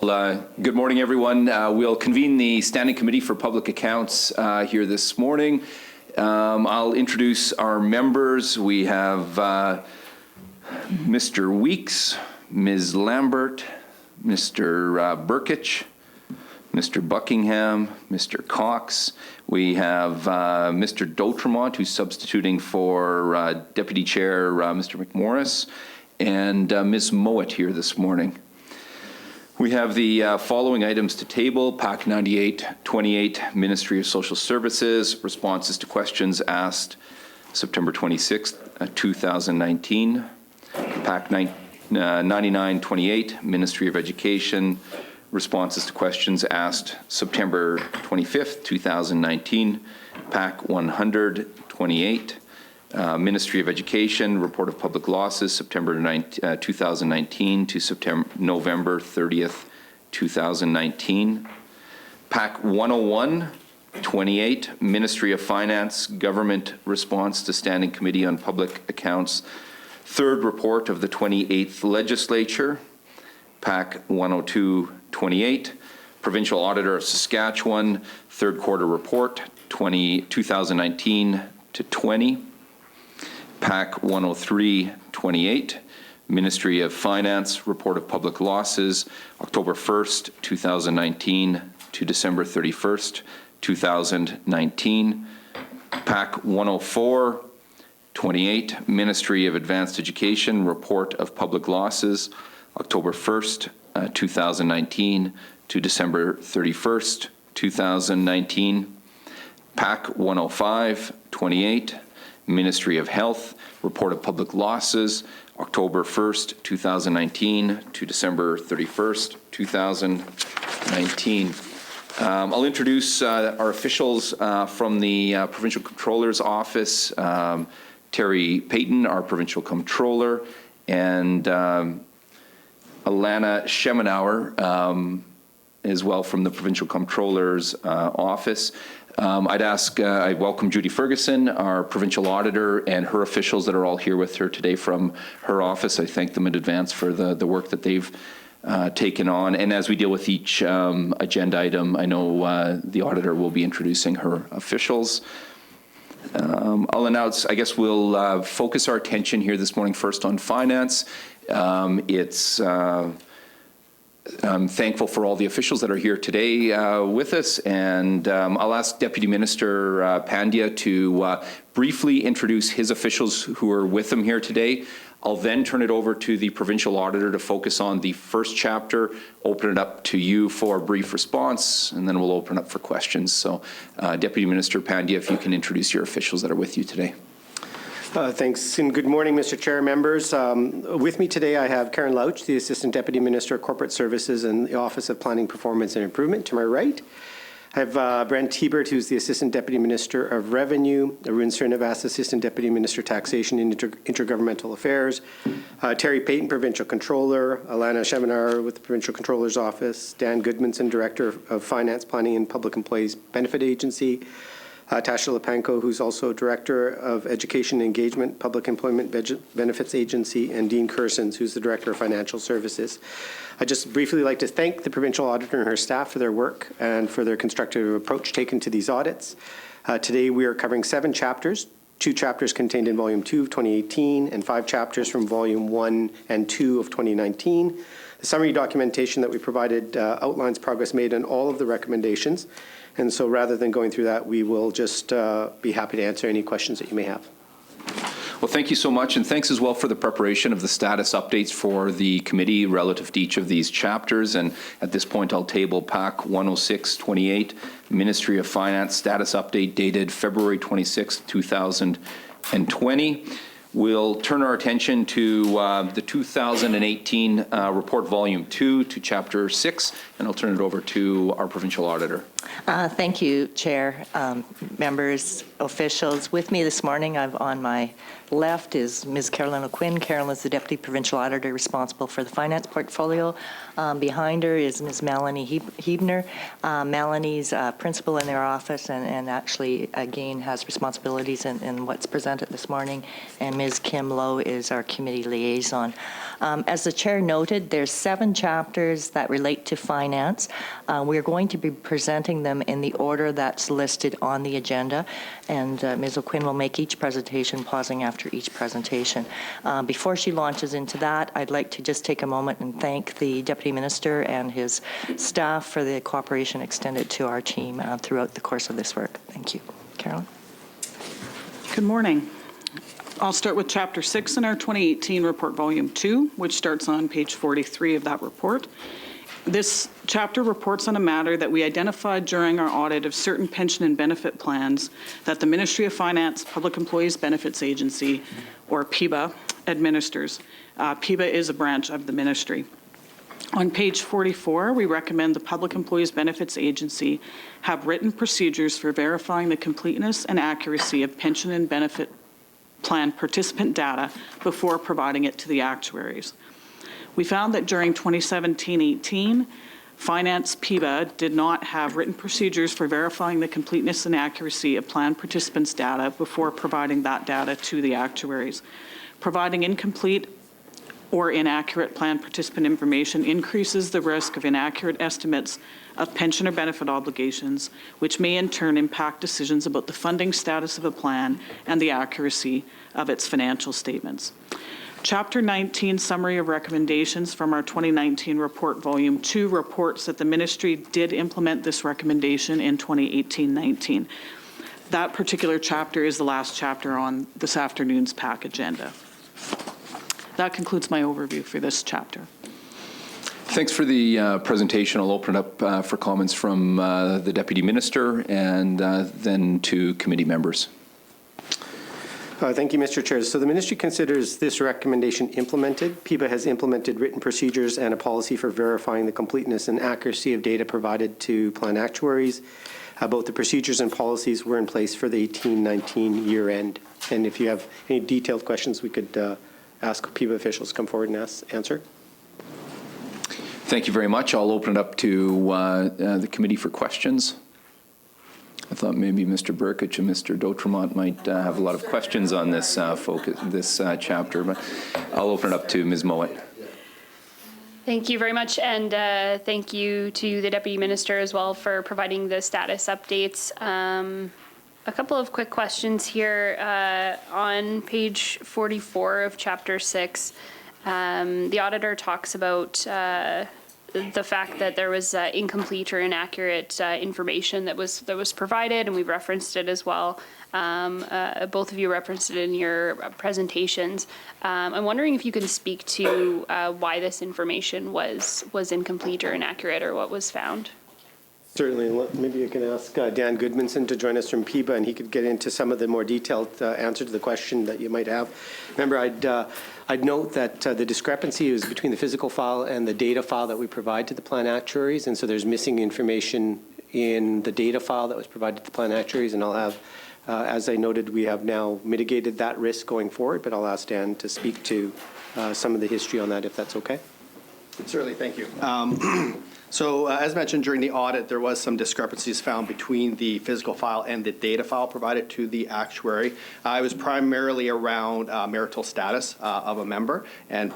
Good morning, everyone. We'll convene the Standing Committee for Public Accounts here this morning. I'll introduce our members. We have Mr. Weeks, Ms. Lambert, Mr. Burkich, Mr. Buckingham, Mr. Cox. We have Mr. D'Outremont, who's substituting for Deputy Chair Mr. McMorris, and Ms. Mowat here this morning. We have the following items to table: PAC 9828, Ministry of Social Services, responses to questions asked September 26, 2019. PAC 9928, Ministry of Education, responses to questions asked September 25th, 2019. PAC 128, Ministry of Education, Report of Public Losses, September 2019 to November 30th, 2019. PAC 10128, Ministry of Finance, Government Response to Standing Committee on Public Accounts, third report of the 28th Legislature. PAC 10228, Provincial Auditor of Saskatchewan, third quarter report, 2019 to 20. PAC 10328, Ministry of Finance, Report of Public Losses, October 1st, 2019 to December 31st, 2019. PAC 10428, Ministry of Advanced Education, Report of Public Losses, October 1st, 2019 to December 31st, 2019. PAC 10528, Ministry of Health, Report of Public Losses, October 1st, 2019 to December 31st, 2019. I'll introduce our officials from the Provincial Controller's Office, Terry Payton, our Provincial Controller, and Alana Schemenauer, as well from the Provincial Controller's Office. I welcome Judy Ferguson, our Provincial Auditor, and her officials that are all here with her today from her office. I thank them in advance for the work that they've taken on. And as we deal with each agenda item, I know the Auditor will be introducing her officials. I'll announce, I guess we'll focus our attention here this morning first on finance. I'm thankful for all the officials that are here today with us, and I'll ask Deputy Minister Pandya to briefly introduce his officials who are with him here today. I'll then turn it over to the Provincial Auditor to focus on the first chapter, open it up to you for a brief response, and then we'll open it up for questions. So Deputy Minister Pandya, if you can introduce your officials that are with you today. Thanks, and good morning, Mr. Chair, members. With me today, I have Karen Lauch, the Assistant Deputy Minister of Corporate Services in the Office of Planning, Performance and Improvement, to my right. I have Brent Hebert, who's the Assistant Deputy Minister of Revenue, Arun Srinivasan, Assistant Deputy Minister, Taxation and Intergovernmental Affairs, Terry Payton, Provincial Controller, Alana Schemenauer with the Provincial Controller's Office, Dan Goodmanson, Director of Finance, Planning and Public Employees Benefit Agency, Tasha Lepanko, who's also Director of Education Engagement, Public Employment Benefits Agency, and Dean Kersons, who's the Director of Financial Services. I'd just briefly like to thank the Provincial Auditor and her staff for their work and for their constructive approach taken to these audits. Today we are covering 7 chapters, 2 chapters contained in Volume 2 of 2018 and 5 chapters from Volume 1 and 2 of 2019. The summary documentation that we provided outlines progress made on all of the recommendations. And so rather than going through that, we will just be happy to answer any questions that you may have. Well, thank you so much, and thanks as well for the preparation of the status updates for the committee relative to each of these chapters. And at this point, I'll table PAC 10628, Ministry of Finance status update dated February 26, 2020. We'll turn our attention to the 2018 report, Volume 2, to Chapter 6, and I'll turn it over to our Provincial Auditor. Thank you, Chair, members, officials. With me this morning, on my left is Ms. Carolyn O'Quinn. Carolyn is the Deputy Provincial Auditor responsible for the finance portfolio. Behind her is Ms. Melanie Hebner. Melanie's principal in their office and actually, again, has responsibilities in what's presented this morning. And Ms. Kim Lowe is our committee liaison. As the Chair noted, there's 7 chapters that relate to finance. We're going to be presenting them in the order that's listed on the agenda, and Ms. O'Quinn will make each presentation, pausing after each presentation. Before she launches into that, I'd like to just take a moment and thank the Deputy Minister and his staff for the cooperation extended to our team throughout the course of this work. Thank you. Carolyn? Good morning. I'll start with Chapter 6 in our 2018 report, Volume 2, which starts on page 43 of that report. This chapter reports on a matter that we identified during our audit of certain pension and benefit plans that the Ministry of Finance Public Employees Benefits Agency, or PEBA, administers. PEBA is a branch of the ministry. On page 44, we recommend the Public Employees Benefits Agency have written procedures for verifying the completeness and accuracy of pension and benefit plan participant data before providing it to the actuaries. We found that during 2017-18, Finance PEBA did not have written procedures for verifying the completeness and accuracy of plan participants' data before providing that data to the actuaries. Providing incomplete or inaccurate plan participant information increases the risk of inaccurate estimates of pension or benefit obligations, which may in turn impact decisions about the funding status of a plan and the accuracy of its financial statements. Chapter 19, Summary of Recommendations from our 2019 report, Volume 2, reports that the Ministry did implement this recommendation in 2018-19. That particular chapter is the last chapter on this afternoon's PAC agenda. That concludes my overview for this chapter. Thanks for the presentation. I'll open it up for comments from the Deputy Minister and then to committee members. Thank you, Mr. Chair. So the Ministry considers this recommendation implemented. PEBA has implemented written procedures and a policy for verifying the completeness and accuracy of data provided to plan actuaries. Both the procedures and policies were in place for the 18-19 year end. And if you have any detailed questions, we could ask PEBA officials to come forward and answer. Thank you very much. I'll open it up to the committee for questions. I thought maybe Mr. Burkich and Mr. D'Outremont might have a lot of questions on this chapter, but I'll open it up to Ms. Mowat. Thank you very much, and thank you to the Deputy Minister as well for providing the status updates. A couple of quick questions here. On page 44 of Chapter 6, the auditor talks about the fact that there was incomplete or inaccurate information that was provided, and we've referenced it as well. Both of you referenced it in your presentations. I'm wondering if you can speak to why this information was incomplete or inaccurate, or what was found. Certainly. Maybe you can ask Dan Goodmanson to join us from PEBA, and he could get into some of the more detailed answer to the question that you might have. Remember, I'd note that the discrepancy is between the physical file and the data file that we provide to the plan actuaries, and so there's missing information in the data file that was provided to the plan actuaries, and I'll have, as I noted, we have now mitigated that risk going forward, but I'll ask Dan to speak to some of the history on that, if that's okay. Certainly, thank you. So as mentioned during the audit, there was some discrepancies found between the physical file and the data file provided to the actuary. It was primarily around marital status of a member and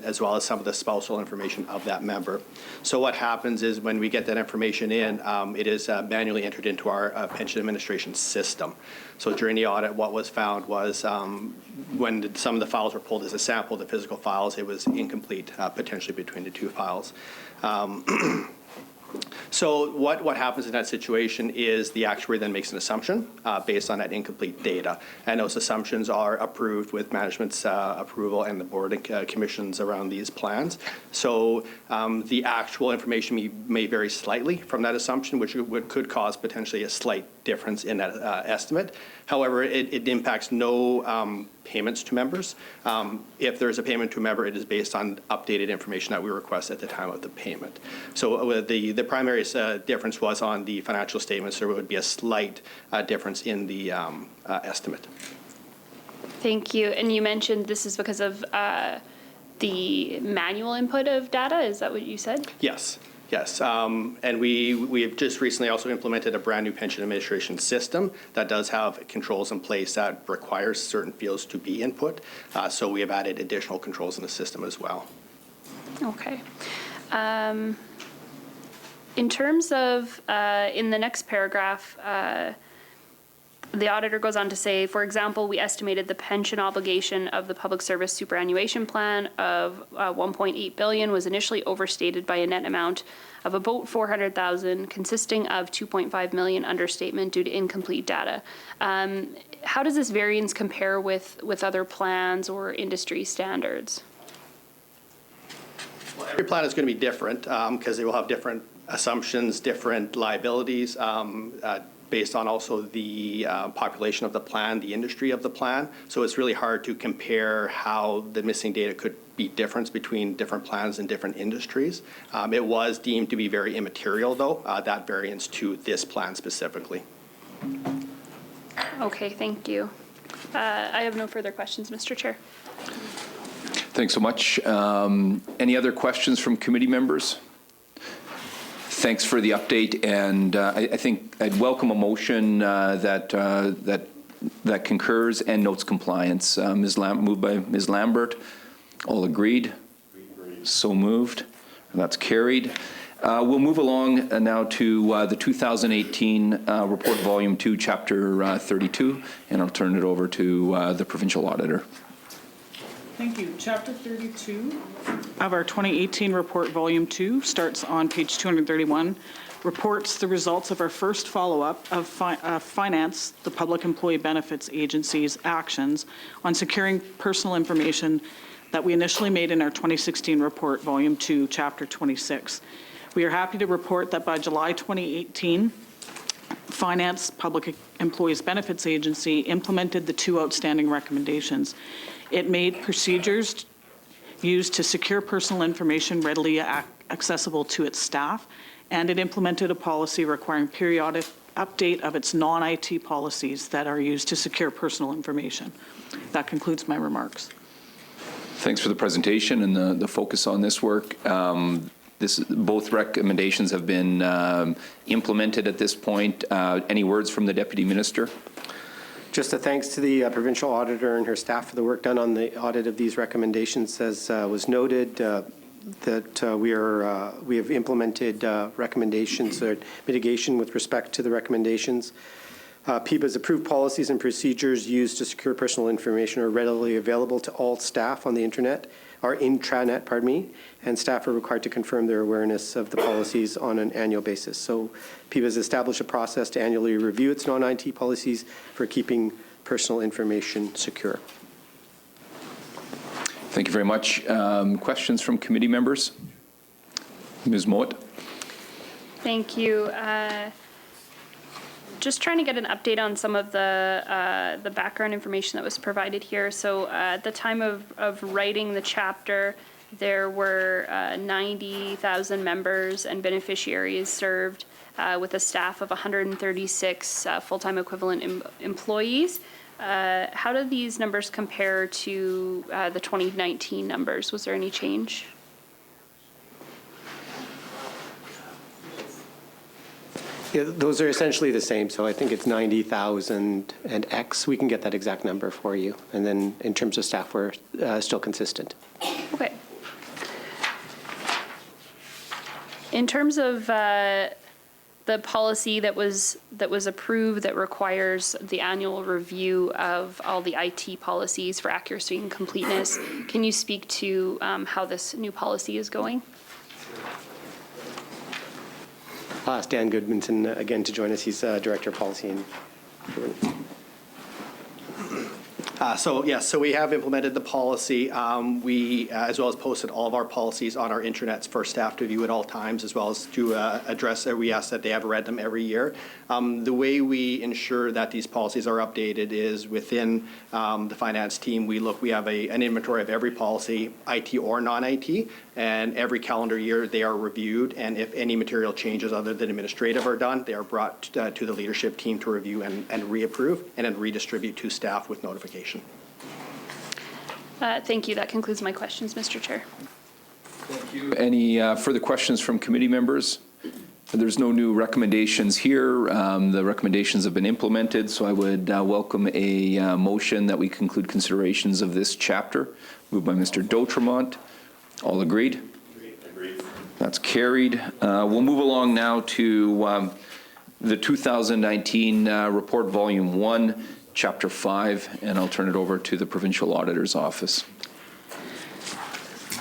as well as some of the spousal information of that member. So what happens is when we get that information in, it is manually entered into our pension administration system. So during the audit, what was found was when some of the files were pulled as a sample of the physical files, it was incomplete, potentially between the two files. So what happens in that situation is the actuary then makes an assumption based on that incomplete data. And those assumptions are approved with management's approval and the board and commissions around these plans. So the actual information may vary slightly from that assumption, which could cause potentially a slight difference in that estimate. However, it impacts no payments to members. If there's a payment to a member, it is based on updated information that we request at the time of the payment. So the primary difference was on the financial statements. There would be a slight difference in the estimate. Thank you. And you mentioned this is because of the manual input of data. Is that what you said? Yes. Yes, and we have just recently also implemented a brand new pension administration system that does have controls in place that requires certain fields to be input. So we have added additional controls in the system as well. Okay. In terms of, in the next paragraph, the auditor goes on to say, for example, we estimated the pension obligation of the public service superannuation plan of 1.8 billion was initially overstated by a net amount of about 400,000, consisting of 2.5 million understatement due to incomplete data. How does this variance compare with other plans or industry standards? Well, every plan is going to be different because they will have different assumptions, different liabilities, based on also the population of the plan, the industry of the plan. So it's really hard to compare how the missing data could be different between different plans and different industries. It was deemed to be very immaterial, though, that variance to this plan specifically. Okay, thank you. I have no further questions, Mr. Chair. Thanks so much. Any other questions from committee members? Thanks for the update, and I think I'd welcome a motion that concurs and notes compliance. Moved by Ms. Lambert. All agreed? So moved. That's carried. We'll move along now to the 2018 Report Volume 2, Chapter 32, and I'll turn it over to the Provincial Auditor. Thank you. Chapter 32 of our 2018 report, Volume 2, starts on page 231, reports the results of our first follow-up of Finance, the Public Employee Benefits Agency's actions on securing personal information that we initially made in our 2016 report, Volume 2, Chapter 26. We are happy to report that by July 2018, Finance, Public Employees Benefits Agency implemented the two outstanding recommendations. It made procedures used to secure personal information readily accessible to its staff, and it implemented a policy requiring periodic update of its non-IT policies that are used to secure personal information. That concludes my remarks. Thanks for the presentation and the focus on this work. Both recommendations have been implemented at this point. Any words from the Deputy Minister? Just a thanks to the provincial auditor and her staff for the work done on the audit of these recommendations. As was noted, that we have implemented recommendations or mitigation with respect to the recommendations. PIBA's approved policies and procedures used to secure personal information are readily available to all staff on the intranet, and staff are required to confirm their awareness of the policies on an annual basis. So PIBA has established a process to annually review its non-IT policies for keeping personal information secure. Thank you very much. Questions from committee members? Ms. Mowat. Thank you. Just trying to get an update on some of the background information that was provided here. So at the time of writing the chapter, there were 90,000 members and beneficiaries served with a staff of 136 full-time equivalent employees. How do these numbers compare to the 2019 numbers? Was there any change? Yeah, those are essentially the same, so I think it's 90,000 and X. We can get that exact number for you. And then in terms of staff, we're still consistent. Okay. In terms of the policy that was approved that requires the annual review of all the IT policies for accuracy and completeness, can you speak to how this new policy is going? I'll ask Dan Goodmanson again to join us. He's Director of Policy. So we have implemented the policy. We, as well as posted all of our policies on our intranets for staff to view at all times, as well as to address, we ask that they have read them every year. The way we ensure that these policies are updated is within the finance team, we have an inventory of every policy, IT or non-IT, and every calendar year they are reviewed, and if any material changes other than administrative are done, they are brought to the leadership team to review and reapprove, and then redistribute to staff with notification. Thank you. That concludes my questions, Mr. Chair. Thank you. Any further questions from committee members? There's no new recommendations here. The recommendations have been implemented, so I would welcome a motion that we conclude considerations of this chapter. Moved by Mr. D'Outremont. All agreed? Agreed. That's carried. We'll move along now to the 2019 report, Volume 1, Chapter 5, and I'll turn it over to the Provincial Auditor's Office.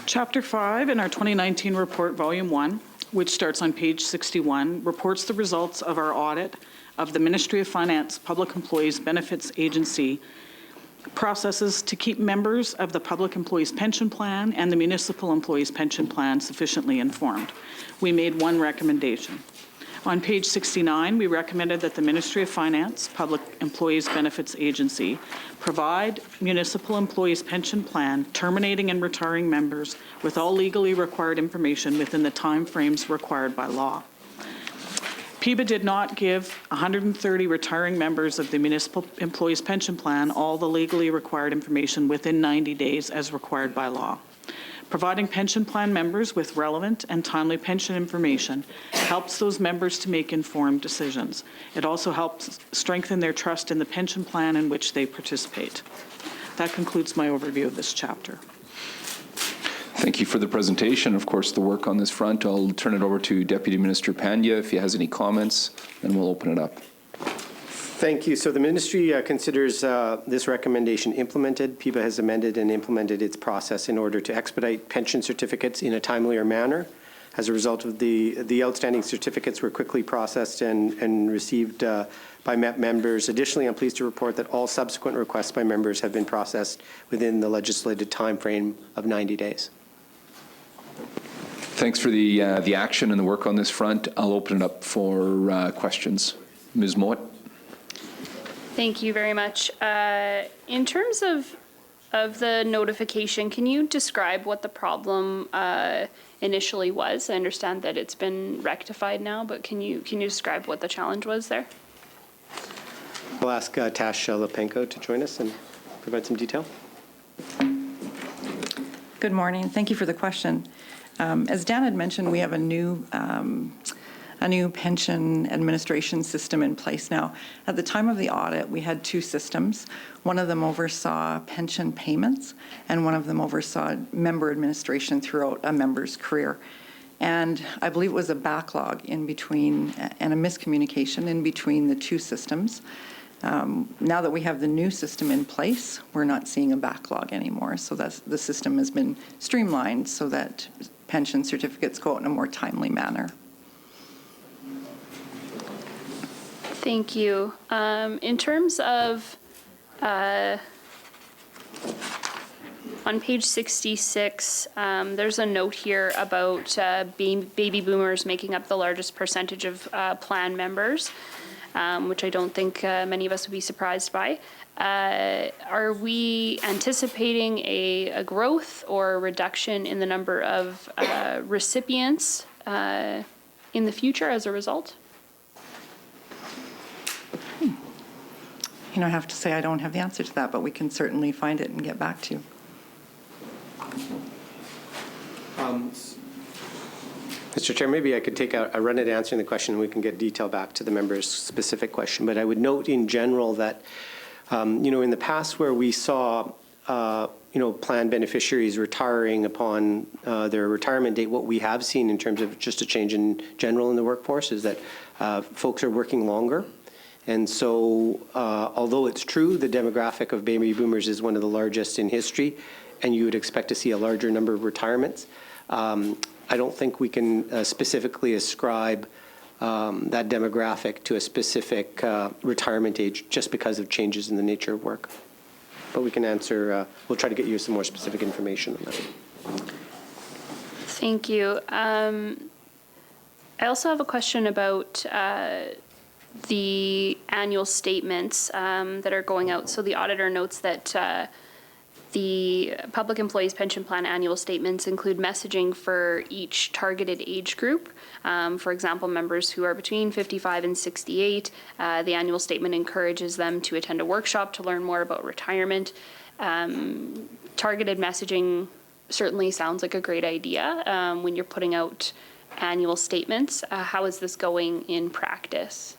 Chapter 5 in our 2019 report, Volume 1, which starts on page 61, reports the results of our audit of the Ministry of Finance Public Employees Benefits Agency processes to keep members of the Public Employees Pension Plan and the Municipal Employees Pension Plan sufficiently informed. We made one recommendation. On page 69, we recommended that the Ministry of Finance Public Employees Benefits Agency provide Municipal Employees Pension Plan terminating and retiring members with all legally required information within the timeframes required by law. PEBA did not give 130 retiring members of the Municipal Employees Pension Plan all the legally required information within 90 days as required by law. Providing pension plan members with relevant and timely pension information helps those members to make informed decisions. It also helps strengthen their trust in the pension plan in which they participate. That concludes my overview of this chapter. Thank you for the presentation. Of course, the work on this front. I'll turn it over to Deputy Minister Pandya if he has any comments, and we'll open it up. Thank you. So the ministry considers this recommendation implemented. PEBA has amended and implemented its process in order to expedite pension certificates in a timelier manner. As a result of the outstanding certificates were quickly processed and received by MEP members. Additionally, I'm pleased to report that all subsequent requests by members have been processed within the legislated timeframe of 90 days. Thanks for the action and the work on this front. I'll open it up for questions. Ms. Mowat. Thank you very much. In terms of the notification, can you describe what the problem initially was? I understand that it's been rectified now, but can you describe what the challenge was there? I'll ask Tash Lepenko to join us and provide some detail. Good morning. Thank you for the question. As Dan had mentioned, we have a new pension administration system in place now. At the time of the audit, we had two systems. One of them oversaw pension payments, and one of them oversaw member administration throughout a member's career. And I believe it was a backlog in between and a miscommunication in between the two systems. Now that we have the new system in place, we're not seeing a backlog anymore. So the system has been streamlined so that pension certificates go out in a more timely manner. Thank you. In terms of, on page 66, there's a note here about baby boomers making up the largest percentage of plan members, which I don't think many of us would be surprised by. Are we anticipating a growth or a reduction in the number of recipients in the future as a result? I have to say I don't have the answer to that, but we can certainly find it and get back to you. Mr. Chair, maybe I could take a run at answering the question and we can get detail back to the member's specific question. But I would note in general that, in the past where we saw, plan beneficiaries retiring upon their retirement date, what we have seen in terms of just a change in general in the workforce is that folks are working longer. And so, although it's true the demographic of baby boomers is one of the largest in history, and you would expect to see a larger number of retirements, I don't think we can specifically ascribe that demographic to a specific retirement age just because of changes in the nature of work. but we can answer, we'll try to get you some more specific information on that. Thank you. I also have a question about the annual statements that are going out. So the auditor notes that the Public Employees Pension Plan annual statements include messaging for each targeted age group. For example, members who are between 55 and 68. The annual statement encourages them to attend a workshop to learn more about retirement. Targeted messaging certainly sounds like a great idea when you're putting out annual statements. How is this going in practice?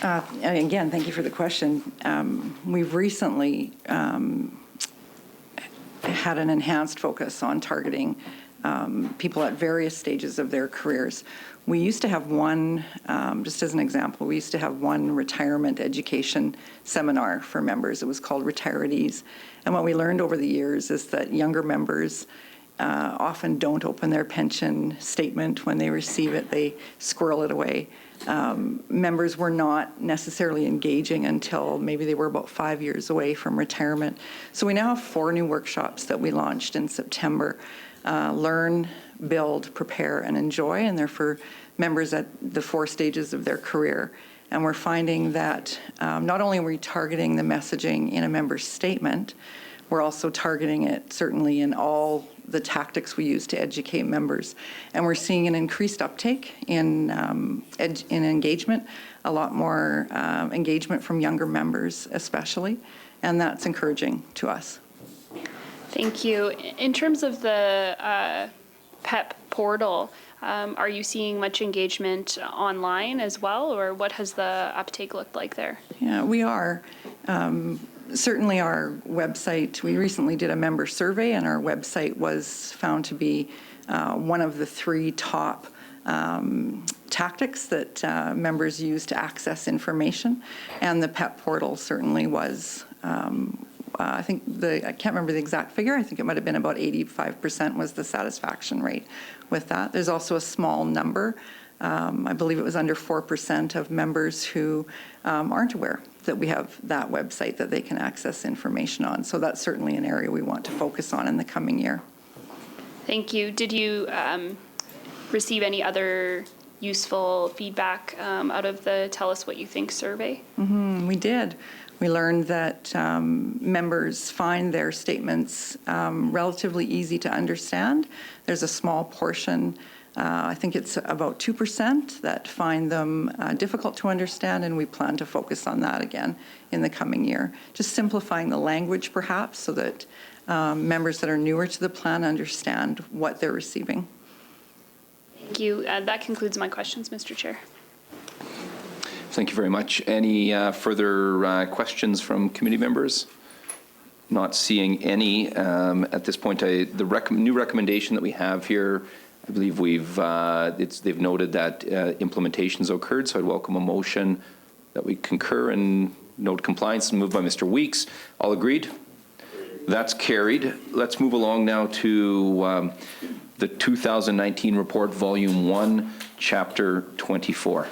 And again, thank you for the question. We've recently had an enhanced focus on targeting people at various stages of their careers. We used to have one, just as an example, we used to have one retirement education seminar for members. It was called Retire at Ease. And what we learned over the years is that younger members often don't open their pension statement when they receive it. They squirrel it away. Members were not necessarily engaging until maybe they were about 5 years away from retirement. So we now have 4 new workshops that we launched in September. Learn, build, prepare, and enjoy, and they're for members at the 4 stages of their career. And we're finding that not only are we targeting the messaging in a member's statement, we're also targeting it certainly in all the tactics we use to educate members. And we're seeing an increased uptake in engagement, a lot more engagement from younger members especially, and that's encouraging to us. Thank you. In terms of the PEP portal, are you seeing much engagement online as well, or what has the uptake looked like there? Yeah, we are. Certainly our website, we recently did a member survey, and our website was found to be one of the 3 top tactics that members use to access information. And the PEP portal certainly was, I can't remember the exact figure, I think it might have been about 85% was the satisfaction rate with that. There's also a small number, I believe it was under 4% of members who aren't aware that we have that website that they can access information on. So that's certainly an area we want to focus on in the coming year. Thank you. Did you receive any other useful feedback out of the Tell Us What You Think survey? We did. We learned that members find their statements relatively easy to understand. There's a small portion, I think it's about 2%, that find them difficult to understand, and we plan to focus on that again in the coming year. Just simplifying the language perhaps so that members that are newer to the plan understand what they're receiving. Thank you. That concludes my questions, Mr. Chair. Thank you very much. Any further questions from committee members? Not seeing any. At this point, the new recommendation that we have here, I believe they've noted that implementations occurred, so I'd welcome a motion that we concur and note compliance, moved by Mr. Weeks. All agreed? That's carried. Let's move along now to the 2019 report, Volume 1, Chapter 24.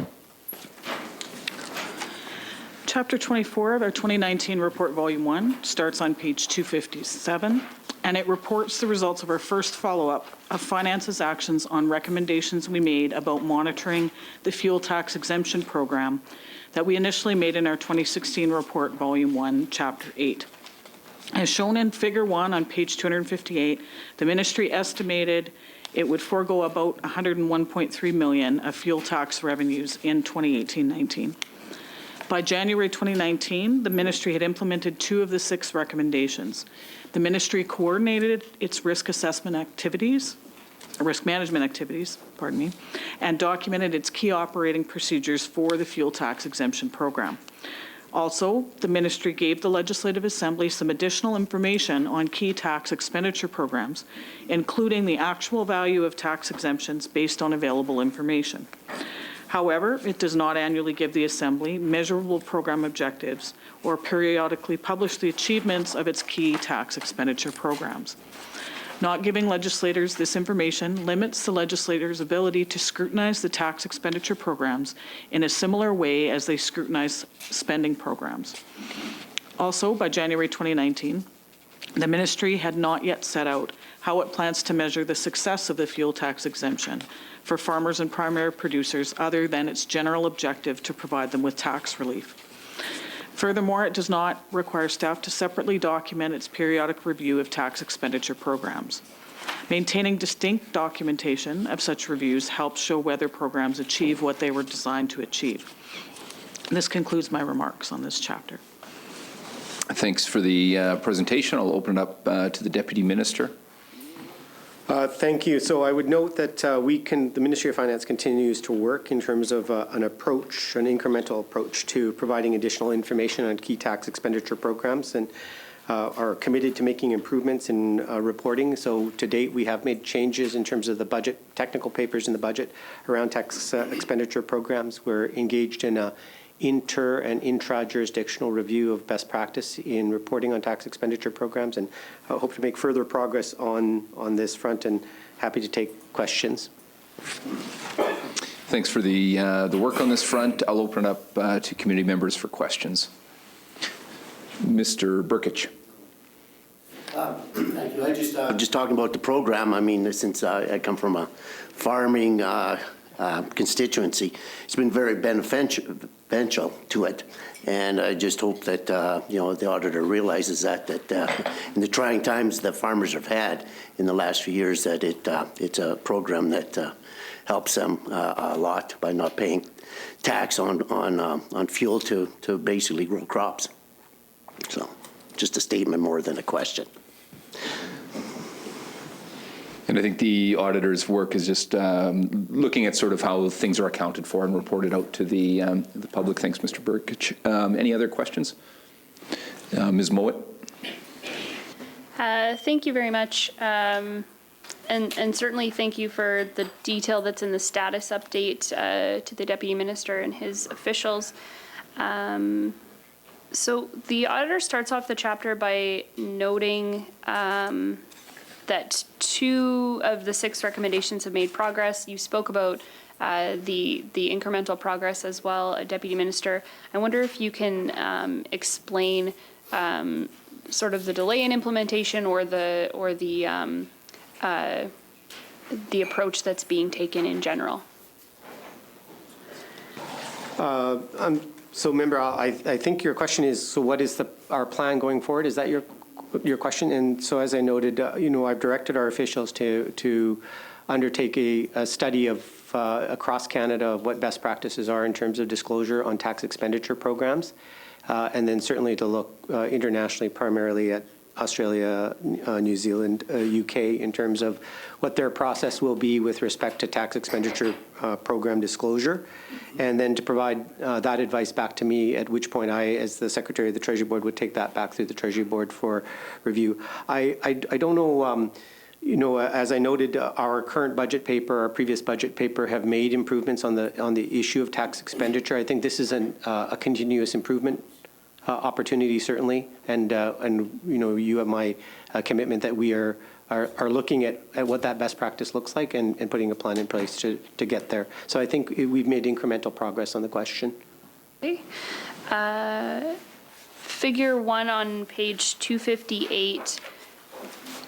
Chapter 24 of our 2019 report, Volume 1, starts on page 257, and it reports the results of our first follow-up of Finance's actions on recommendations we made about monitoring the fuel tax exemption program that we initially made in our 2016 report, Volume 1, Chapter 8. As shown in Figure 1 on page 258, the ministry estimated it would forego about $101.3 million of fuel tax revenues in 2018-19. By January 2019, the ministry had implemented 2 of the 6 recommendations. The ministry coordinated its risk management activities, and documented its key operating procedures for the fuel tax exemption program. Also, the ministry gave the Legislative Assembly some additional information on key tax expenditure programs, including the actual value of tax exemptions based on available information. However, it does not annually give the Assembly measurable program objectives or periodically publish the achievements of its key tax expenditure programs. Not giving legislators this information limits the legislators' ability to scrutinize the tax expenditure programs in a similar way as they scrutinize spending programs. Also, by January 2019, the ministry had not yet set out how it plans to measure the success of the fuel tax exemption for farmers and primary producers other than its general objective to provide them with tax relief. Furthermore, it does not require staff to separately document its periodic review of tax expenditure programs. Maintaining distinct documentation of such reviews helps show whether programs achieve what they were designed to achieve. This concludes my remarks on this chapter. Thanks for the presentation. I'll open it up to the Deputy Minister. Thank you. So I would note that the Ministry of Finance continues to work in terms of an approach, an incremental approach to providing additional information on key tax expenditure programs, and are committed to making improvements in reporting. So to date, we have made changes in terms of the budget, technical papers in the budget around tax expenditure programs. We're engaged in a inter and intra-jurisdictional review of best practice in reporting on tax expenditure programs, and hope to make further progress on this front, and happy to take questions. Thanks for the work on this front. I'll open it up to committee members for questions. Mr. Burkich. Thank you. I just talking about the program. I mean, since I come from a farming constituency, it's been very beneficial to it, and I just hope that the auditor realizes that in the trying times that farmers have had in the last few years, that it's a program that helps them a lot by not paying tax on fuel to basically grow crops. So, just a statement more than a question. And I think the auditor's work is just looking at sort of how things are accounted for and reported out to the public. Thanks, Mr. Burkich. Any other questions? Ms. Mowat? Thank you very much. And certainly thank you for the detail that's in the status update to the Deputy Minister and his officials. So the auditor starts off the chapter by noting that 2 of the 6 recommendations have made progress. You spoke about the incremental progress as well, Deputy Minister. I wonder if you can explain sort of the delay in implementation or the approach that's being taken in general. So, member, I think your question is, so what is our plan going forward? Is that your question? And so, as I noted, I've directed our officials to undertake a study of across Canada of what best practices are in terms of disclosure on tax expenditure programs, and then certainly to look internationally, primarily at Australia, New Zealand, UK, in terms of what their process will be with respect to tax expenditure program disclosure, and then to provide that advice back to me, at which point I, as the Secretary of the Treasury Board, would take that back through the Treasury Board for review. I don't know, as I noted, our current budget paper, our previous budget paper have made improvements on the issue of tax expenditure. I think this is a continuous improvement opportunity, certainly, and you have my commitment that we are looking at what that best practice looks like and putting a plan in place to get there. So I think we've made incremental progress on the question. Okay. Figure 1 on page 258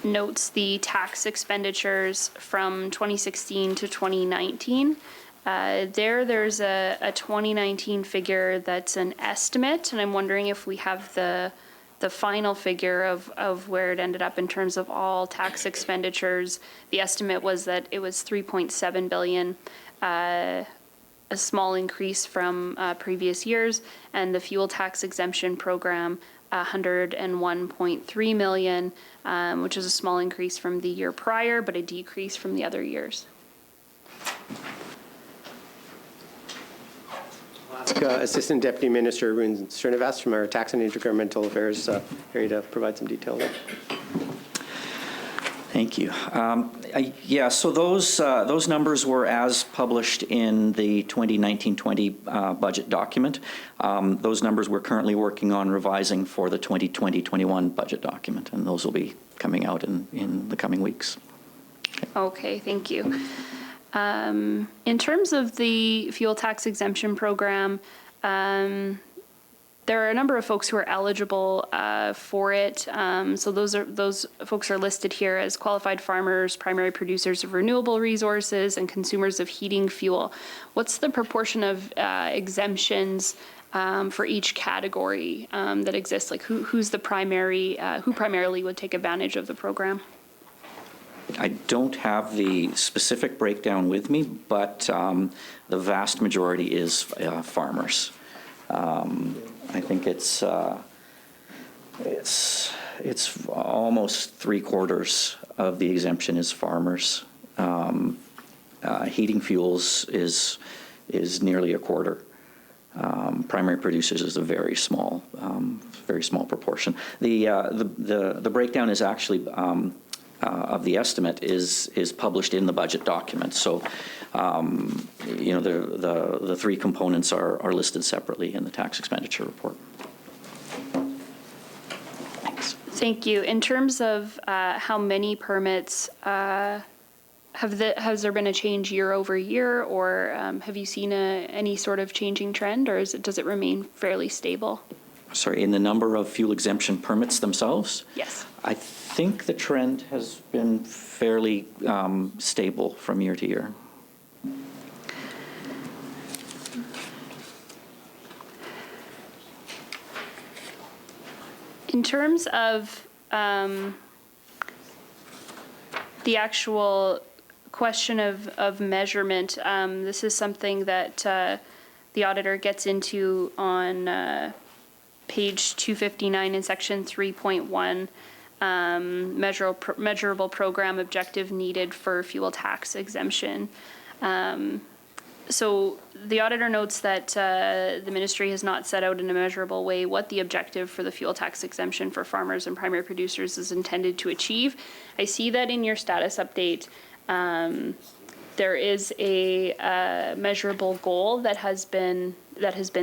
notes the tax expenditures from 2016 to 2019. There's a 2019 figure that's an estimate, and I'm wondering if we have the final figure of where it ended up in terms of all tax expenditures. The estimate was that it was $3.7 billion, a small increase from previous years, and the fuel tax exemption program, $101.3 million, which is a small increase from the year prior, but a decrease from the other years. Assistant Deputy Minister Arun Srinivas from our Tax and Intergovernmental Affairs area to provide some detail there. Thank you. Yeah, so those numbers were as published in the 2019-20 budget document. Those numbers we're currently working on revising for the 2020-21 budget document, and those will be coming out in the coming weeks. Okay, thank you. In terms of the fuel tax exemption program, there are a number of folks who are eligible for it. So those folks are listed here as qualified farmers, primary producers of renewable resources, and consumers of heating fuel. What's the proportion of exemptions for each category that exists? Like who's the primary, who primarily would take advantage of the program? I don't have the specific breakdown with me, but the vast majority is farmers. I think it's almost 3/4 of the exemption is farmers. Heating fuels is nearly 1/4. Primary producers is a very small proportion. The breakdown is actually of the estimate is published in the budget document. So, the three components are listed separately in the tax expenditure report. Thanks. Thank you. In terms of how many permits, has there been a change year over year, or have you seen any sort of changing trend, or does it remain fairly stable? Sorry, in the number of fuel exemption permits themselves? Yes. I think the trend has been fairly stable from year to year. In terms of the actual question of measurement, this is something that the auditor gets into on page 259 in section 3.1. Measurable program objective needed for fuel tax exemption. So the auditor notes that the ministry has not set out in a measurable way what the objective for the fuel tax exemption for farmers and primary producers is intended to achieve. I see that in your status update, there is a measurable goal that has been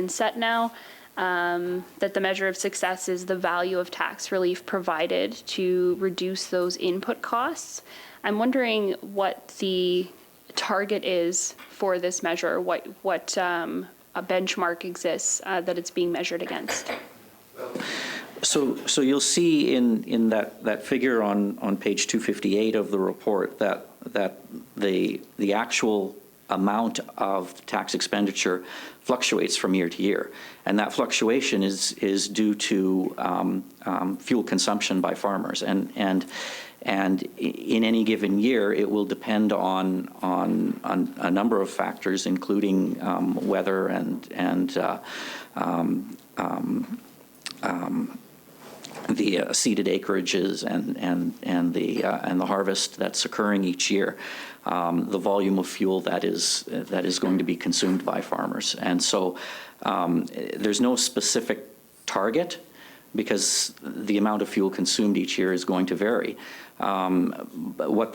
set now. That the measure of success is the value of tax relief provided to reduce those input costs. I'm wondering what the target is for this measure, what a benchmark exists that it's being measured against. So you'll see in that figure on page 258 of the report that the actual amount of tax expenditure fluctuates from year to year, and that fluctuation is due to fuel consumption by farmers, and in any given year it will depend on a number of factors, including weather and the seeded acreages and the harvest that's occurring each year, the volume of fuel that is going to be consumed by farmers, and so there's no specific target because the amount of fuel consumed each year is going to vary. But what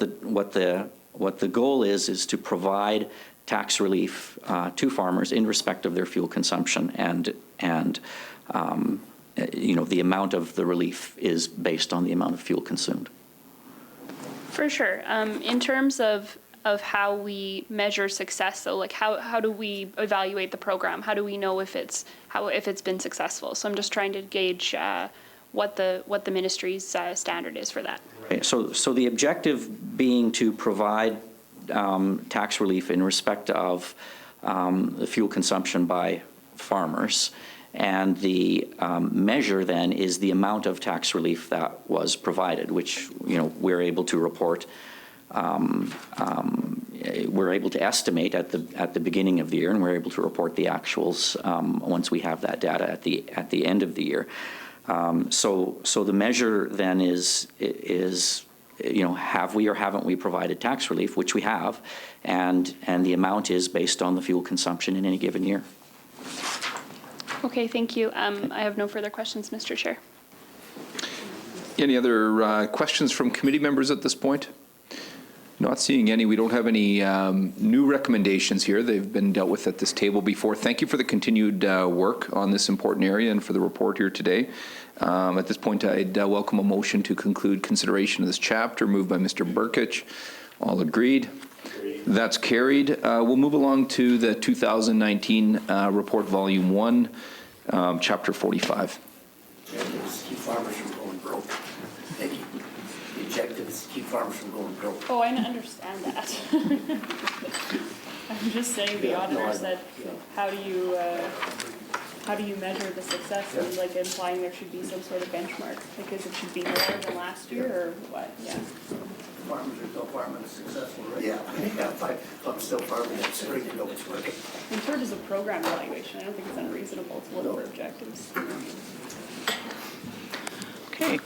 the goal is to provide tax relief to farmers in respect of their fuel consumption, and the amount of the relief is based on the amount of fuel consumed. For sure. In terms of how we measure success, though, like how do we evaluate the program? How do we know if it's been successful? So I'm just trying to gauge what the ministry's standard is for that. Right. So the objective being to provide tax relief in respect of the fuel consumption by farmers. And the measure then is the amount of tax relief that was provided, which we're able to report. We're able to estimate at the beginning of the year, and we're able to report the actuals once we have that data at the end of the year. So the measure then is have we or haven't we provided tax relief, which we have, and the amount is based on the fuel consumption in any given year. Okay, thank you. I have no further questions, Mr. Chair. Any other questions from committee members at this point? Not seeing any. We don't have any new recommendations here. They've been dealt with at this table before. Thank you for the continued work on this important area and for the report here today. At this point, I'd welcome a motion to conclude consideration of this chapter, moved by Mr. Burkich. All agreed? That's carried. We'll move along to the 2019 report, Volume 1, Chapter 45. Objectives keep farmers from going broke. Thank you. The objectives keep farmers from going broke. Oh, I understand that. I'm just saying the auditor said, how do you measure the success and like implying there should be some sort of benchmark? Because it should be more than last year or what? Yeah. Farmers are still farming successful, right? Yeah, I'm still farming, it's great to know it's working. And so does a program evaluation. I don't think it's unreasonable to look for objectives. Okay.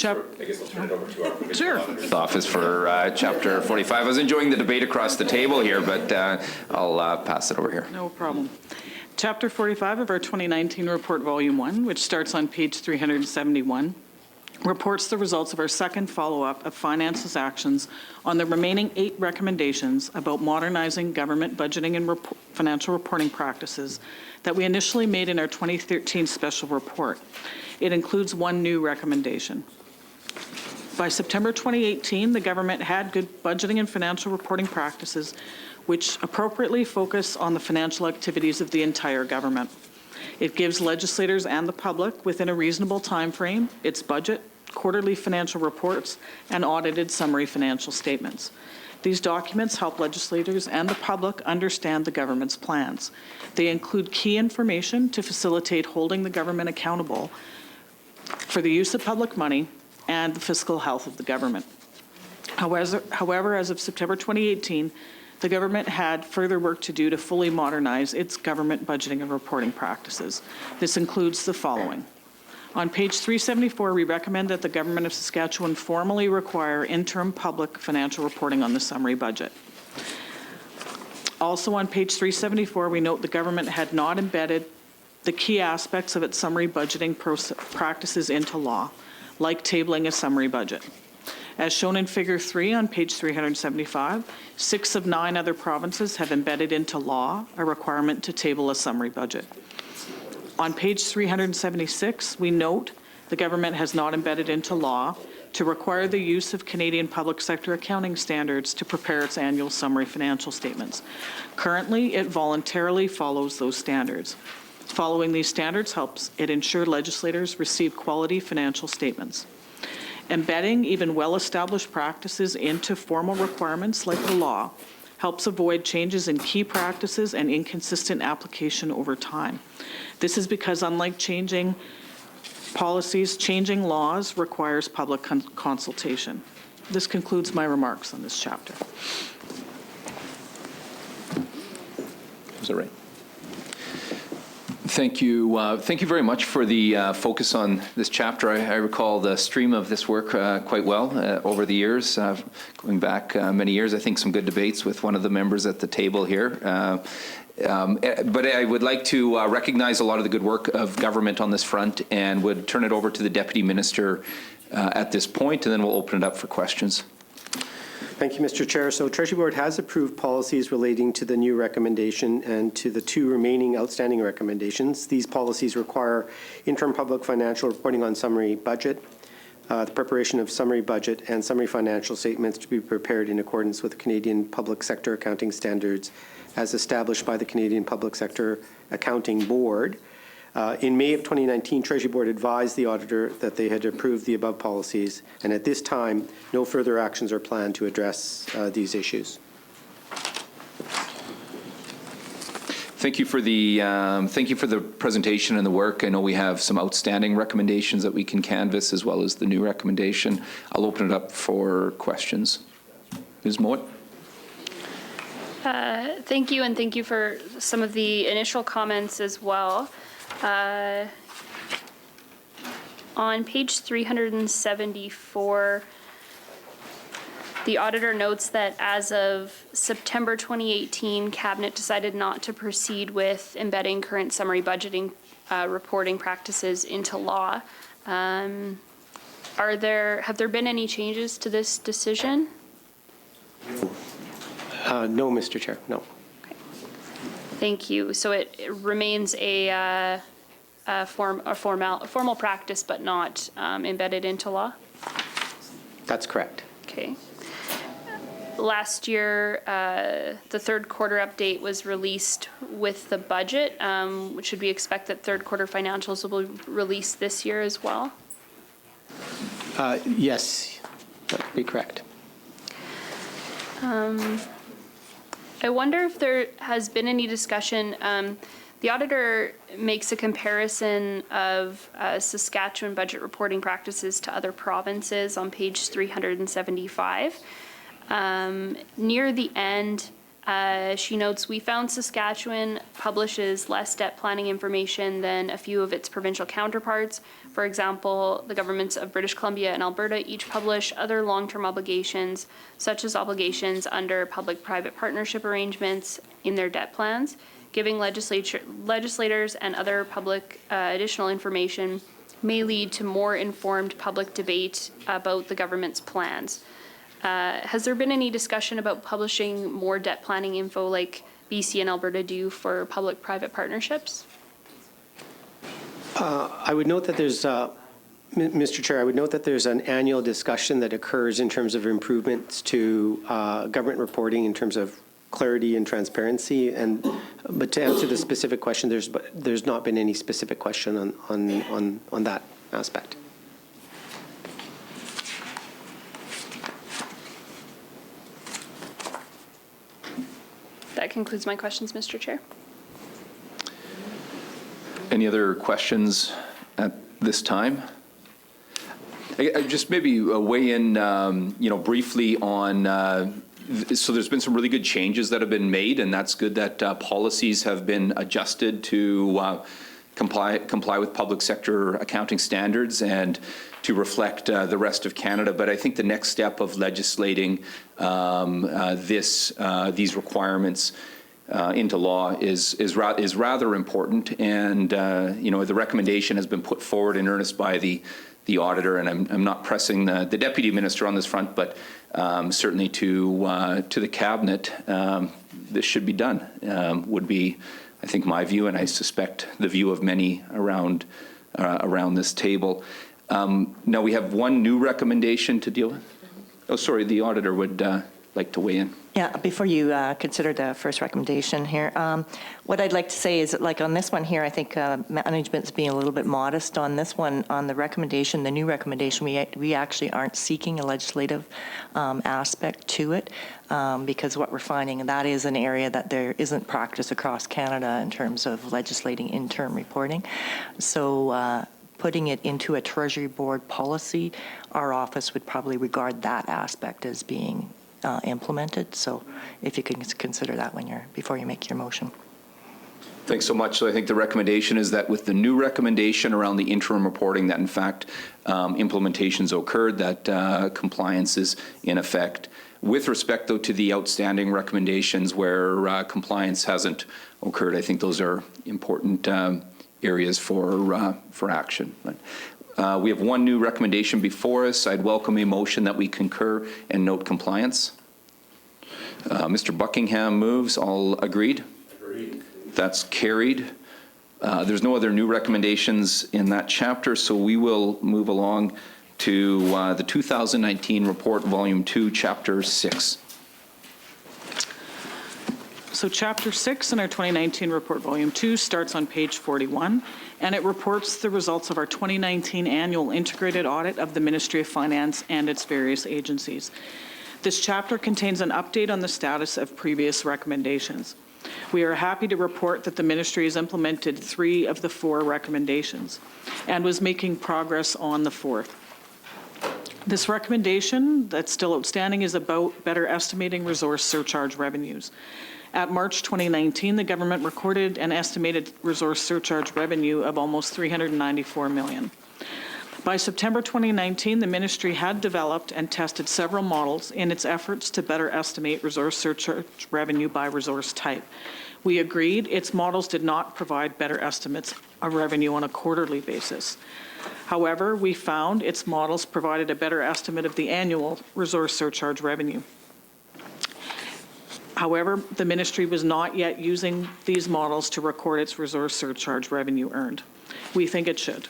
I guess I'll turn it over to our Sure. office for Chapter 45. I was enjoying the debate across the table here, but I'll pass it over here. No problem. Chapter 45 of our 2019 report, Volume 1, which starts on page 371, reports the results of our second follow-up of Finance's actions on the remaining 8 recommendations about modernizing government budgeting and financial reporting practices that we initially made in our 2013 special report. It includes 1 new recommendation. By September 2018, the government had good budgeting and financial reporting practices which appropriately focus on the financial activities of the entire government. It gives legislators and the public, within a reasonable time frame, its budget, quarterly financial reports, and audited summary financial statements. These documents help legislators and the public understand the government's plans. They include key information to facilitate holding the government accountable for the use of public money and the fiscal health of the government. However, as of September 2018, the government had further work to do to fully modernize its government budgeting and reporting practices. This includes the following. On page 374, we recommend that the Government of Saskatchewan formally require interim public financial reporting on the summary budget. Also on page 374, we note the government had not embedded the key aspects of its summary budgeting practices into law, like tabling a summary budget. As shown in Figure 3 on page 375, 6 of 9 other provinces have embedded into law a requirement to table a summary budget. On page 376, we note the government has not embedded into law to require the use of Canadian public sector accounting standards to prepare its annual summary financial statements. Currently, it voluntarily follows those standards. Following these standards helps it ensure legislators receive quality financial statements. Embedding even well-established practices into formal requirements like the law helps avoid changes in key practices and inconsistent application over time. This is because, unlike changing policies, changing laws requires public consultation. This concludes my remarks on this chapter. Is that right? Thank you. Thank you very much for the focus on this chapter. I recall the stream of this work quite well over the years, going back many years. I think some good debates with one of the members at the table here. But I would like to recognize a lot of the good work of government on this front and would turn it over to the Deputy Minister at this point, and then we'll open it up for questions. Thank you, Mr. Chair. So Treasury Board has approved policies relating to the new recommendation and to the 2 remaining outstanding recommendations. These policies require interim public financial reporting on summary budget, the preparation of summary budget and summary financial statements to be prepared in accordance with Canadian public sector accounting standards as established by the Canadian Public Sector Accounting Board. In May of 2019, Treasury Board advised the auditor that they had approved the above policies, and at this time, no further actions are planned to address these issues. Thank you for the presentation and the work. I know we have some outstanding recommendations that we can canvass as well as the new recommendation. I'll open it up for questions. Ms. Mowat? Thank you, and thank you for some of the initial comments as well. On page 374, the auditor notes that as of September 2018, Cabinet decided not to proceed with embedding current summary budgeting reporting practices into law. have there been any changes to this decision? No, Mr. Chair, no. Thank you. So it remains a formal practice, but not embedded into law? That's correct. Okay. Last year, the third quarter update was released with the budget. Should we expect that third quarter financials will be released this year as well? Yes, that would be correct. I wonder if there has been any discussion. The auditor makes a comparison of Saskatchewan budget reporting practices to other provinces on page 375. Near the end, she notes, we found Saskatchewan publishes less debt planning information than a few of its provincial counterparts. For example, the governments of British Columbia and Alberta each publish other long-term obligations, such as obligations under public-private partnership arrangements in their debt plans, giving legislators and other public additional information may lead to more informed public debate about the government's plans. Has there been any discussion about publishing more debt planning info like BC and Alberta do for public-private partnerships? I would note that there's, Mr. Chair, I would note that there's an annual discussion that occurs in terms of improvements to government reporting in terms of clarity and transparency. But to answer the specific question, there's not been any specific question on that aspect. That concludes my questions, Mr. Chair. Any other questions at this time? I just maybe weigh in, briefly on. So there's been some really good changes that have been made, and that's good that policies have been adjusted to comply with public sector accounting standards and to reflect the rest of Canada. But I think the next step of legislating these requirements into law is rather important, and the recommendation has been put forward in earnest by the auditor, and I'm not pressing the deputy minister on this front, but certainly to the cabinet, this should be done. Would be, I think, my view, and I suspect the view of many around this table. Now we have one new recommendation to deal with. Oh, sorry, the auditor would like to weigh in. Yeah, before you consider the first recommendation here, what I'd like to say is that, like on this one here, I think management's being a little bit modest on this one. On the recommendation, the new recommendation, we actually aren't seeking a legislative aspect to it, because what we're finding, that is an area that there isn't practice across Canada in terms of legislating interim reporting. So putting it into a Treasury Board policy, our office would probably regard that aspect as being implemented. So if you can consider that before you make your motion. Thanks so much. So I think the recommendation is that with the new recommendation around the interim reporting, that in fact implementations occurred, that compliance is in effect. With respect, though, to the outstanding recommendations where compliance hasn't occurred, I think those are important areas for action. We have one new recommendation before us. I'd welcome a motion that we concur and note compliance. Mr. Buckingham moves. All agreed? Agreed. That's carried. There's no other new recommendations in that chapter, so we will move along to the 2019 report, Volume 2, Chapter 6. So Chapter 6 in our 2019 report, Volume 2, starts on page 41, and it reports the results of our 2019 annual integrated audit of the Ministry of Finance and its various agencies. This chapter contains an update on the status of previous recommendations. We are happy to report that the ministry has implemented 3 of the 4 recommendations and was making progress on the 4th. This recommendation that's still outstanding is about better estimating resource surcharge revenues. At March 2019, the government recorded an estimated resource surcharge revenue of almost $394 million. By September 2019, the ministry had developed and tested several models in its efforts to better estimate resource surcharge revenue by resource type. We agreed its models did not provide better estimates of revenue on a quarterly basis. However, we found its models provided a better estimate of the annual resource surcharge revenue. However, the ministry was not yet using these models to record its resource surcharge revenue earned. We think it should.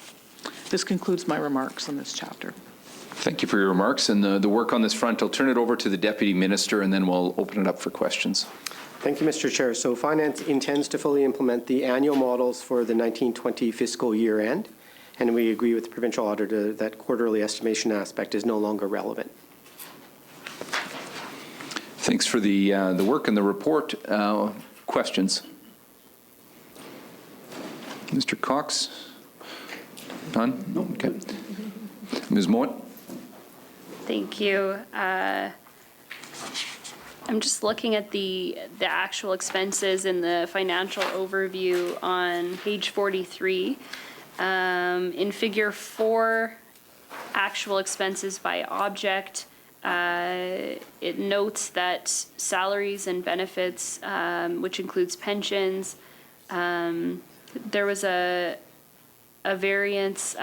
This concludes my remarks on this chapter. Thank you for your remarks and the work on this front. I'll turn it over to the Deputy Minister, and then we'll open it up for questions. Thank you, Mr. Chair. So Finance intends to fully implement the annual models for the 1920 fiscal year end, and we agree with the provincial auditor that quarterly estimation aspect is no longer relevant. Thanks for the work and the report. Questions? Mr. Cox? None? No. Okay. Ms. Mowat? Thank you. I'm just looking at the actual expenses in the financial overview on page 43. In figure 4, actual expenses by object, it notes that salaries and benefits, which includes pensions, there was a variance.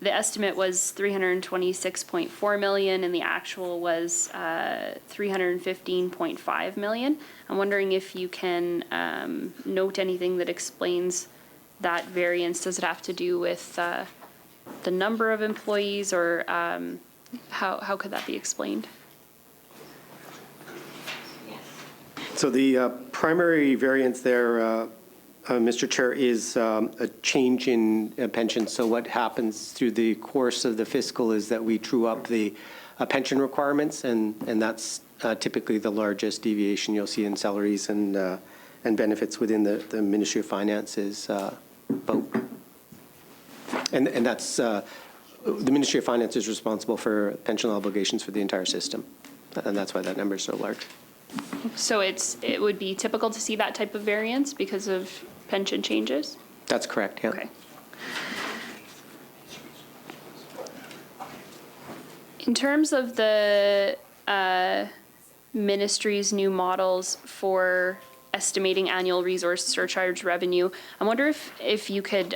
The estimate was 326.4 million, and the actual was 315.5 million. I'm wondering if you can note anything that explains that variance. Does it have to do with the number of employees, or how could that be explained? So the primary variance there, Mr. Chair, is a change in pension. So what happens through the course of the fiscal is that we true up the pension requirements, and that's typically the largest deviation you'll see in salaries and benefits within the Ministry of Finance's vote. And that's the Ministry of Finance is responsible for pension obligations for the entire system, and that's why that number is so large. So it would be typical to see that type of variance because of pension changes? That's correct, yeah. Okay. In terms of the ministry's new models for estimating annual resource surcharge revenue, I wonder if you could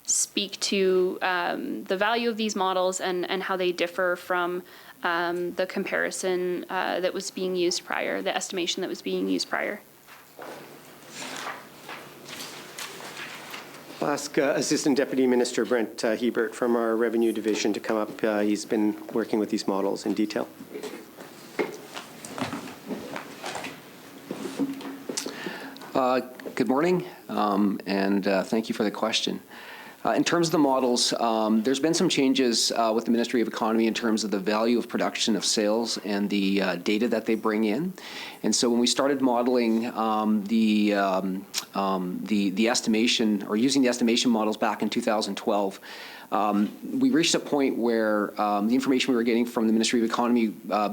speak to the value of these models and how they differ from the comparison that was being used prior, the estimation that was being used prior. I'll ask Assistant Deputy Minister Brent Hebert from our Revenue Division to come up. He's been working with these models in detail. Good morning, and thank you for the question. In terms of the models, there's been some changes with the Ministry of Economy in terms of the value of production of sales and the data that they bring in. And so when we started modeling the estimation, or using the estimation models back in 2012, we reached a point where the information we were getting from the Ministry of Economy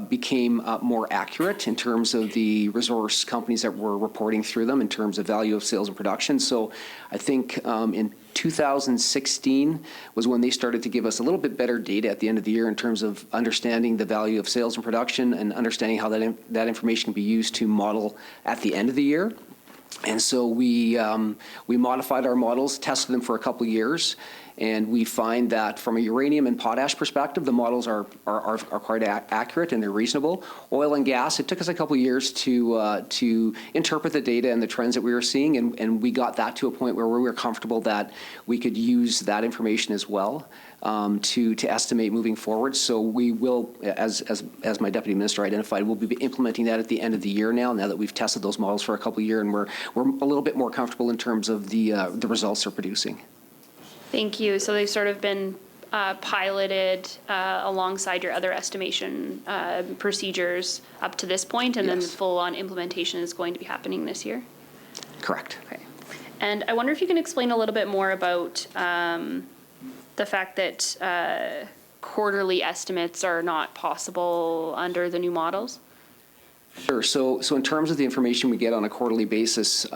became more accurate in terms of the resource companies that were reporting through them in terms of value of sales and production. So I think in 2016 was when they started to give us a little bit better data at the end of the year in terms of understanding the value of sales and production and understanding how that information can be used to model at the end of the year. And so we modified our models, tested them for a couple of years, and we find that from a uranium and potash perspective, the models are quite accurate and they're reasonable. Oil and gas, it took us a couple of years to interpret the data and the trends that we were seeing, and we got that to a point where we were comfortable that we could use that information as well to estimate moving forward. So we will, as my Deputy Minister identified, we'll be implementing that at the end of the year now that we've tested those models for a couple of years, and we're a little bit more comfortable in terms of the results they're producing. Thank you. So they've sort of been piloted alongside your other estimation procedures up to this point, and then the full-on implementation is going to be happening this year? Correct. Okay. And I wonder if you can explain a little bit more about the fact that quarterly estimates are not possible under the new models? Sure. So in terms of the information we get on a quarterly basis,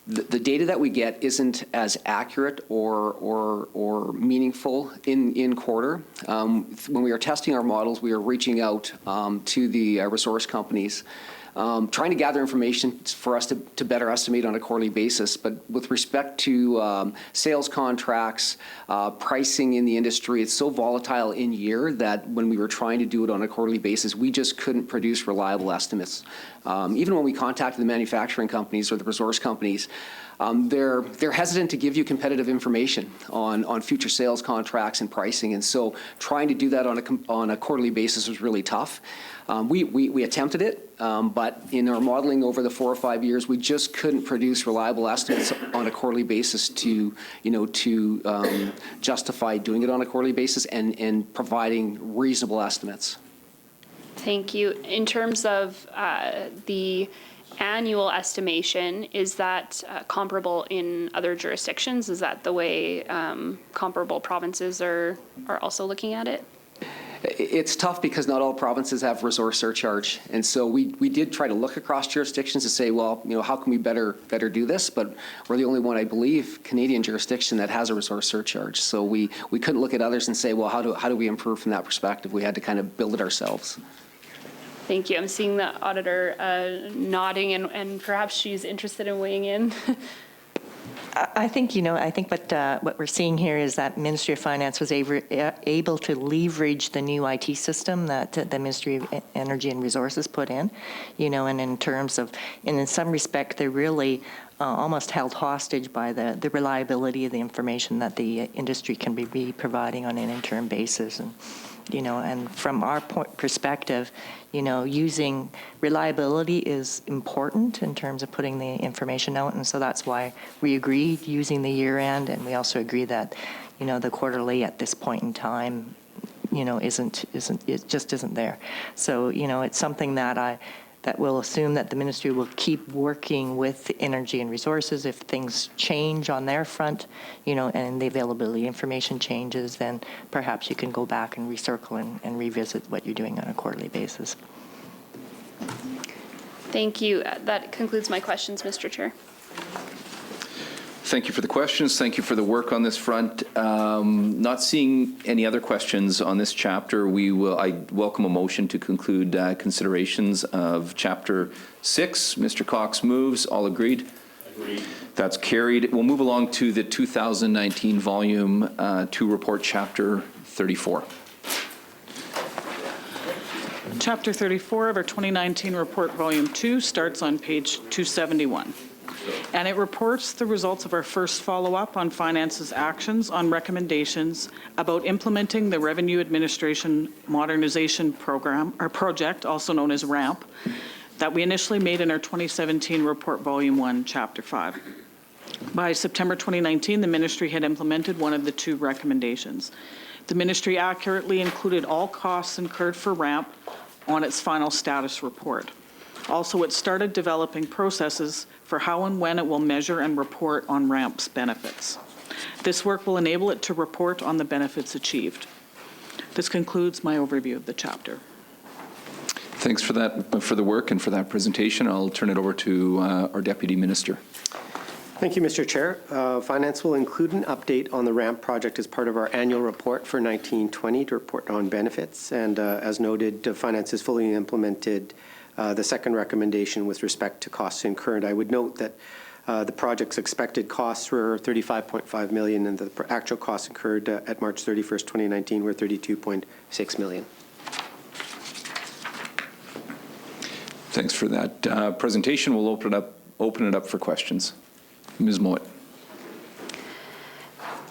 the data that we get isn't as accurate or meaningful in quarter. When we are testing our models, we are reaching out to the resource companies trying to gather information for us to better estimate on a quarterly basis. But with respect to sales contracts, pricing in the industry, it's so volatile in year that when we were trying to do it on a quarterly basis, we just couldn't produce reliable estimates. Even when we contacted the manufacturing companies or the resource companies, they're hesitant to give you competitive information on future sales contracts and pricing, and so trying to do that on a quarterly basis was really tough. We attempted it, but in our modeling over the 4 or 5 years, we just couldn't produce reliable estimates on a quarterly basis to justify doing it on a quarterly basis and providing reasonable estimates. Thank you. In terms of the annual estimation, is that comparable in other jurisdictions? Is that the way comparable provinces are also looking at it? It's tough because not all provinces have resource surcharge, and so we did try to look across jurisdictions to say, well, how can we better do this? But we're the only one, I believe, Canadian jurisdiction that has a resource surcharge. So we couldn't look at others and say, well, how do we improve from that perspective? We had to kind of build it ourselves. Thank you. I'm seeing the auditor nodding, and perhaps she's interested in weighing in. I think what we're seeing here is that Ministry of Finance was able to leverage the new IT system that the Ministry of Energy and Resources put in, and in terms of, and in some respect, they're really almost held hostage by the reliability of the information that the industry can be providing on an interim basis. And from our perspective, using reliability is important in terms of putting the information out, and so that's why we agreed using the year end, and we also agree that, the quarterly at this point in time, it just isn't there. So, it's something that we'll assume that the ministry will keep working with Energy and Resources. If things change on their front, and the availability information changes, then perhaps you can go back and recircle and revisit what you're doing on a quarterly basis. Thank you. That concludes my questions, Mr. Chair. Thank you for the questions. Thank you for the work on this front. Not seeing any other questions on this chapter, I welcome a motion to conclude considerations of Chapter 6. Mr. Cox moves. All agreed? Agreed. That's carried. We'll move along to the 2019 Volume 2 report, Chapter 34. Chapter 34 of our 2019 report, Volume 2, starts on page 271. And it reports the results of our first follow-up on Finance's actions on recommendations about implementing the Revenue Administration Modernization Program, or project, also known as RAMP, that we initially made in our 2017 report, Volume 1, Chapter 5. By September 2019, the ministry had implemented one of the 2 recommendations. The ministry accurately included all costs incurred for RAMP on its final status report. Also, it started developing processes for how and when it will measure and report on RAMP's benefits. This work will enable it to report on the benefits achieved. This concludes my overview of the chapter. Thanks for that, for the work and for that presentation. I'll turn it over to our Deputy Minister. Thank you, Mr. Chair. Finance will include an update on the RAMP project as part of our annual report for 1920 to report on benefits. And as noted, Finance has fully implemented the second recommendation with respect to costs incurred. I would note that the project's expected costs were $35.5 million, and the actual costs incurred at March 31st, 2019 were $32.6 million. Thanks for that presentation. We'll open it up for questions. Ms. Mowat.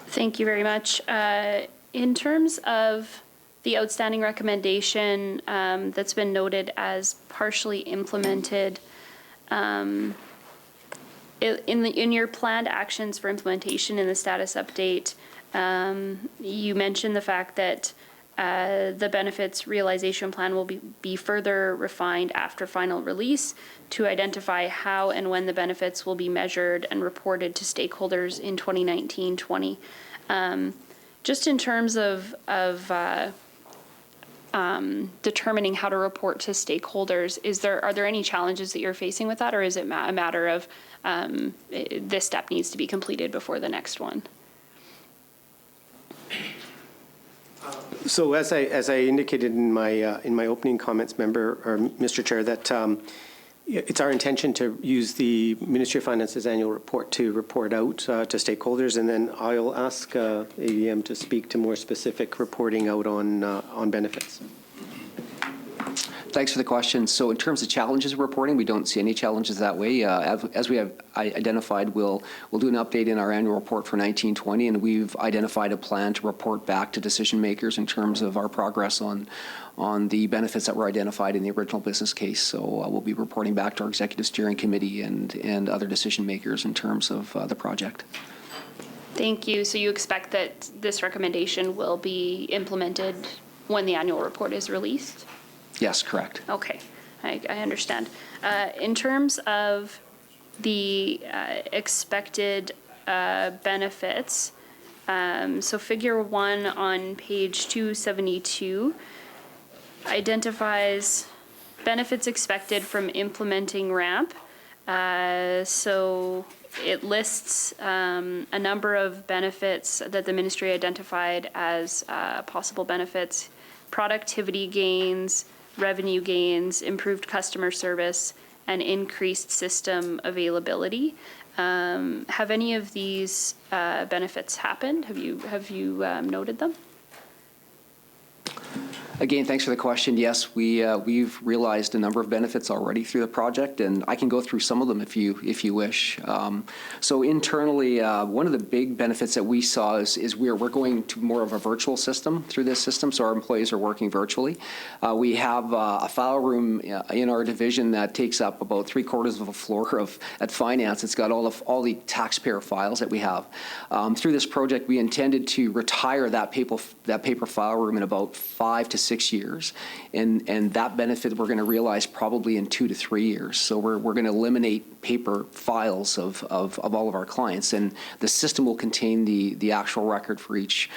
Thank you very much. In terms of the outstanding recommendation that's been noted as partially implemented, in your planned actions for implementation in the status update, you mentioned the fact that the benefits realization plan will be further refined after final release to identify how and when the benefits will be measured and reported to stakeholders in 2019-20. Just in terms of determining how to report to stakeholders, are there any challenges that you're facing with that, or is it a matter of this step needs to be completed before the next one? So as I indicated in my opening comments, Mr. Chair, that It's our intention to use the Ministry of Finance's annual report to report out to stakeholders, and then I'll ask AVM to speak to more specific reporting out on benefits. Thanks for the question. So in terms of challenges of reporting, we don't see any challenges that way. As we have identified, we'll do an update in our annual report for 1920, and we've identified a plan to report back to decision makers in terms of our progress on the benefits that were identified in the original business case. So we'll be reporting back to our executive steering committee and other decision makers in terms of the project. Thank you. So you expect that this recommendation will be implemented when the annual report is released? Yes, correct. Okay, I understand. In terms of the expected benefits, so figure 1 on page 272 identifies benefits expected from implementing RAMP. So it lists a number of benefits that the ministry identified as possible benefits: productivity gains, revenue gains, improved customer service, and increased system availability. Have any of these benefits happened? Have you noted them? Again, thanks for the question. Yes, we've realized a number of benefits already through the project, and I can go through some of them if you wish. So internally, one of the big benefits that we saw is we're going to more of a virtual system through this system, so our employees are working virtually. We have a file room in our division that takes up about 3/4 of a floor at finance. It's got all the taxpayer files that we have. Through this project, we intended to retire that paper file room in about 5 to 6 years, and that benefit we're going to realize probably in 2 to 3 years. So we're going to eliminate paper files of all of our clients, and the system will contain the actual record for each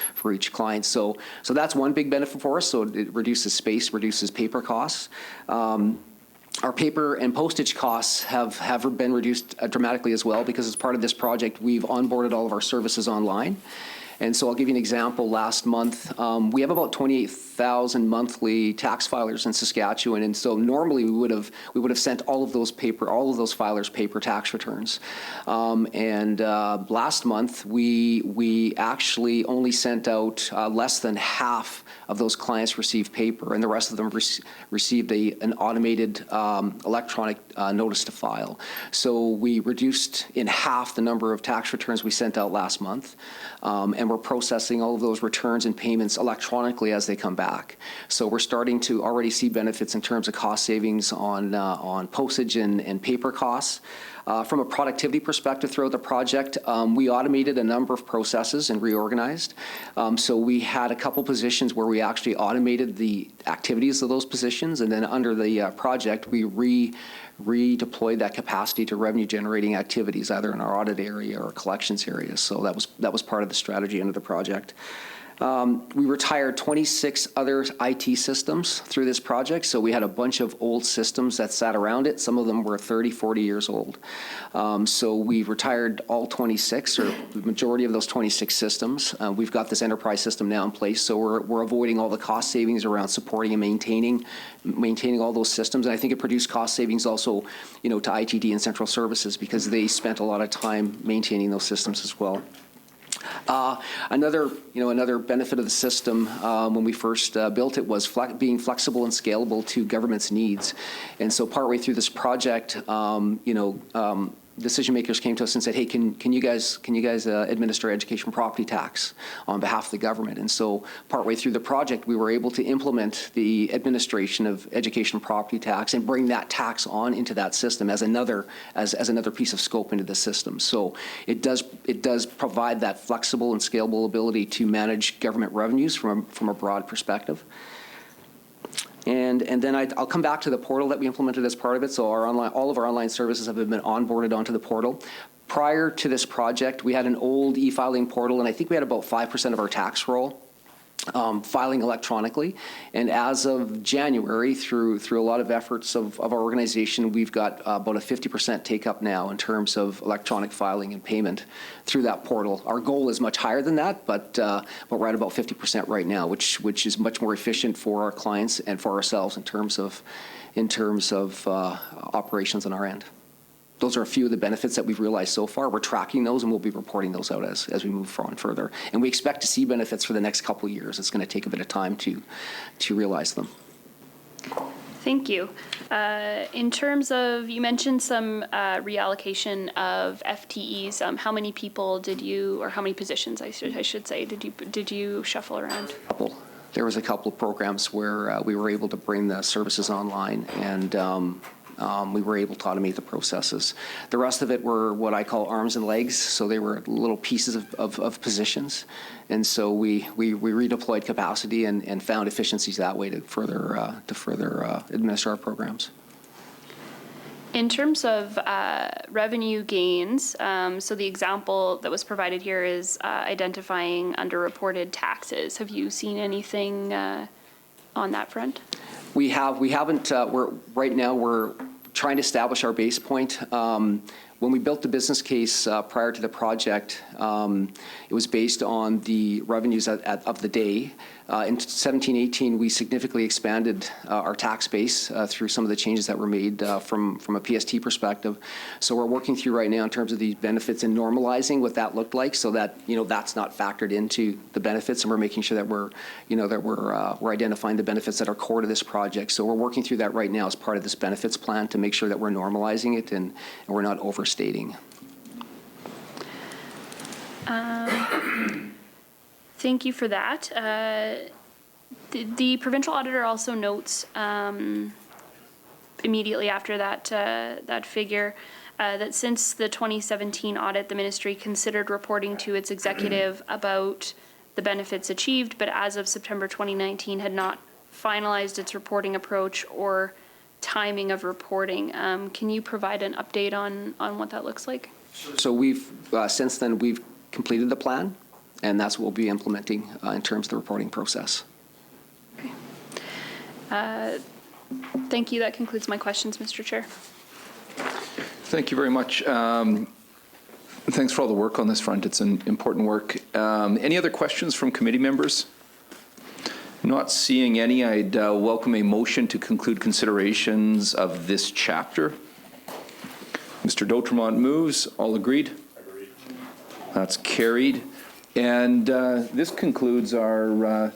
client. So that's one big benefit for us. So it reduces space, reduces paper costs. Our paper and postage costs have been reduced dramatically as well, because as part of this project, we've onboarded all of our services online. And so I'll give you an example. Last month, we have about 28,000 monthly tax filers in Saskatchewan, and so normally we would have sent all of those filers paper tax returns. And last month we actually only sent out less than half of those clients received paper, and the rest of them received an automated electronic notice to file. So we reduced in half the number of tax returns we sent out last month, and we're processing all of those returns and payments electronically as they come back. So we're starting to already see benefits in terms of cost savings on postage and paper costs. From a productivity perspective throughout the project, we automated a number of processes and reorganized. So we had a couple positions where we actually automated the activities of those positions, and then under the project, we redeployed that capacity to revenue generating activities, either in our audit area or collections area. So that was part of the strategy under the project. We retired 26 other IT systems through this project, so we had a bunch of old systems that sat around it. Some of them were 30, 40 years old. So we retired all 26, or the majority of those 26 systems. We've got this enterprise system now in place, so we're avoiding all the cost savings around supporting and maintaining all those systems. And I think it produced cost savings also, to ITD and central services, because they spent a lot of time maintaining those systems as well. Another benefit of the system when we first built it was being flexible and scalable to government's needs. And so partway through this project, decision makers came to us and said, "Hey, can you guys administer education property tax on behalf of the government?" And so partway through the project, we were able to implement the administration of education property tax and bring that tax on into that system as another piece of scope into the system. So it does provide that flexible and scalable ability to manage government revenues from a broad perspective. And then I'll come back to the portal that we implemented as part of it. So all of our online services have been onboarded onto the portal. Prior to this project, we had an old e-filing portal, and I think we had about 5% of our tax roll filing electronically. And as of January, through a lot of efforts of our organization, we've got about a 50% take up now in terms of electronic filing and payment through that portal. Our goal is much higher than that, but we're at about 50% right now, which is much more efficient for our clients and for ourselves in terms of operations on our end. Those are a few of the benefits that we've realized so far. We're tracking those, and we'll be reporting those out as we move on further. And we expect to see benefits for the next couple of years. It's going to take a bit of time to realize them. Thank you. In terms of, you mentioned some reallocation of FTEs. How many people did you, or how many positions, I should say, did you shuffle around? There was a couple of programs where we were able to bring the services online, and we were able to automate the processes. The rest of it were what I call arms and legs, so they were little pieces of positions. And so we redeployed capacity and found efficiencies that way to further administer our programs. In terms of revenue gains, so the example that was provided here is identifying underreported taxes. Have you seen anything on that front? We haven't. Right now we're trying to establish our base point. When we built the business case prior to the project, it was based on the revenues of the day. In 17-18, we significantly expanded our tax base through some of the changes that were made from a PST perspective. So we're working through right now in terms of these benefits and normalizing what that looked like, so that that's not factored into the benefits, and we're making sure that we're identifying the benefits that are core to this project. So we're working through that right now as part of this benefits plan to make sure that we're normalizing it and we're not overstating. Thank you for that. The provincial auditor also notes immediately after that figure that since the 2017 audit, the ministry considered reporting to its executive about the benefits achieved, but as of September 2019 had not finalized its reporting approach or timing of reporting. Can you provide an update on what that looks like? So we've since then we've completed the plan, and that's what we'll be implementing in terms of the reporting process. Okay. Thank you. That concludes my questions, Mr. Chair. Thank you very much. Thanks for all the work on this front. It's an important work. Any other questions from committee members? Not seeing any, I'd welcome a motion to conclude considerations of this chapter. Mr. D'Outremont moves. All agreed? Agreed. That's carried. And this concludes our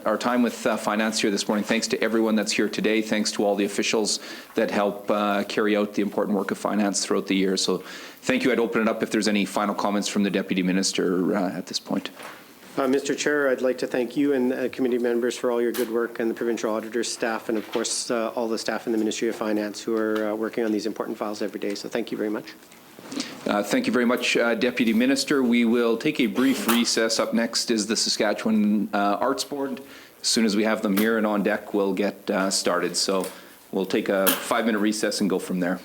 our time with finance here this morning. Thanks to everyone that's here today. Thanks to all the officials that help carry out the important work of finance throughout the year. So thank you. I'd open it up if there's any final comments from the Deputy Minister at this point. Mr. Chair, I'd like to thank you and committee members for all your good work, and the provincial auditor's staff, and of course all the staff in the Ministry of Finance who are working on these important files every day. So thank you very much. Thank you very much, Deputy Minister. We will take a brief recess. Up next is the Saskatchewan Arts Board. As soon as we have them here and on deck, we'll get started. So we'll take a 5-minute recess and go from there.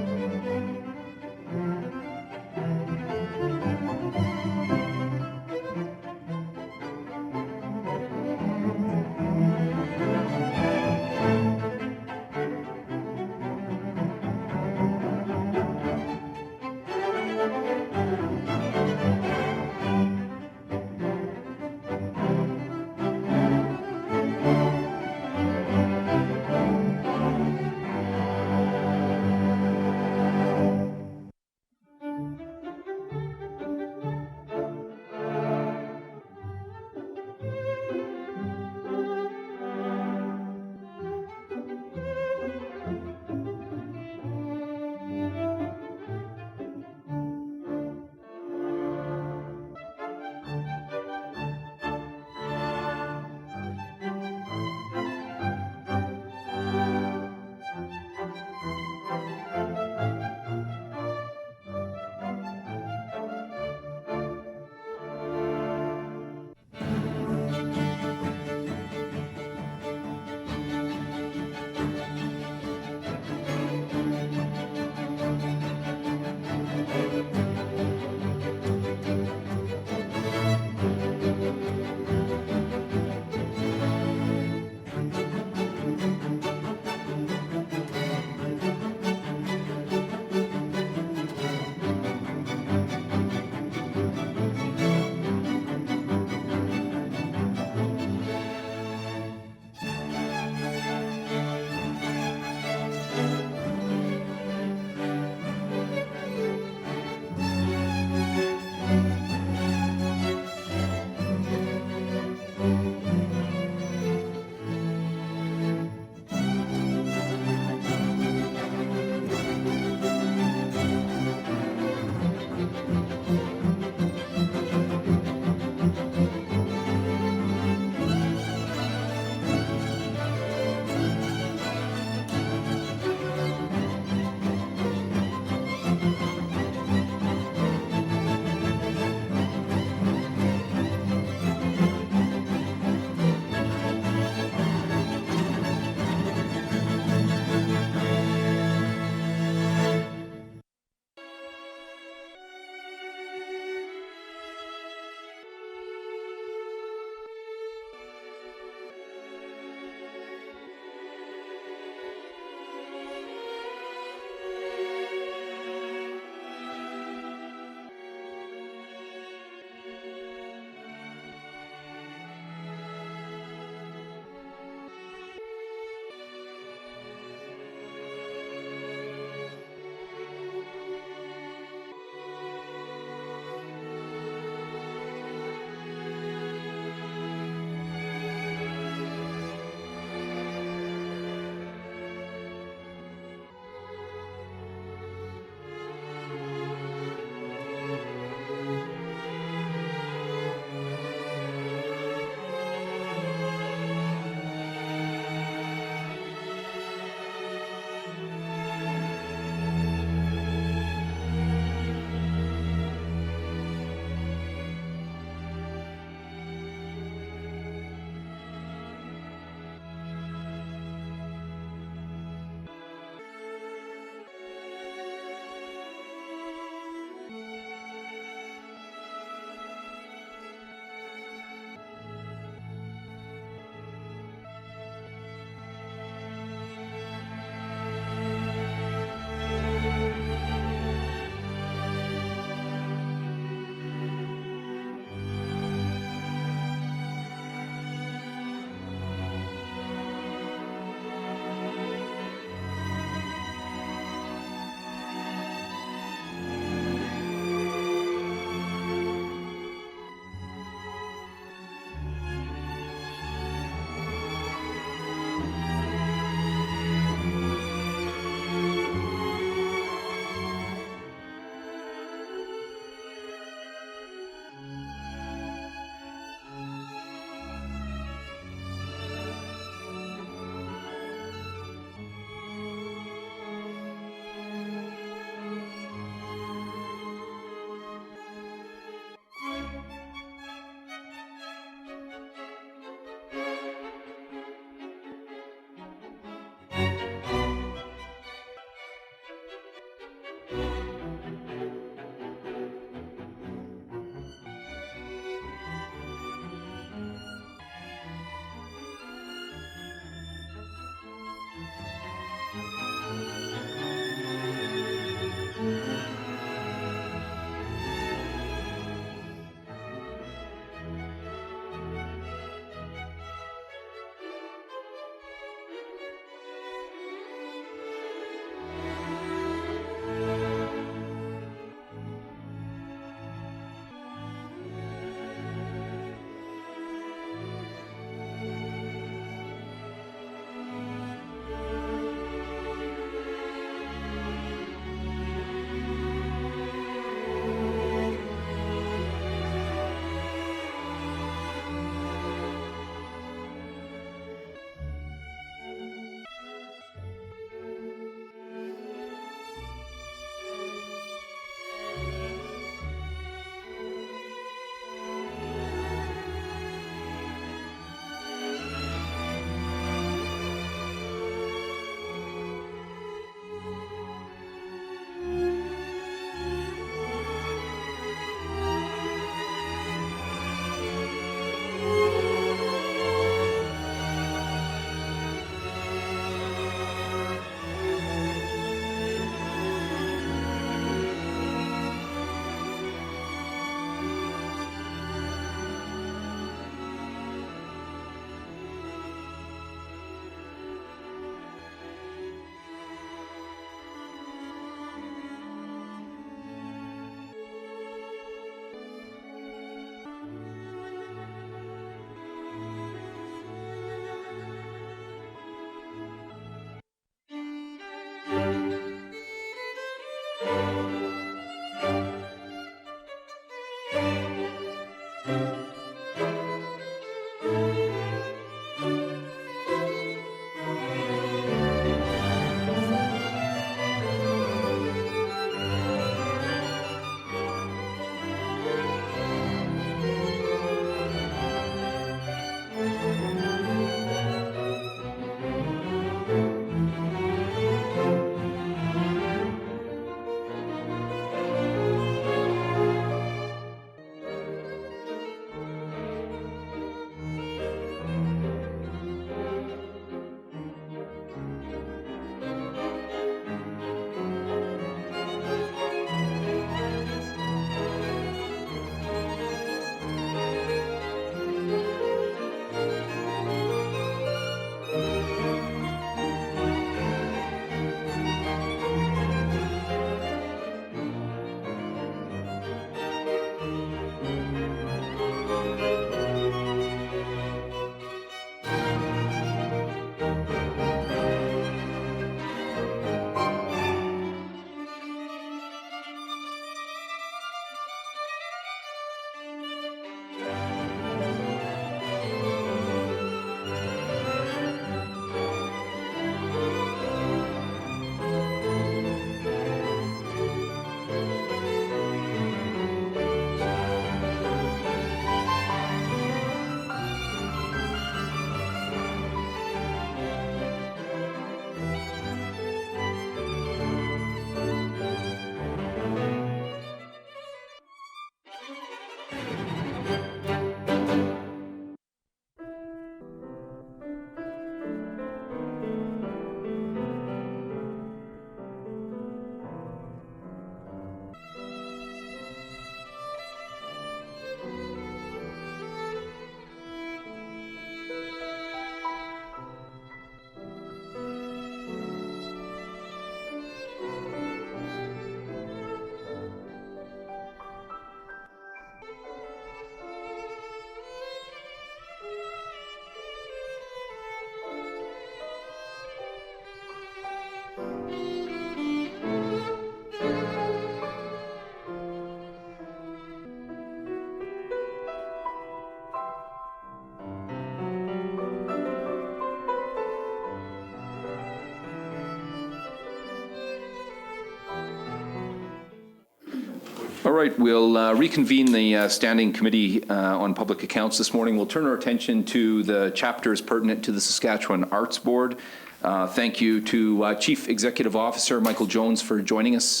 right, we'll reconvene the Standing Committee on Public Accounts this morning. We'll turn our attention to the chapters pertinent to the Saskatchewan Arts Board. Thank you to Chief Executive Officer Michael Jones for joining us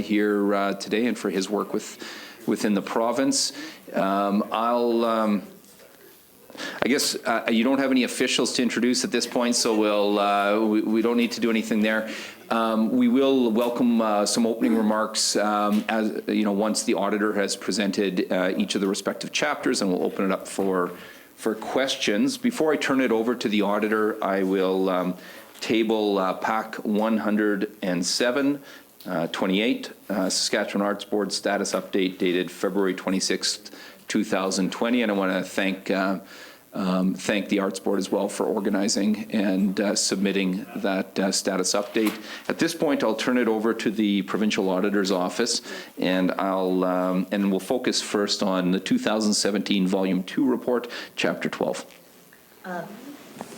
here today and for his work within the province. I guess you don't have any officials to introduce at this point, so we don't need to do anything there. We will welcome some opening remarks as once the auditor has presented each of the respective chapters, and we'll open it up for questions. Before I turn it over to the auditor, I will table PAC 107. 28, Saskatchewan Arts Board status update dated February 26th, 2020, and I want to thank the Arts Board as well for organizing and submitting that status update. At this point, I'll turn it over to the Provincial Auditor's Office, and we'll focus first on the 2017 Volume 2 report, Chapter 12.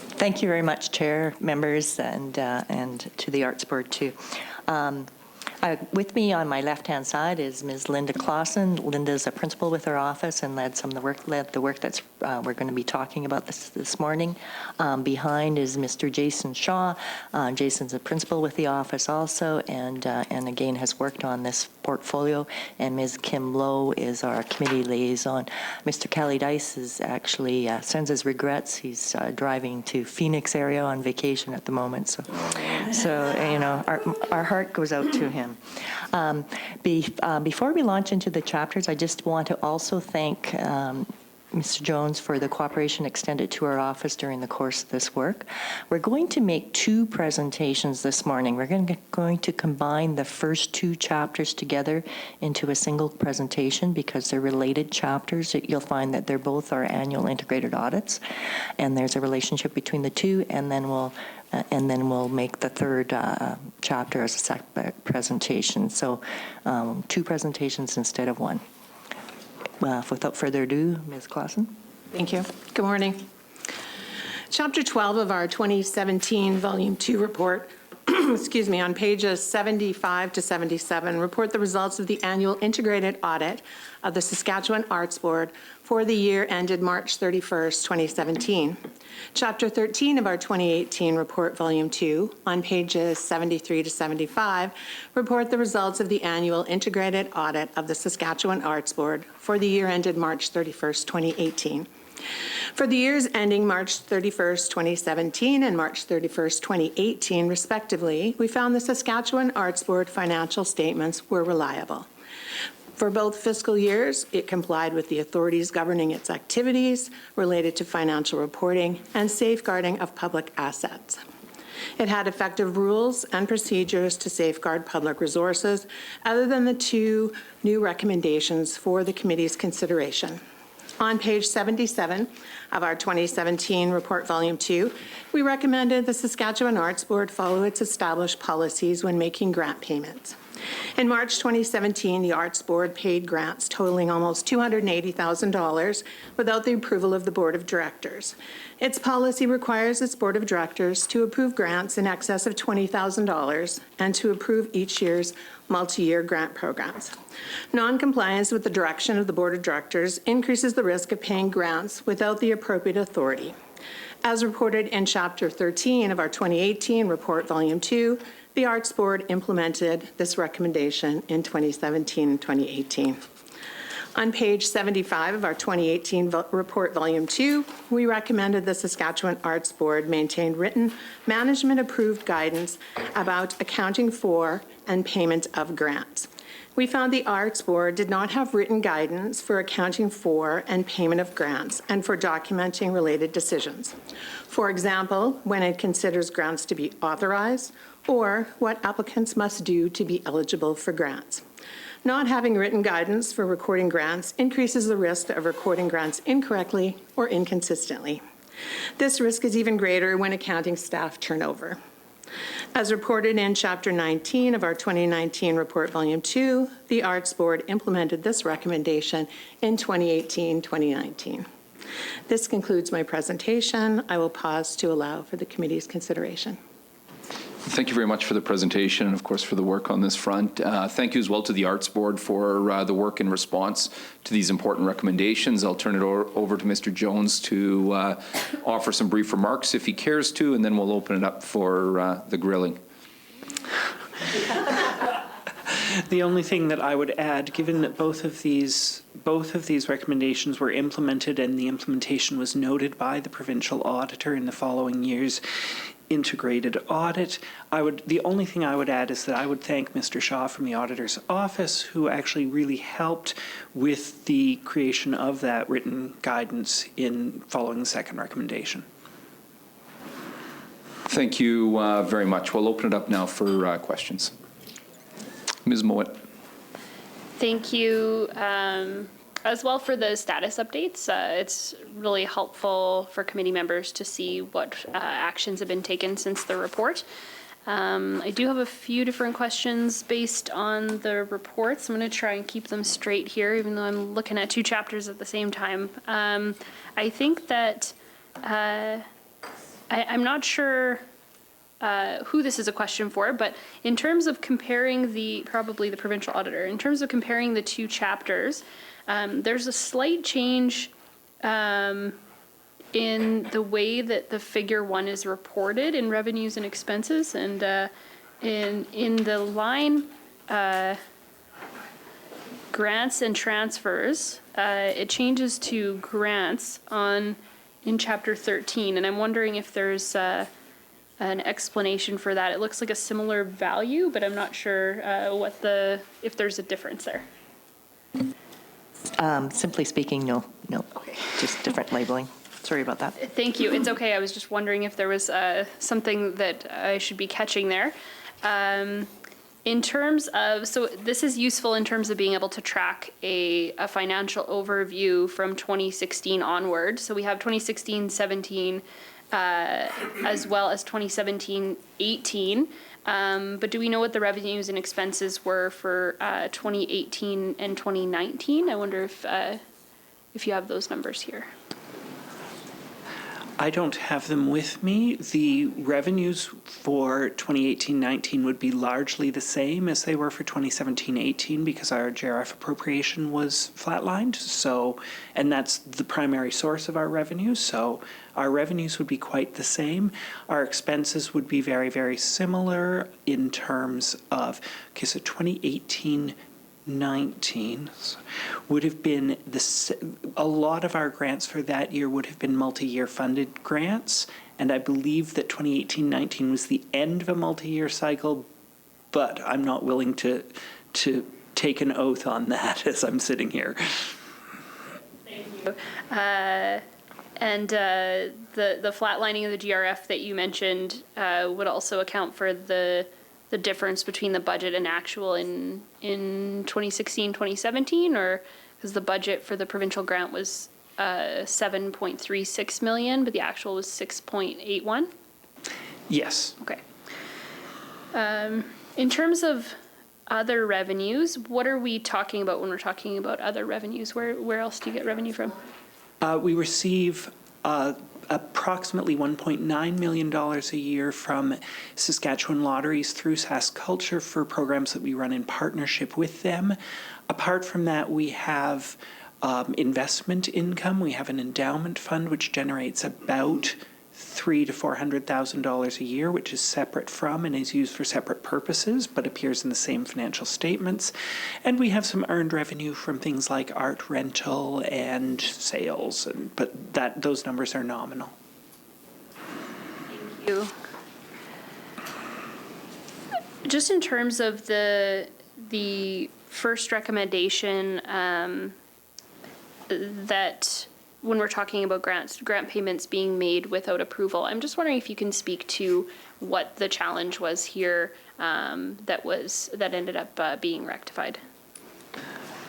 Thank you very much, Chair, members, and to the Arts Board too. With me on my left-hand side is Ms. Linda Clausen. Linda's a principal with our office and led the work that's we're going to be talking about this morning. Behind is Mr. Jason Shaw. Jason's a principal with the office also, and again has worked on this portfolio. And Ms. Kim Lowe is our committee liaison. Mr. Kelly Dice is actually sends his regrets. He's driving to Phoenix area on vacation at the moment. So our heart goes out to him. Before we launch into the chapters, I just want to also thank Mr. Jones for the cooperation extended to our office during the course of this work. We're going to make two presentations this morning. We're going to combine the first two chapters together into a single presentation because they're related chapters. You'll find that they're both our annual integrated audits, and there's a relationship between the two, and then we'll make the third chapter as a separate presentation. So two presentations instead of one. Without further ado, Ms. Clausen. Thank you. Good morning. Chapter 12 of our 2017 Volume 2 report, excuse me, on pages 75 to 77, report the results of the annual integrated audit of the Saskatchewan Arts Board for the year ended March 31st, 2017. Chapter 13 of our 2018 report, Volume 2, on pages 73 to 75, report the results of the annual integrated audit of the Saskatchewan Arts Board for the year ended March 31st, 2018. For the years ending March 31st, 2017 and March 31st, 2018, respectively, we found the Saskatchewan Arts Board financial statements were reliable. For both fiscal years, it complied with the authorities governing its activities related to financial reporting and safeguarding of public assets. It had effective rules and procedures to safeguard public resources, other than the two new recommendations for the committee's consideration. On page 77 of our 2017 report, Volume 2, we recommended the Saskatchewan Arts Board follow its established policies when making grant payments. In March 2017, the Arts Board paid grants totaling almost $280,000 without the approval of the Board of Directors. Its policy requires its Board of Directors to approve grants in excess of $20,000 and to approve each year's multi-year grant programs. Non-compliance with the direction of the Board of Directors increases the risk of paying grants without the appropriate authority. As reported in Chapter 13 of our 2018 report, Volume 2, the Arts Board implemented this recommendation in 2017 and 2018. On page 75 of our 2018 report, Volume 2, we recommended the Saskatchewan Arts Board maintain written management-approved guidance about accounting for and payment of grants. We found the Arts Board did not have written guidance for accounting for and payment of grants and for documenting related decisions. For example, when it considers grants to be authorized or what applicants must do to be eligible for grants. Not having written guidance for recording grants increases the risk of recording grants incorrectly or inconsistently. This risk is even greater when accounting staff turnover. As reported in Chapter 19 of our 2019 report, Volume 2, the Arts Board implemented this recommendation in 2018-2019. This concludes my presentation. I will pause to allow for the committee's consideration. Thank you very much for the presentation and, of course, for the work on this front. Thank you as well to the Arts Board for the work in response to these important recommendations. I'll turn it over to Mr. Jones to offer some brief remarks if he cares to, and then we'll open it up for the grilling. The only thing that I would add, given that both of these recommendations were implemented and the implementation was noted by the provincial auditor in the following year's integrated audit, the only thing I would add is that I would thank Mr. Shaw from the auditor's office, who actually really helped with the creation of that written guidance in following the second recommendation. Thank you very much. We'll open it up now for questions. Ms. Mowat. Thank you as well for the status updates. It's really helpful for committee members to see what actions have been taken since the report. I do have a few different questions based on the reports. I'm going to try and keep them straight here, even though I'm looking at two chapters at the same time. I think that I'm not sure who this is a question for, but in terms of comparing probably the provincial auditor, in terms of comparing the two chapters, there's a slight change in the way that the figure 1 is reported in revenues and expenses, and in the line grants and transfers, it changes to grants in chapter 13, and I'm wondering if there's an explanation for that. It looks like a similar value, but I'm not sure if there's a difference there. Simply speaking, no. Okay. Just different labeling. Sorry about that. Thank you. It's okay. I was just wondering if there was something that I should be catching there. In terms of, so this is useful in terms of being able to track a financial overview from 2016 onward. So we have 2016-17 as well as 2017-18. But do we know what the revenues and expenses were for 2018 and 2019? I wonder if you have those numbers here. I don't have them with me. The revenues for 2018-19 would be largely the same as they were for 2017-18 because our JRF appropriation was flatlined. So, and that's the primary source of our revenues. So our revenues would be quite the same. Our expenses would be very, very similar in terms of, okay, so 2018-19 would have been a lot of our grants for that year would have been multi-year funded grants, and I believe that 2018-19 was the end of a multi-year cycle, but I'm not willing to take an oath on that as I'm sitting here. Thank you. And the flatlining of the GRF that you mentioned would also account for the difference between the budget and actual in 2016-2017, or because the budget for the provincial grant was 7.36 million, but the actual was 6.81? Yes. Okay. In terms of other revenues, what are we talking about when we're talking about other revenues? Where else do you get revenue from? We receive approximately $1.9 million a year from Saskatchewan Lotteries through SaskCulture for programs that we run in partnership with them. Apart from that, we have investment income. We have an endowment fund which generates about $300,000 to $400,000 a year, which is separate from and is used for separate purposes, but appears in the same financial statements. And we have some earned revenue from things like art rental and sales, but those numbers are nominal. Thank you. Just in terms of the first recommendation, that when we're talking about grant payments being made without approval, I'm just wondering if you can speak to what the challenge was here that ended up being rectified.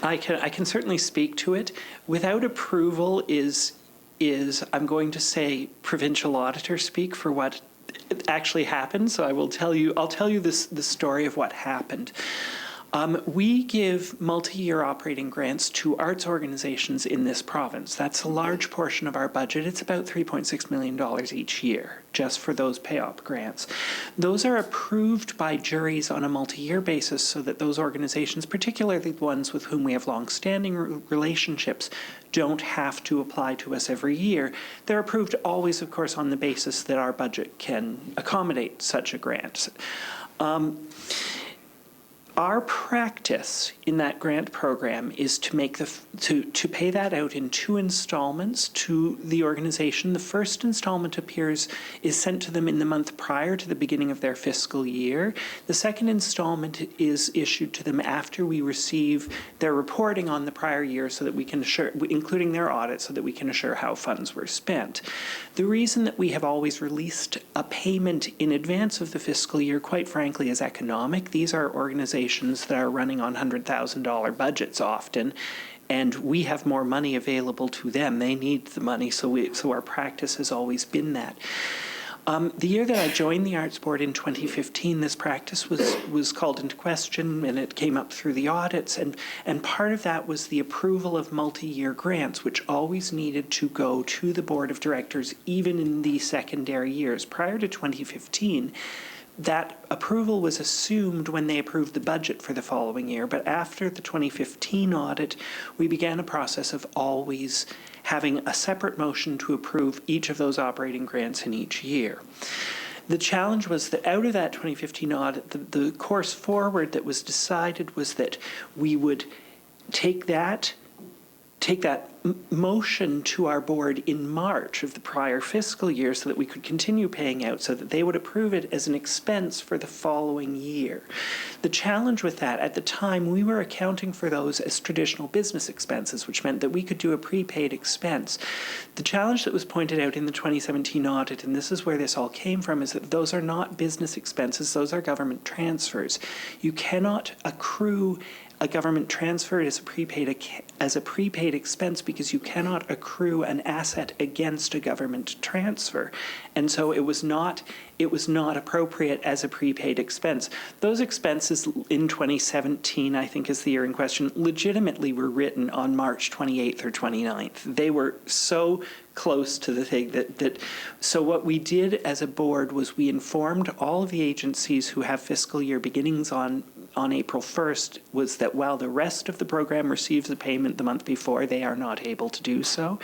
I can certainly speak to it. Without approval is I'm going to say provincial auditor speak for what actually happened. So I'll tell you the story of what happened. We give multi-year operating grants to arts organizations in this province. That's a large portion of our budget. It's about $3.6 million each year, just for those pay-op grants. Those are approved by juries on a multi-year basis so that those organizations, particularly the ones with whom we have long-standing relationships, don't have to apply to us every year. They're approved always, of course, on the basis that our budget can accommodate such a grant. Our practice in that grant program is to make to pay that out in 2 installments to the organization. The first installment is sent to them in the month prior to the beginning of their fiscal year. The second installment is issued to them after we receive their reporting on the prior year, so that we can assure, including their audit, so that we can assure how funds were spent. The reason that we have always released a payment in advance of the fiscal year, quite frankly, is economic. These are organizations that are running on $100,000 budgets often, and we have more money available to them. They need the money, so our practice has always been that. The year that I joined the Arts Board in 2015, this practice was called into question, and it came up through the audits, and part of that was the approval of multi-year grants, which always needed to go to the Board of Directors, even in the secondary years. Prior to 2015, that approval was assumed when they approved the budget for the following year, but after the 2015 audit, we began a process of always having a separate motion to approve each of those operating grants in each year. The challenge was that out of that 2015 audit, the course forward that was decided was that we would take that motion to our board in March of the prior fiscal year so that we could continue paying out, so that they would approve it as an expense for the following year. The challenge with that, at the time, we were accounting for those as traditional business expenses, which meant that we could do a prepaid expense. The challenge that was pointed out in the 2017 audit, and this is where this all came from, is that those are not business expenses, those are government transfers. You cannot accrue a government transfer as a prepaid expense because you cannot accrue an asset against a government transfer. And so it was not appropriate as a prepaid expense. Those expenses in 2017, I think is the year in question, legitimately were written on March 28th or 29th. They were so close to the thing so what we did as a board was we informed all of the agencies who have fiscal year beginnings on April 1st, was that while the rest of the program receives the payment the month before, they are not able to do so.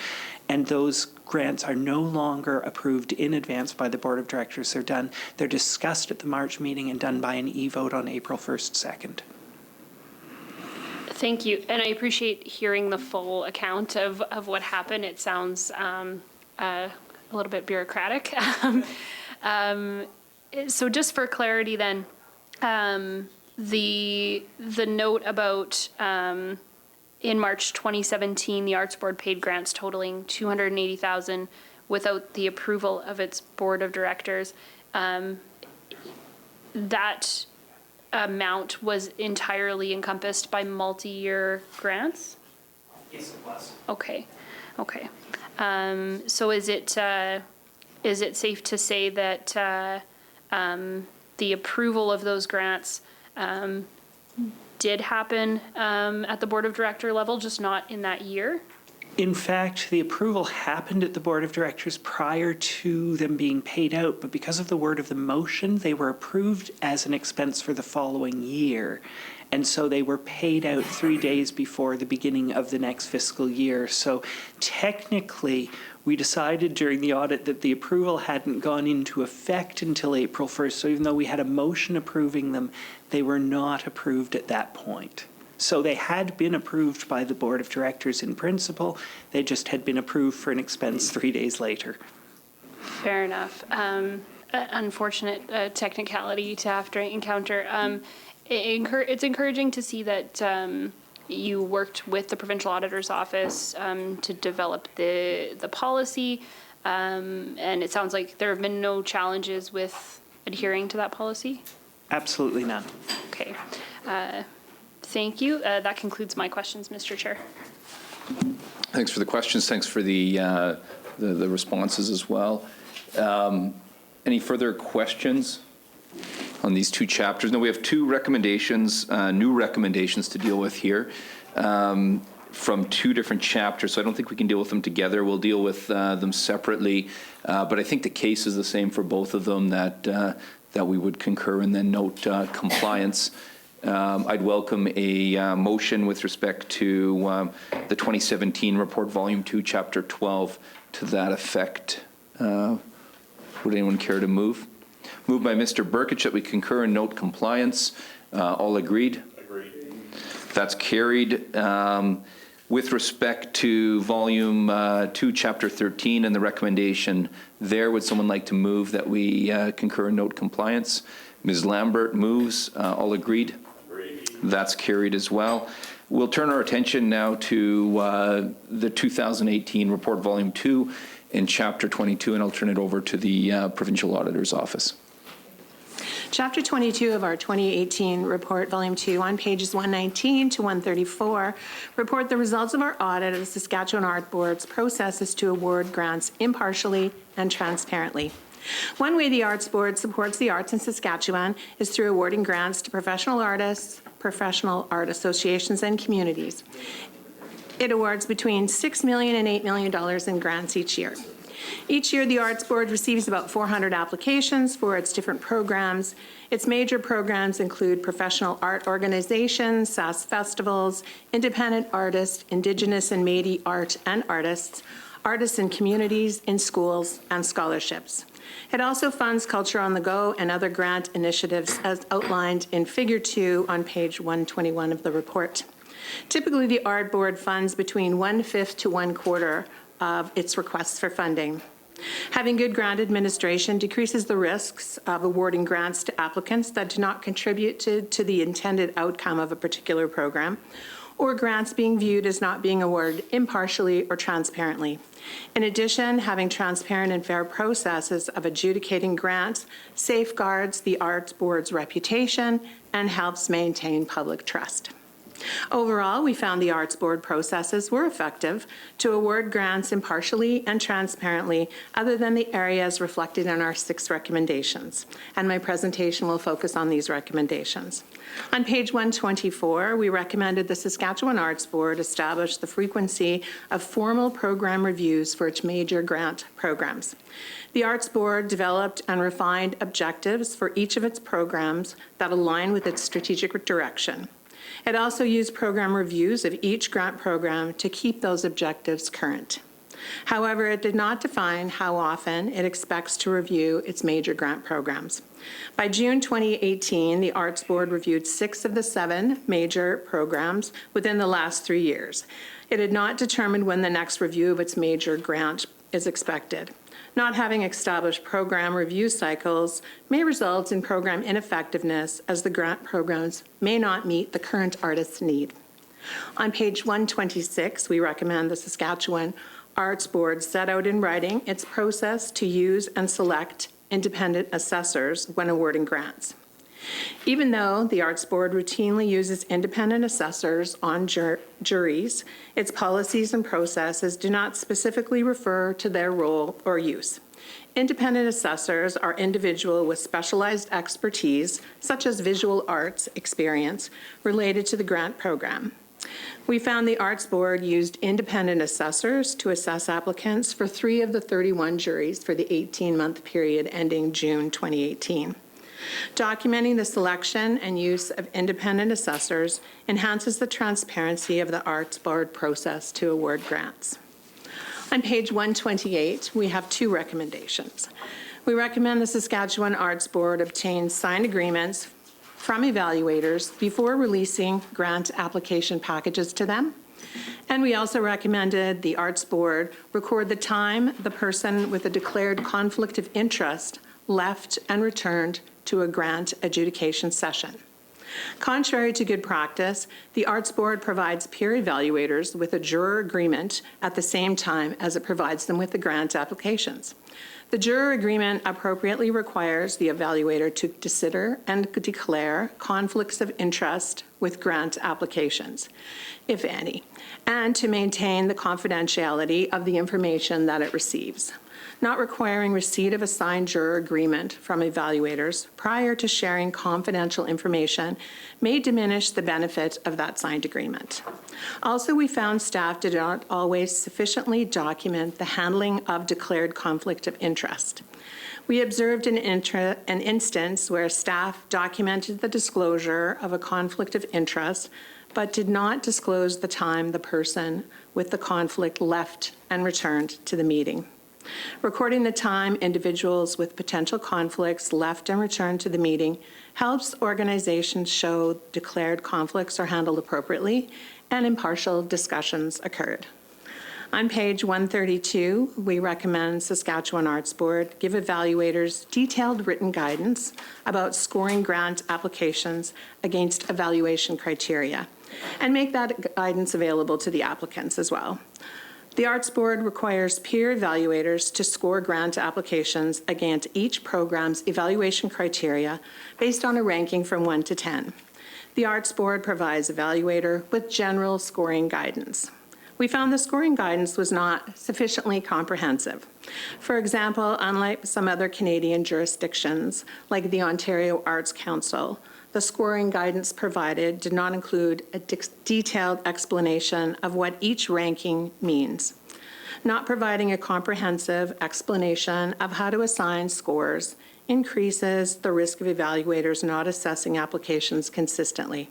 And those grants are no longer approved in advance by the Board of Directors. They're discussed at the March meeting and done by an e-vote on April 1st, 2nd. Thank you. And I appreciate hearing the full account of what happened. It sounds a little bit bureaucratic. So just for clarity then, the note about in March 2017, the Arts Board paid grants totaling $280,000 without the approval of its Board of Directors. That amount was entirely encompassed by multi-year grants? Yes, it was. Okay. So is it safe to say that the approval of those grants did happen at the Board of Director level, just not in that year? In fact, the approval happened at the Board of Directors prior to them being paid out, but because of the word of the motion, they were approved as an expense for the following year. And so they were paid out 3 days before the beginning of the next fiscal year. So technically, we decided during the audit that the approval hadn't gone into effect until April 1st. So even though we had a motion approving them, they were not approved at that point. So they had been approved by the Board of Directors in principle. They just had been approved for an expense 3 days later. Fair enough. Unfortunate technicality to have to encounter. It's encouraging to see that you worked with the Provincial Auditor's Office to develop the policy, and it sounds like there have been no challenges with adhering to that policy? Absolutely none. Okay. Thank you. That concludes my questions, Mr. Chair. Thanks for the questions. Thanks for the responses as well. Any further questions these two chapters. Now, we have two recommendations, new recommendations to deal with here from two different chapters, so I don't think we can deal with them together. We'll deal with them separately, but I think the case is the same for both of them, that we would concur and then note compliance. I'd welcome a motion with respect to the 2017 report, Volume 2, Chapter 12, to that effect. Would anyone care to move? Moved by Mr. Burkich that we concur and note compliance. All agreed? Agreed. That's carried. With respect to Volume 2, Chapter 13 and the recommendation there, would someone like to move that we concur and note compliance? Ms. Lambert moves. All agreed? Agreed. That's carried as well. We'll turn our attention now to the 2018 report, Volume 2 and Chapter 22, and I'll turn it over to the Provincial Auditor's Office. Chapter 22 of our 2018 report, Volume 2, on pages 119 to 134, report the results of our audit of the Saskatchewan Art Board's processes to award grants impartially and transparently. One way the Arts Board supports the arts in Saskatchewan is through awarding grants to professional artists, professional art associations, and communities. It awards between $6 million and $8 million in grants each year. Each year, the Arts Board receives about 400 applications for its different programs. Its major programs include professional art organizations, SAS festivals, independent artists, Indigenous and Métis art and artists in communities, in schools, and scholarships. It also funds Culture on the Go and other grant initiatives as outlined in Figure 2 on page 121 of the report. Typically, the Art Board funds between 1/5 to 1/4 of its requests for funding. Having good grant administration decreases the risks of awarding grants to applicants that do not contribute to the intended outcome of a particular program, or grants being viewed as not being awarded impartially or transparently. In addition, having transparent and fair processes of adjudicating grants safeguards the Arts Board's reputation and helps maintain public trust. Overall, we found the Arts Board processes were effective to award grants impartially and transparently, other than the areas reflected in our 6 recommendations. And my presentation will focus on these recommendations. On page 124, we recommended the Saskatchewan Arts Board establish the frequency of formal program reviews for its major grant programs. The Arts Board developed and refined objectives for each of its programs that align with its strategic direction. It also used program reviews of each grant program to keep those objectives current. However, it did not define how often it expects to review its major grant programs. By June 2018, the Arts Board reviewed 6 of the 7 major programs within the last 3 years. It had not determined when the next review of its major grant is expected. Not having established program review cycles may result in program ineffectiveness, as the grant programs may not meet the current artist's need. On page 126, we recommend the Saskatchewan Arts Board set out in writing its process to use and select independent assessors when awarding grants. Even though the Arts Board routinely uses independent assessors on juries, its policies and processes do not specifically refer to their role or use. Independent assessors are individuals with specialized expertise, such as visual arts experience, related to the grant program. We found the Arts Board used independent assessors to assess applicants for 3 of the 31 juries for the 18-month period ending June 2018. Documenting the selection and use of independent assessors enhances the transparency of the Arts Board process to award grants. On page 128, we have 2 recommendations. We recommend the Saskatchewan Arts Board obtain signed agreements from evaluators before releasing grant application packages to them. And we also recommended the Arts Board record the time the person with a declared conflict of interest left and returned to a grant adjudication session. Contrary to good practice, the Arts Board provides peer evaluators with a juror agreement at the same time as it provides them with the grant applications. The juror agreement appropriately requires the evaluator to consider and declare conflicts of interest with grant applications, if any, and to maintain the confidentiality of the information that it receives. Not requiring receipt of a signed juror agreement from evaluators prior to sharing confidential information may diminish the benefit of that signed agreement. Also, we found staff did not always sufficiently document the handling of declared conflict of interest. We observed an instance where staff documented the disclosure of a conflict of interest, but did not disclose the time the person with the conflict left and returned to the meeting. Recording the time individuals with potential conflicts left and returned to the meeting helps organizations show declared conflicts are handled appropriately and impartial discussions occurred. On page 132, we recommend Saskatchewan Arts Board give evaluators detailed written guidance about scoring grant applications against evaluation criteria, and make that guidance available to the applicants as well. The Arts Board requires peer evaluators to score grant applications against each program's evaluation criteria based on a ranking from 1 to 10. The Arts Board provides evaluator with general scoring guidance. We found the scoring guidance was not sufficiently comprehensive. For example, unlike some other Canadian jurisdictions, like the Ontario Arts Council, the scoring guidance provided did not include a detailed explanation of what each ranking means. Not providing a comprehensive explanation of how to assign scores increases the risk of evaluators not assessing applications consistently.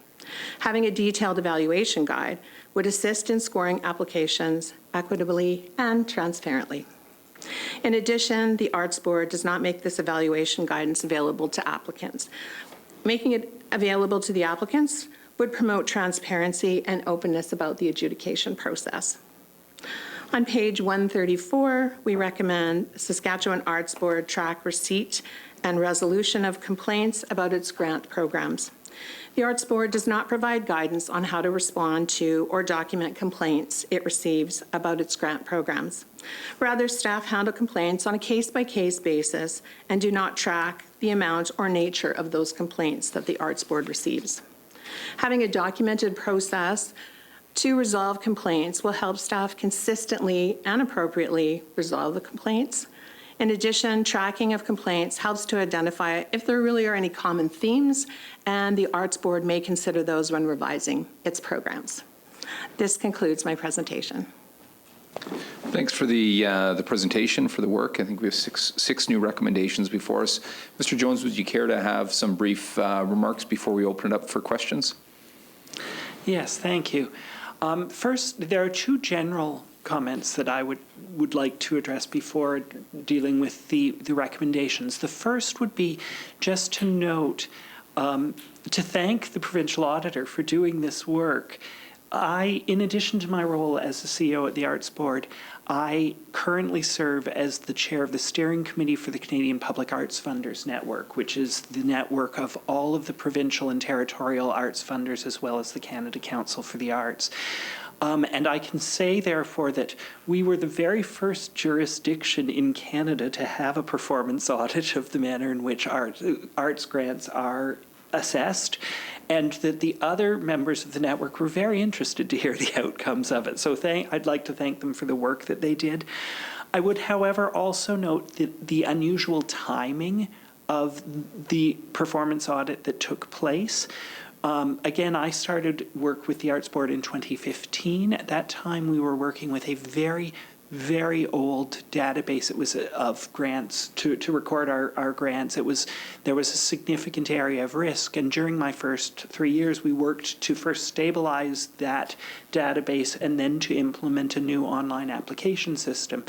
Having a detailed evaluation guide would assist in scoring applications equitably and transparently. In addition, the Arts Board does not make this evaluation guidance available to applicants. Making it available to the applicants would promote transparency and openness about the adjudication process. On page 134, we recommend Saskatchewan Arts Board track receipt and resolution of complaints about its grant programs. The Arts Board does not provide guidance on how to respond to or document complaints it receives about its grant programs. Rather, staff handle complaints on a case-by-case basis and do not track the amount or nature of those complaints that the Arts Board receives. Having a documented process to resolve complaints will help staff consistently and appropriately resolve the complaints. In addition, tracking of complaints helps to identify if there really are any common themes, and the Arts Board may consider those when revising its programs. This concludes my presentation. Thanks for the presentation, for the work. I think we have six new recommendations before us. Mr. Jones, would you care to have some brief remarks before we open it up for questions? Yes, thank you. First, there are two general comments that I would like to address before dealing with the recommendations. The first would be just to note, to thank the provincial auditor for doing this work. In addition to my role as the CEO at the Arts Board, I currently serve as the chair of the steering committee for the Canadian Public Arts Funders Network, which is the network of all of the provincial and territorial arts funders, as well as the Canada Council for the Arts. And I can say, therefore, that we were the very first jurisdiction in Canada to have a performance audit of the manner in which arts grants are assessed, and that the other members of the network were very interested to hear the outcomes of it. So I'd like to thank them for the work that they did. I would, however, also note the unusual timing of the performance audit that took place. Again, I started work with the Arts Board in 2015. At that time, we were working with a very, very old database. It was of grants to record our grants. There was a significant area of risk, and during my first 3 years, we worked to first stabilize that database and then to implement a new online application system.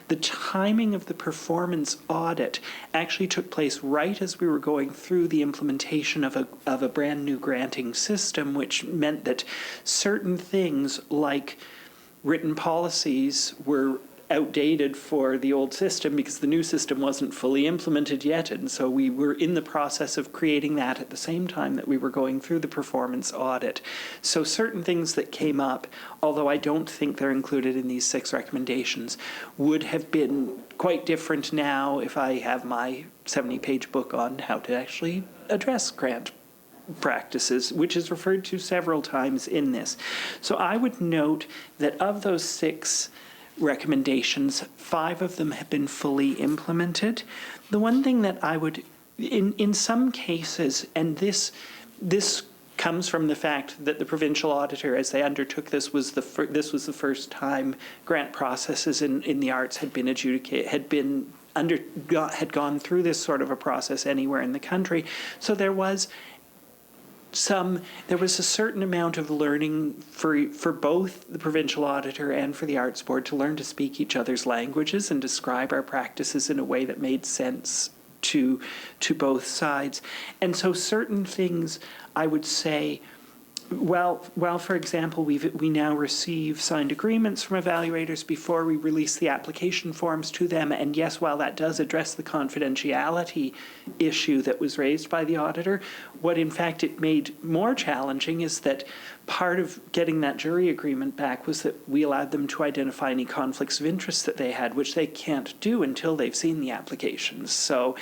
The timing of the performance audit actually took place right as we were going through the implementation of a brand new granting system, which meant that certain things like written policies were outdated for the old system because the new system wasn't fully implemented yet. And so we were in the process of creating that at the same time that we were going through the performance audit. So certain things that came up, although I don't think they're included in these 6 recommendations, would have been quite different now if I have my 70-page book on how to actually address grant practices, which is referred to several times in this. So I would note that of those 6 recommendations. 5 of them have been fully implemented. The one thing that I would, in some cases, and this comes from the fact that the provincial auditor, as they undertook this, was the first time grant processes in the arts had been adjudicated, had gone through this sort of a process anywhere in the country. So there was a certain amount of learning for both the provincial auditor and for the arts board to learn to speak each other's languages and describe our practices in a way that made sense to both sides. And so certain things, I would say, well, for example, we now receive signed agreements from evaluators before we release the application forms to them. And yes, while that does address the confidentiality issue that was raised by the auditor, what in fact it made more challenging is that part of getting that jury agreement back was that we allowed them to identify any conflicts of interest that they had, which they can't do until they've seen the applications. So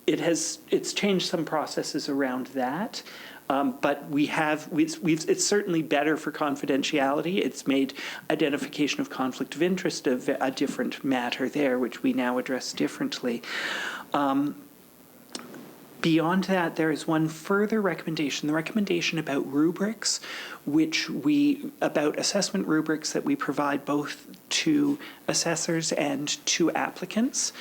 it's changed some processes around that. But it's certainly better for confidentiality. It's made identification of conflict of interest a different matter there, which we now address differently. Beyond that, there is one further recommendation, the recommendation about rubrics, about assessment rubrics that we provide both to assessors and to applicants.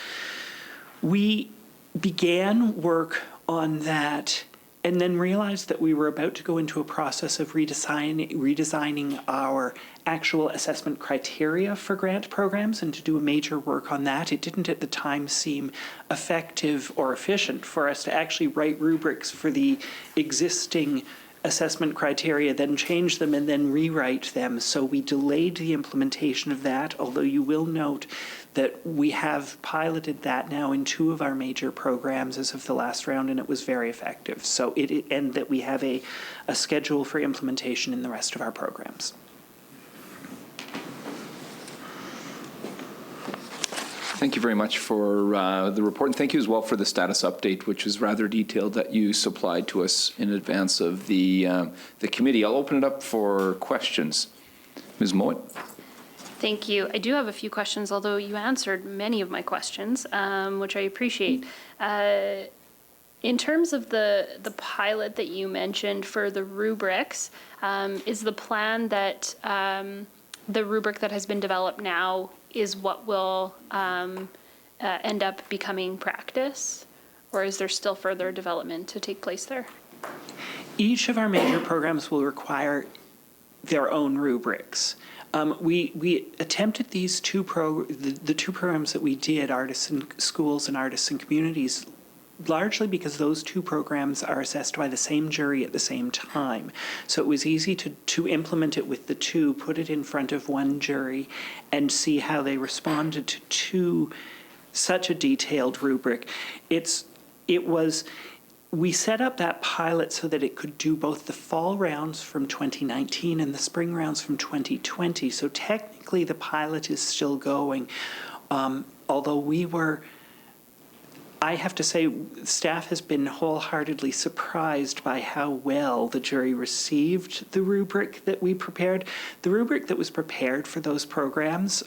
We began work on that and then realized that we were about to go into a process of redesigning our actual assessment criteria for grant programs and to do a major work on that. It didn't at the time seem effective or efficient for us to actually write rubrics for the existing assessment criteria, then change them and then rewrite them. So we delayed the implementation of that, although you will note that we have piloted that now in 2 of our major programs as of the last round, and it was very effective. So and that we have a schedule for implementation in the rest of our programs. Thank you very much for the report, and thank you as well for the status update, which is rather detailed, that you supplied to us in advance of the committee. I'll open it up for questions. Ms. Mowat. Thank you. I do have a few questions, although you answered many of my questions, which I appreciate. In terms of the pilot that you mentioned for the rubrics, is the plan that the rubric that has been developed now is what will end up becoming practice, or is there still further development to take place there? Each of our major programs will require their own rubrics. We attempted these the 2 programs that we did, Artists in Schools and Artists in Communities, largely because those 2 programs are assessed by the same jury at the same time. So it was easy to implement it with the 2, put it in front of one jury, and see how they responded to such a detailed rubric. We set up that pilot so that it could do both the fall rounds from 2019 and the spring rounds from 2020. So technically the pilot is still going, although I have to say, staff has been wholeheartedly surprised by how well the jury received the rubric that we prepared. The rubric that was prepared for those programs,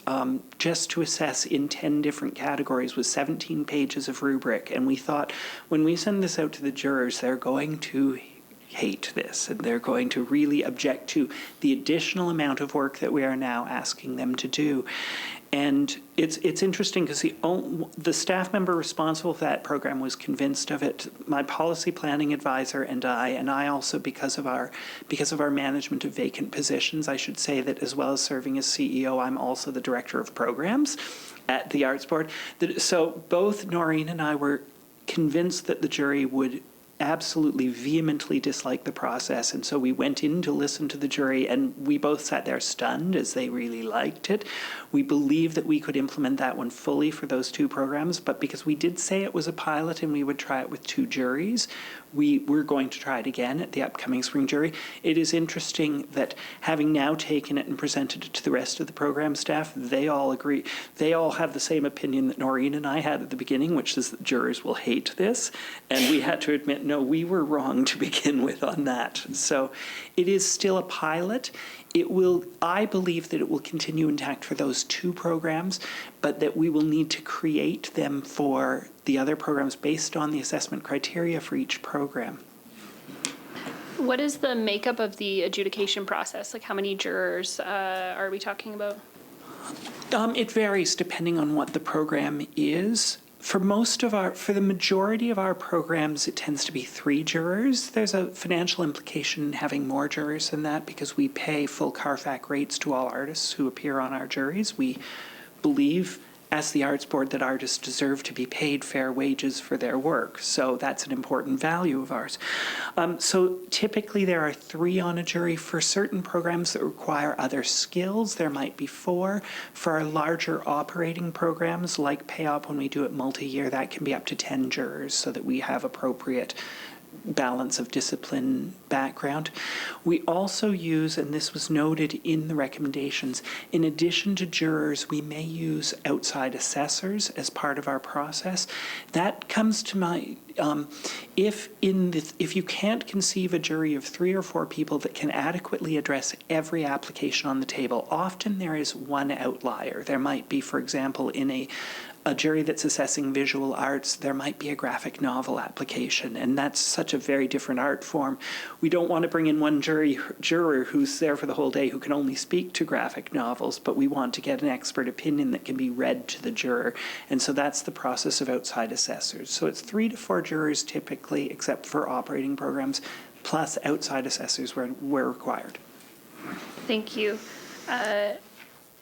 just to assess in 10 different categories, was 17 pages of rubric. And we thought, when we send this out to the jurors, they're going to hate this, and they're going to really object to the additional amount of work that we are now asking them to do. And it's interesting because the staff member responsible for that program was convinced of it. My policy planning advisor and I also, because of our management of vacant positions, I should say that as well as serving as CEO, I'm also the director of programs at the Arts Board. So both Noreen and I were convinced that the jury would absolutely vehemently dislike the process, and so we went in to listen to the jury, and we both sat there stunned as they really liked it. We believed that we could implement that one fully for those 2 programs, but because we did say it was a pilot and we would try it with 2 juries, we're going to try it again at the upcoming spring jury. It is interesting that having now taken it and presented it to the rest of the program staff, they all agree. They all have the same opinion that Noreen and I had at the beginning, which is that jurors will hate this, and we had to admit no, we were wrong to begin with on that. So it is still a pilot. It will, I believe that it will continue intact for those two programs, but that we will need to create them for the other programs based on the assessment criteria for each program. What is the makeup of the adjudication process? Like, how many jurors are we talking about? It varies depending on what the program is. For the majority of our programs, it tends to be 3 jurors. There's a financial implication in having more jurors than that because we pay full CARFAC rates to all artists who appear on our juries. We believe, as the Arts Board, that artists deserve to be paid fair wages for their work. So that's an important value of ours. So typically there are 3 on a jury. For certain programs that require other skills, there might be 4. For our larger operating programs, like PAYOP, when we do it multi-year, that can be up to 10 jurors so that we have appropriate balance of discipline background. We also use, and this was noted in the recommendations, in addition to jurors, we may use outside assessors as part of our process. That comes to mind if you can't conceive a jury of 3 or 4 people that can adequately address every application on the table. Often there is one outlier. There might be, for example, in a jury that's assessing visual arts, there might be a graphic novel application, and that's such a very different art form. We don't want to bring in one juror who's there for the whole day who can only speak to graphic novels, but we want to get an expert opinion that can be read to the juror, and so that's the process of outside assessors. So it's 3 to 4 jurors typically, except for operating programs, plus outside assessors where required. Thank you.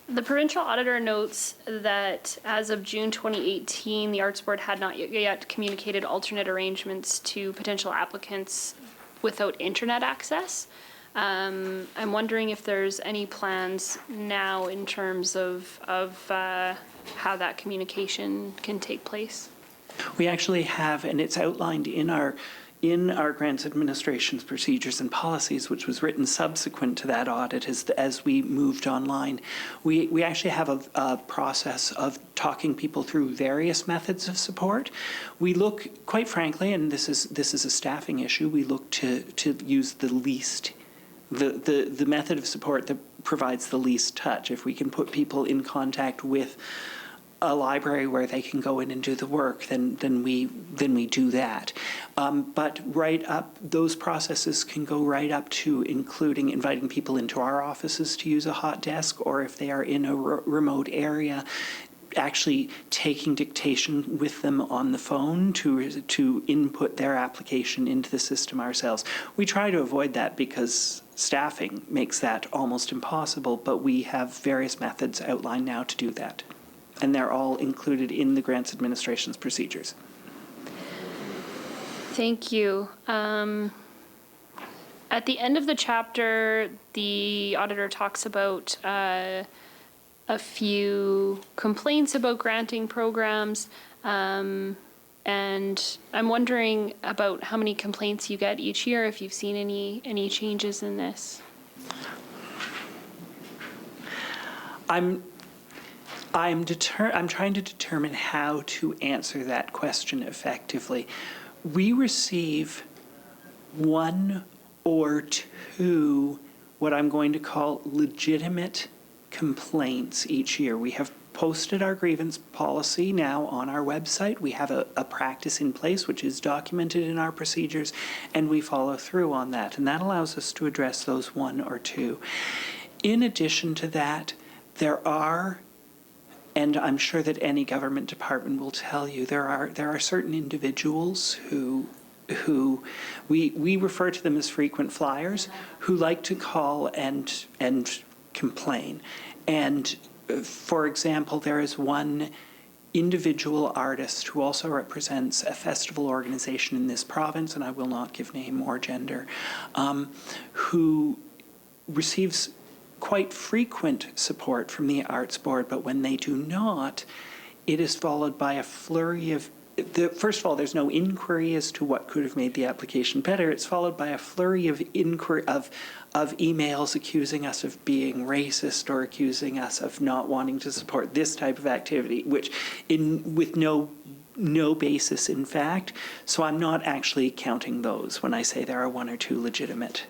The provincial auditor notes that as of June 2018, the Arts Board had not yet communicated alternate arrangements to potential applicants without internet access. I'm wondering if there's any plans now in terms of how that communication can take place. We actually have, and it's outlined in our grants administration's procedures and policies, which was written subsequent to that audit as we moved online. We actually have a process of talking people through various methods of support. We look, quite frankly, and this is a staffing issue, we look to use the least, the method of support that provides the least touch. If we can put people in contact with a library where they can go in and do the work, then we do that. But right up, those processes can go right up to including inviting people into our offices to use a hot desk, or if they are in a remote area, actually taking dictation with them on the phone to input their application into the system ourselves. We try to avoid that because staffing makes that almost impossible, but we have various methods outlined now to do that. And they're all included in the grants administration's procedures. Thank you. At the end of the chapter, the auditor talks about a few complaints about granting programs, and I'm wondering about how many complaints you get each year, if you've seen any changes in this. I'm trying to determine how to answer that question effectively. We receive 1 or 2 what I'm going to call legitimate complaints each year. We have posted our grievance policy now on our website. We have a practice in place which is documented in our procedures, and we follow through on that. And that allows us to address those 1 or 2. In addition to that, there are, and I'm sure that any government department will tell you, there are certain individuals who we refer to them as frequent flyers, who like to call and complain. And for example, there is one individual artist who also represents a festival organization in this province, and I will not give name or gender, who receives quite frequent support from the Arts Board, but when they do not, it is followed by a flurry of, first of all, there's no inquiry as to what could have made the application better. It's followed by a flurry of emails accusing us of being racist or accusing us of not wanting to support this type of activity, which with no no basis in fact. So I'm not actually counting those when I say there are one or two legitimate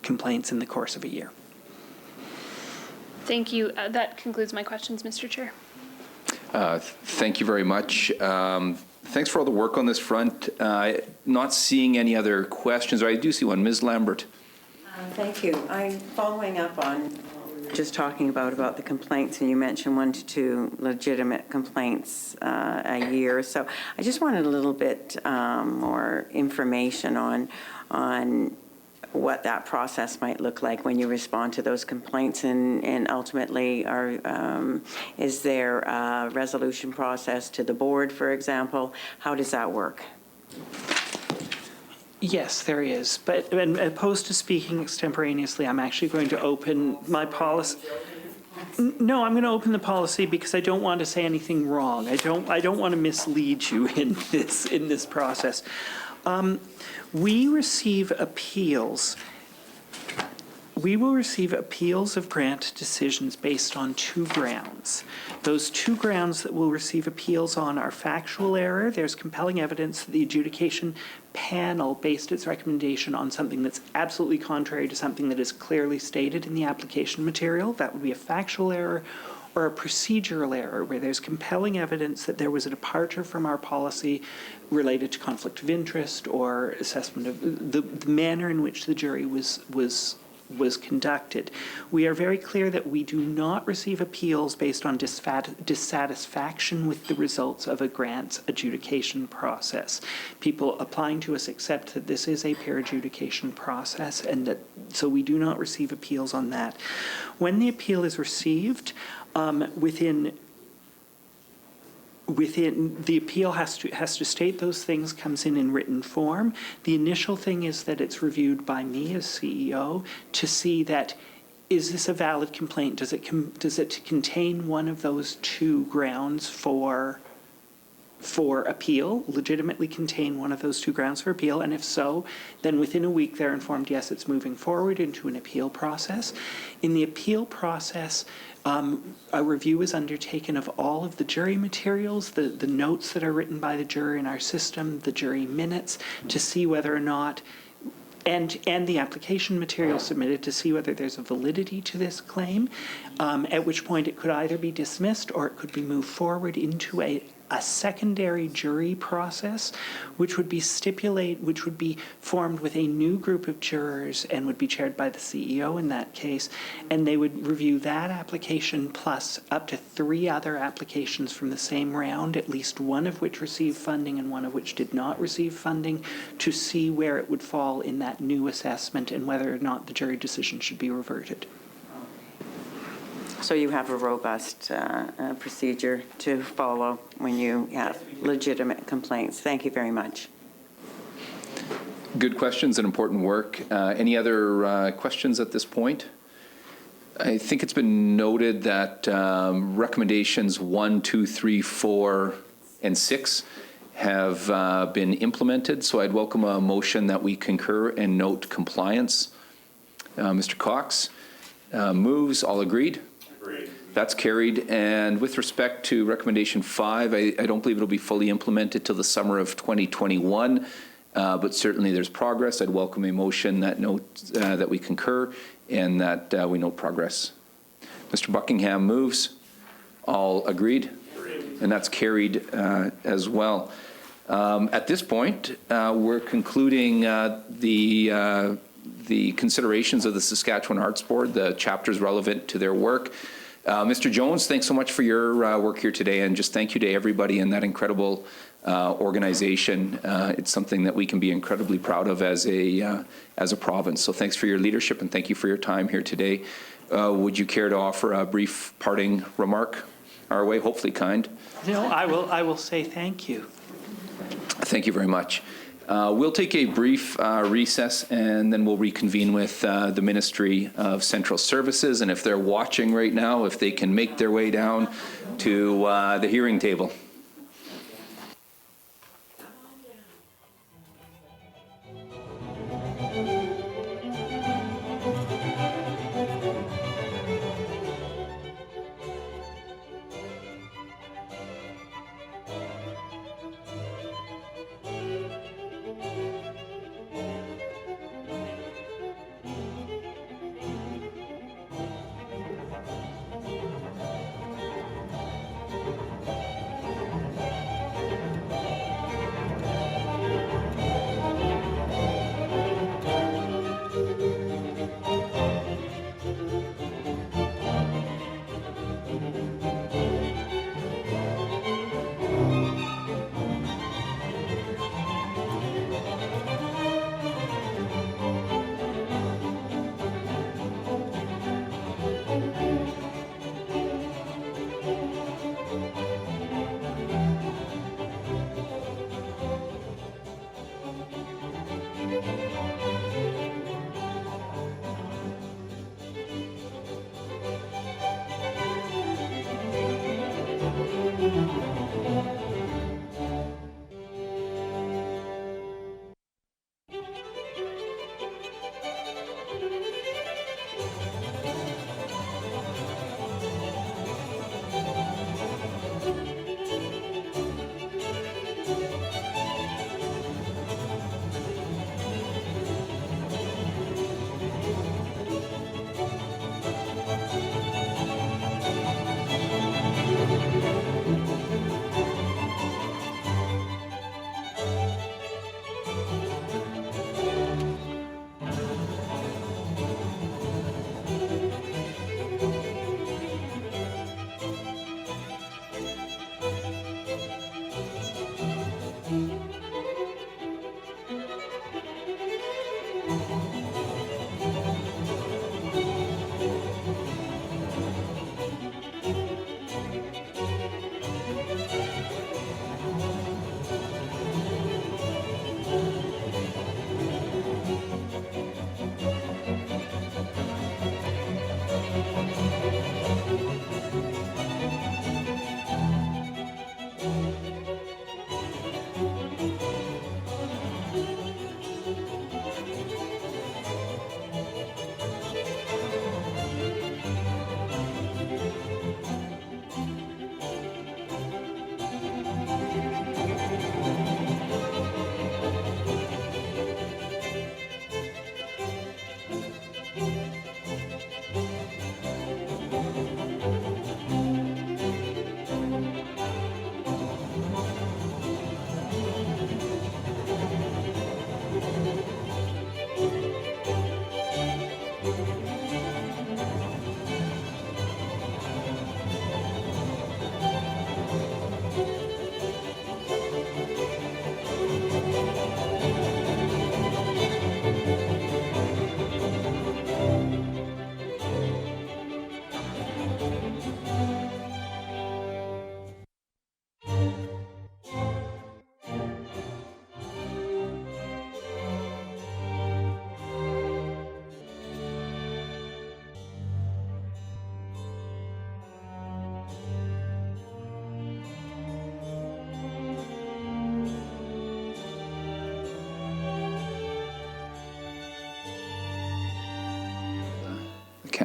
complaints in the course of a year. Thank you. That concludes my questions, Mr. Chair. Thank you very much. Thanks for all the work on this front. Not seeing any other questions, or I do see one. Ms. Lambert. Thank you. I'm following up on just talking about the complaints, and you mentioned 1 to 2 legitimate complaints a year. So I just wanted a little bit more information on what that process might look like when you respond to those complaints, and ultimately, is there a resolution process to the board, for example? How does that work? Yes, there is. But opposed to speaking extemporaneously, I'm actually going to open my policy. No, I'm going to open the policy because I don't want to say anything wrong. I don't want to mislead you in this process. We receive appeals. We will receive appeals of grant decisions based on 2 grounds. Those 2 grounds that we'll receive appeals on are factual error. There's compelling evidence that the adjudication panel based its recommendation on something that's absolutely contrary to something that is clearly stated in the application material. That would be a factual error, or a procedural error where there's compelling evidence that there was a departure from our policy related to conflict of interest or assessment of the manner in which the jury was conducted. We are very clear that we do not receive appeals based on dissatisfaction with the results of a grant's adjudication process. People applying to us accept that this is a peer adjudication process, and that so we do not receive appeals on that. When the appeal is received, within the appeal has to state those things, comes in written form. The initial thing is that it's reviewed by me as CEO to see that, is this a valid complaint? Does it contain one of those 2 grounds for appeal, legitimately contain one of those 2 grounds for appeal? And if so, then within a week they're informed, yes, it's moving forward into an appeal process. In the appeal process, a review is undertaken of all of the jury materials, the notes that are written by the juror in our system, the jury minutes, to see whether or not, and the application material submitted to see whether there's a validity to this claim, at which point it could either be dismissed or it could be moved forward into a secondary jury process, which would be formed with a new group of jurors and would be chaired by the CEO in that case, and they would review that application plus up to 3 other applications from the same round, at least one of which received funding and one of which did not receive funding, to see where it would fall in that new assessment and whether or not the jury decision should be reverted. So you have a robust procedure to follow when you have legitimate complaints. Thank you very much. Good questions and important work. Any other questions at this point? I think it's been noted that recommendations 1, 2, 3, 4, and 6 have been implemented, so I'd welcome a motion that we concur and note compliance. Mr. Cox moves. All agreed? Agreed. That's carried. And with respect to recommendation 5, I don't believe it'll be fully implemented till the summer of 2021, but certainly there's progress. I'd welcome a motion that notes that we concur and that we note progress. Mr. Buckingham moves. All agreed? Agreed. And that's carried as well. At this point, we're concluding the considerations of the Saskatchewan Arts Board, the chapters relevant to their work. Mr. Jones, thanks so much for your work here today, and just thank you to everybody in that incredible organization. It's something that we can be incredibly proud of as a province. So thanks for your leadership, and thank you for your time here today. Would you care to offer a brief parting remark our way, hopefully kind? No, I will say thank you. Thank you very much. We'll take a brief recess, and then we'll reconvene with the Ministry of Central Services. And if they're watching right now, if they can make their way down to the hearing table.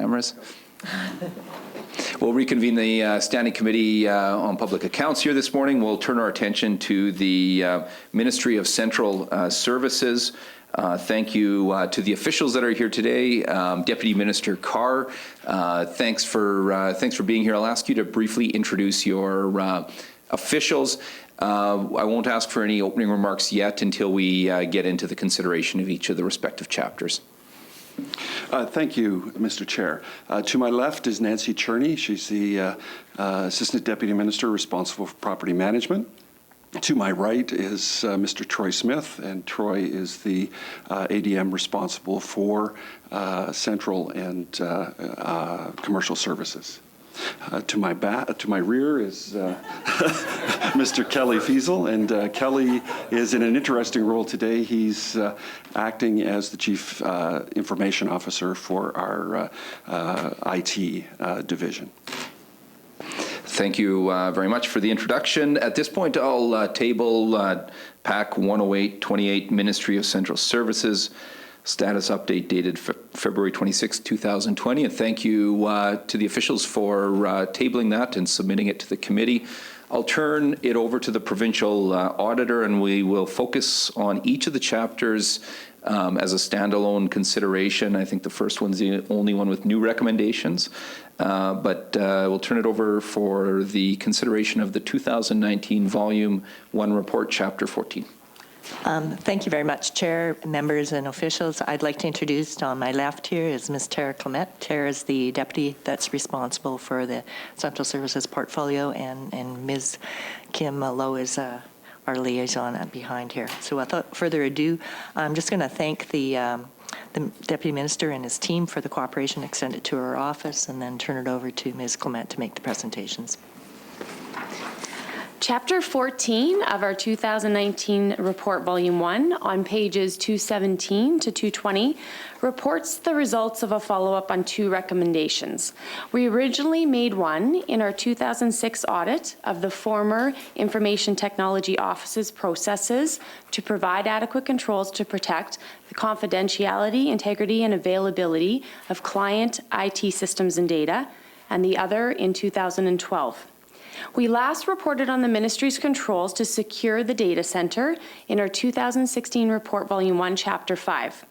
cameras. We'll reconvene the Standing Committee on Public Accounts here this morning. We'll turn our attention to the Ministry of Central Services. Thank you to the officials that are here today. Deputy Minister Carr, thanks for being here. I'll ask you to briefly introduce your officials. I won't ask for any opening remarks yet until we get into the consideration of each of the respective chapters. Thank you, Mr. Chair. To my left is Nancy Cherney. She's the Assistant Deputy Minister responsible for property management. To my right is Mr. Troy Smith, and Troy is the ADM responsible for central and commercial services. To my rear is Mr. Kelly Fiesel, and Kelly is in an interesting role today. He's acting as the Chief Information Officer for our IT division. Thank you very much for the introduction. At this point, I'll table PAC 10828, Ministry of Central Services, status update dated February 26, 2020. And thank you to the officials for tabling that and submitting it to the committee. I'll turn it over to the provincial auditor, and we will focus on each of the chapters as a standalone consideration. I think the first one's the only one with new recommendations, but we'll turn it over for the consideration of the 2019 Volume 1 Report, Chapter 14. Thank you very much, Chair, members, and officials. I'd like to introduce on my left here is Ms. Tara Clement. Tara is the deputy that's responsible for the Central Services portfolio, and Ms. Kim Lowe is our liaison behind here. So without further ado, I'm just going to thank the Deputy Minister and his team for the cooperation extended to our office, and then turn it over to Ms. Clement to make the presentations. Chapter 14 of our 2019 report, Volume 1, on pages 217 to 220, reports the results of a follow-up on 2 recommendations. We originally made one in our 2006 audit of the former Information Technology Office's processes to provide adequate controls to protect the confidentiality, integrity, and availability of client IT systems and data, and the other in 2012. We last reported on the Ministry's controls to secure the data center in our 2016 report, Volume 1, Chapter 5.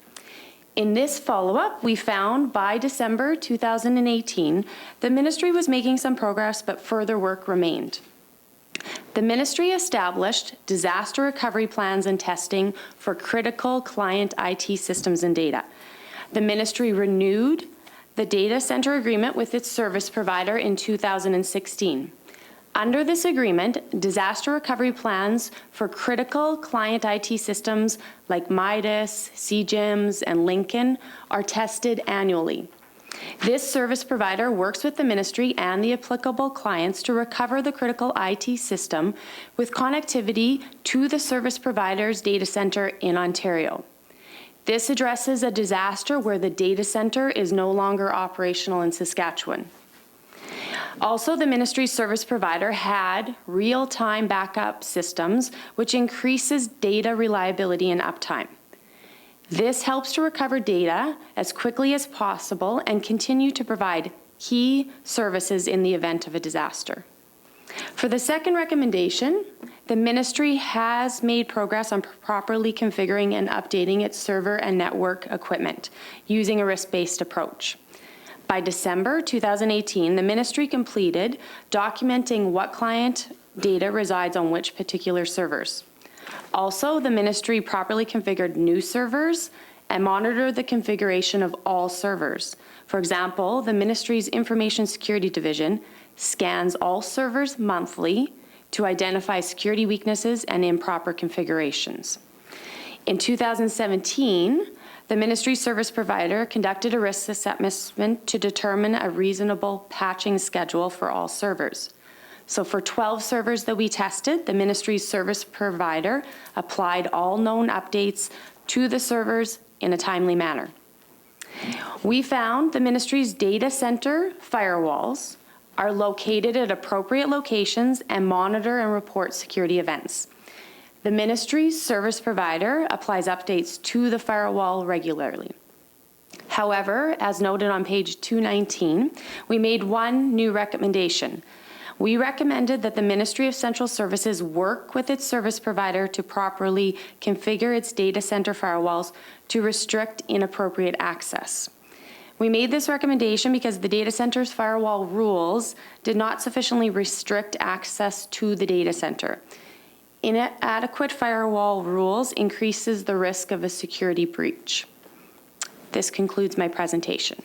In this follow-up, we found by December 2018, the Ministry was making some progress, but further work remained. The Ministry established disaster recovery plans and testing for critical client IT systems and data. The Ministry renewed the data center agreement with its service provider in 2016. Under this agreement, disaster recovery plans for critical client IT systems like Midas, CGIMS, and Lincoln are tested annually. This service provider works with the Ministry and the applicable clients to recover the critical IT system with connectivity to the service provider's data center in Ontario. This addresses a disaster where the data center is no longer operational in Saskatchewan. Also, the Ministry's service provider had real-time backup systems, which increases data reliability and uptime. This helps to recover data as quickly as possible and continue to provide key services in the event of a disaster. For the second recommendation, the Ministry has made progress on properly configuring and updating its server and network equipment using a risk-based approach. By December 2018, the Ministry completed documenting what client data resides on which particular servers. Also, the Ministry properly configured new servers and monitored the configuration of all servers. For example, the Ministry's Information Security Division scans all servers monthly to identify security weaknesses and improper configurations. In 2017, the Ministry service provider conducted a risk assessment to determine a reasonable patching schedule for all servers. So for 12 servers that we tested, the Ministry's service provider applied all known updates to the servers in a timely manner. We found the Ministry's data center firewalls are located at appropriate locations and monitor and report security events. The Ministry's service provider applies updates to the firewall regularly. However, as noted on page 219, we made one new recommendation. We recommended that the Ministry of Central Services work with its service provider to properly configure its data center firewalls to restrict inappropriate access. We made this recommendation because the data center's firewall rules did not sufficiently restrict access to the data center. Inadequate firewall rules increases the risk of a security breach. This concludes my presentation.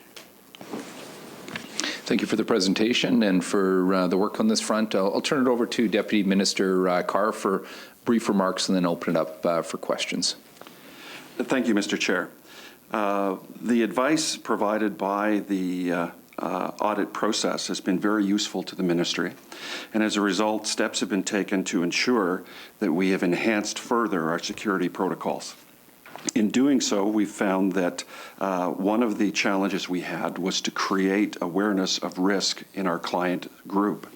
Thank you for the presentation and for the work on this front. I'll turn it over to Deputy Minister Carr for brief remarks and then open it up for questions. Thank you, Mr. Chair. The advice provided by the audit process has been very useful to the ministry, and as a result, steps have been taken to ensure that we have enhanced further our security protocols. In doing so, we found that one of the challenges we had was to create awareness of risk in our client group.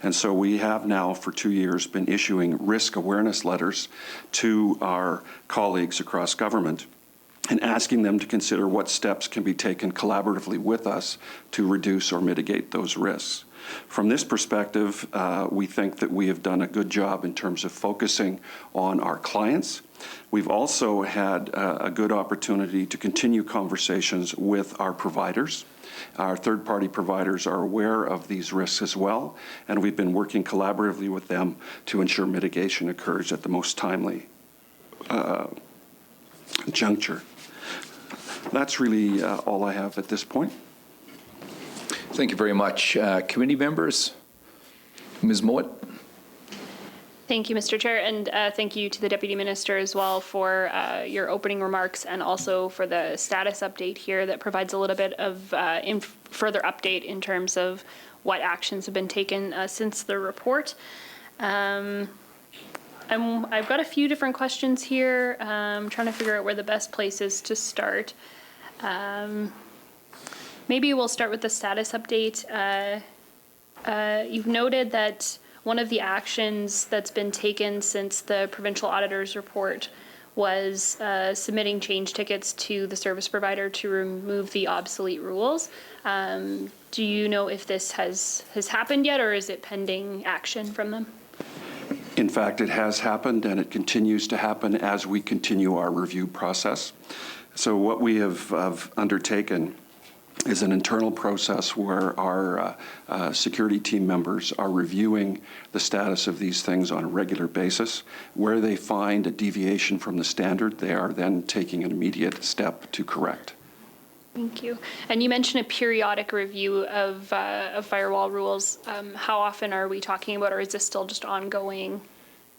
And so we have now for 2 years been issuing risk awareness letters to our colleagues across government and asking them to consider what steps can be taken collaboratively with us to reduce or mitigate those risks. From this perspective, we think that we have done a good job in terms of focusing on our clients. We've also had a good opportunity to continue conversations with our providers. Our third-party providers are aware of these risks as well, and we've been working collaboratively with them to ensure mitigation occurs at the most timely juncture. That's really all I have at this point. Thank you very much. Committee members, Ms. Mowat. Thank you, Mr. Chair, and thank you to the Deputy Minister as well for your opening remarks and also for the status update here that provides a little bit of further update in terms of what actions have been taken since the report. I've got a few different questions here. I'm trying to figure out where the best place is to start. Maybe we'll start with the status update. You've noted that one of the actions that's been taken since the provincial auditor's report was submitting change tickets to the service provider to remove the obsolete rules. Do you know if this has happened yet, or is it pending action from them? In fact, it has happened, and it continues to happen as we continue our review process. So what we have undertaken is an internal process where our security team members are reviewing the status of these things on a regular basis. Where they find a deviation from the standard, they are then taking an immediate step to correct. Thank you. And you mentioned a periodic review of firewall rules. How often are we talking about, or is this still just ongoing?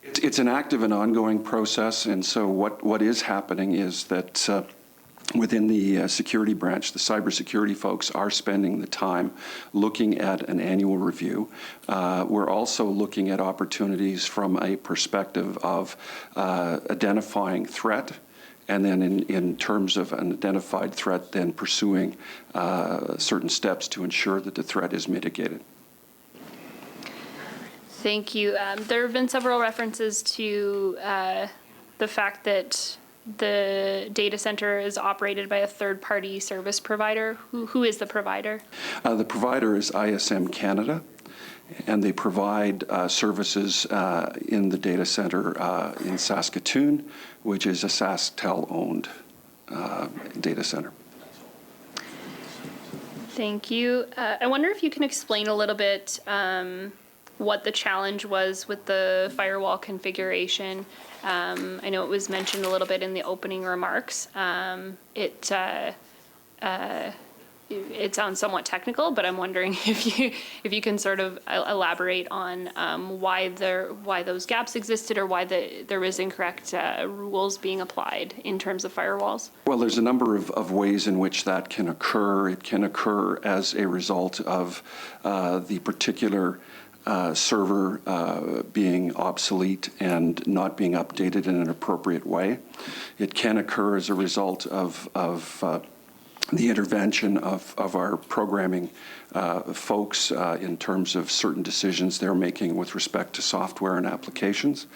It's an active and ongoing process, and so what is happening is that within the security branch, the cybersecurity folks are spending the time looking at an annual review. We're also looking at opportunities from a perspective of identifying threat, and then in terms of an identified threat, then pursuing certain steps to ensure that the threat is mitigated. Thank you. There have been several references to the fact that the data center is operated by a third-party service provider. Who is the provider? The provider is ISM Canada, and they provide services in the data center in Saskatoon, which is a SaskTel-owned data center. Thank you. I wonder if you can explain a little bit what the challenge was with the firewall configuration. I know it was mentioned a little bit in the opening remarks. It sounds somewhat technical, but I'm wondering if you can sort of elaborate on why those gaps existed, or why there was incorrect rules being applied in terms of firewalls. Well, there's a number of ways in which that can occur. It can occur as a result of the particular server being obsolete and not being updated in an appropriate way. It can occur as a result of the intervention of our programming folks in terms of certain decisions they're making with respect to software and applications.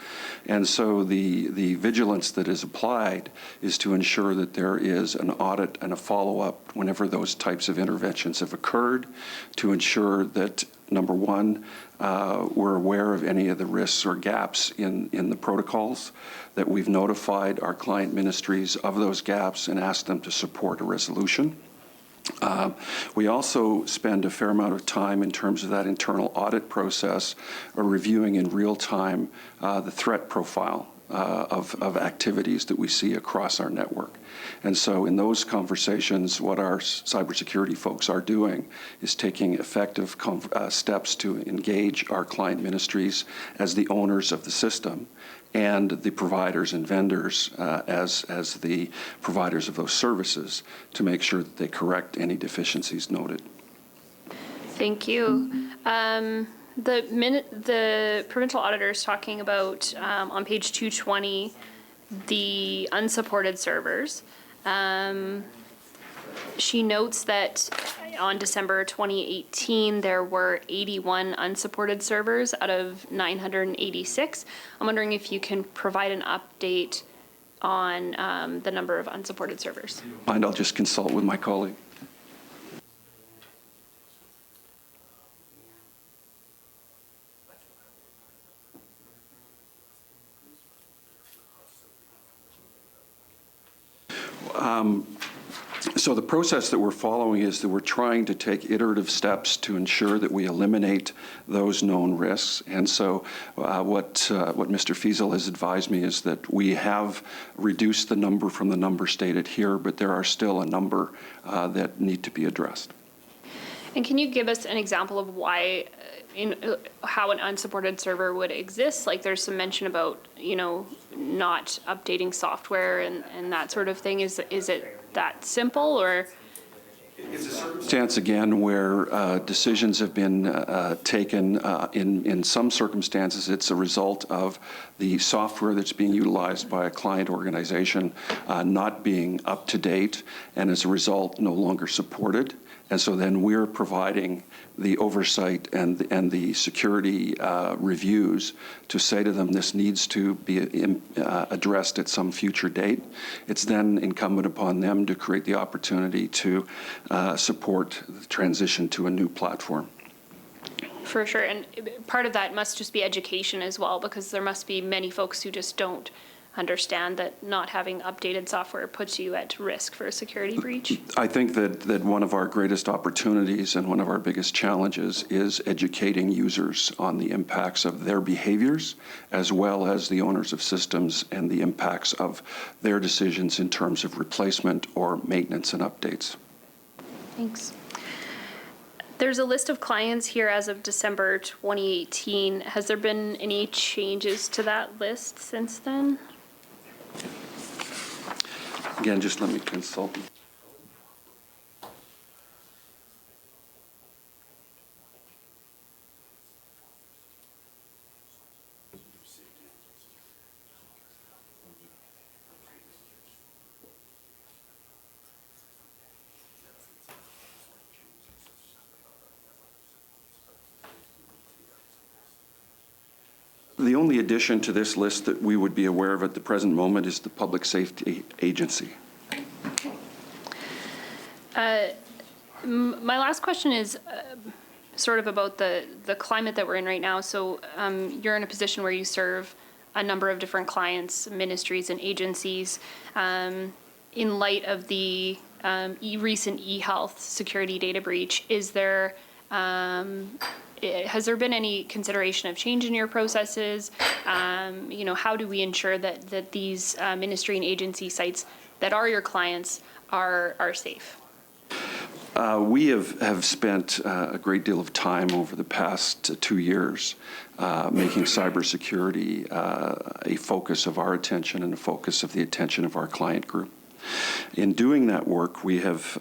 And so the vigilance that is applied is to ensure that there is an audit and a follow-up whenever those types of interventions have occurred, to ensure that, number one, we're aware of any of the risks or gaps in the protocols, that we've notified our client ministries of those gaps and asked them to support a resolution. We also spend a fair amount of time in terms of that internal audit process, reviewing in real time the threat profile of activities that we see across our network. And so in those conversations, what our cybersecurity folks are doing is taking effective steps to engage our client ministries as the owners of the system and the providers and vendors as the providers of those services to make sure that they correct any deficiencies noted. Thank you. The provincial auditor is talking about, on page 220, the unsupported servers. She notes that on December 2018, there were 81 unsupported servers out of 986. I'm wondering if you can provide an update on the number of unsupported servers. And I'll just consult with my colleague. So the process that we're following is that we're trying to take iterative steps to ensure that we eliminate those known risks. And so what Mr. Fiesel has advised me is that we have reduced the number from the number stated here, but there are still a number that need to be addressed. And can you give us an example of why, how an unsupported server would exist? Like there's some mention about, not updating software and that sort of thing. Is it that simple, or? It's a circumstance, again, where decisions have been taken. In some circumstances, it's a result of the software that's being utilized by a client organization not being up to date, and as a result, no longer supported. And so then we're providing the oversight and the security reviews to say to them this needs to be addressed at some future date. It's then incumbent upon them to create the opportunity to support the transition to a new platform. For sure, and part of that must just be education as well, because there must be many folks who just don't understand that not having updated software puts you at risk for a security breach? I think that one of our greatest opportunities and one of our biggest challenges is educating users on the impacts of their behaviors, as well as the owners of systems and the impacts of their decisions in terms of replacement or maintenance and updates. Thanks. There's a list of clients here as of December 2018. Has there been any changes to that list since then? Again, just let me consult. The only addition to this list that we would be aware of at the present moment is the Public Safety Agency. My last question is sort of about the climate that we're in right now. So you're in a position where you serve a number of different clients, ministries, and agencies. In light of the recent eHealth security data breach, has there been any consideration of change in your processes? How do we ensure that these ministry and agency sites that are your clients are safe? We have spent a great deal of time over the past 2 years making cybersecurity a focus of our attention and a focus of the attention of our client group. In doing that work, we have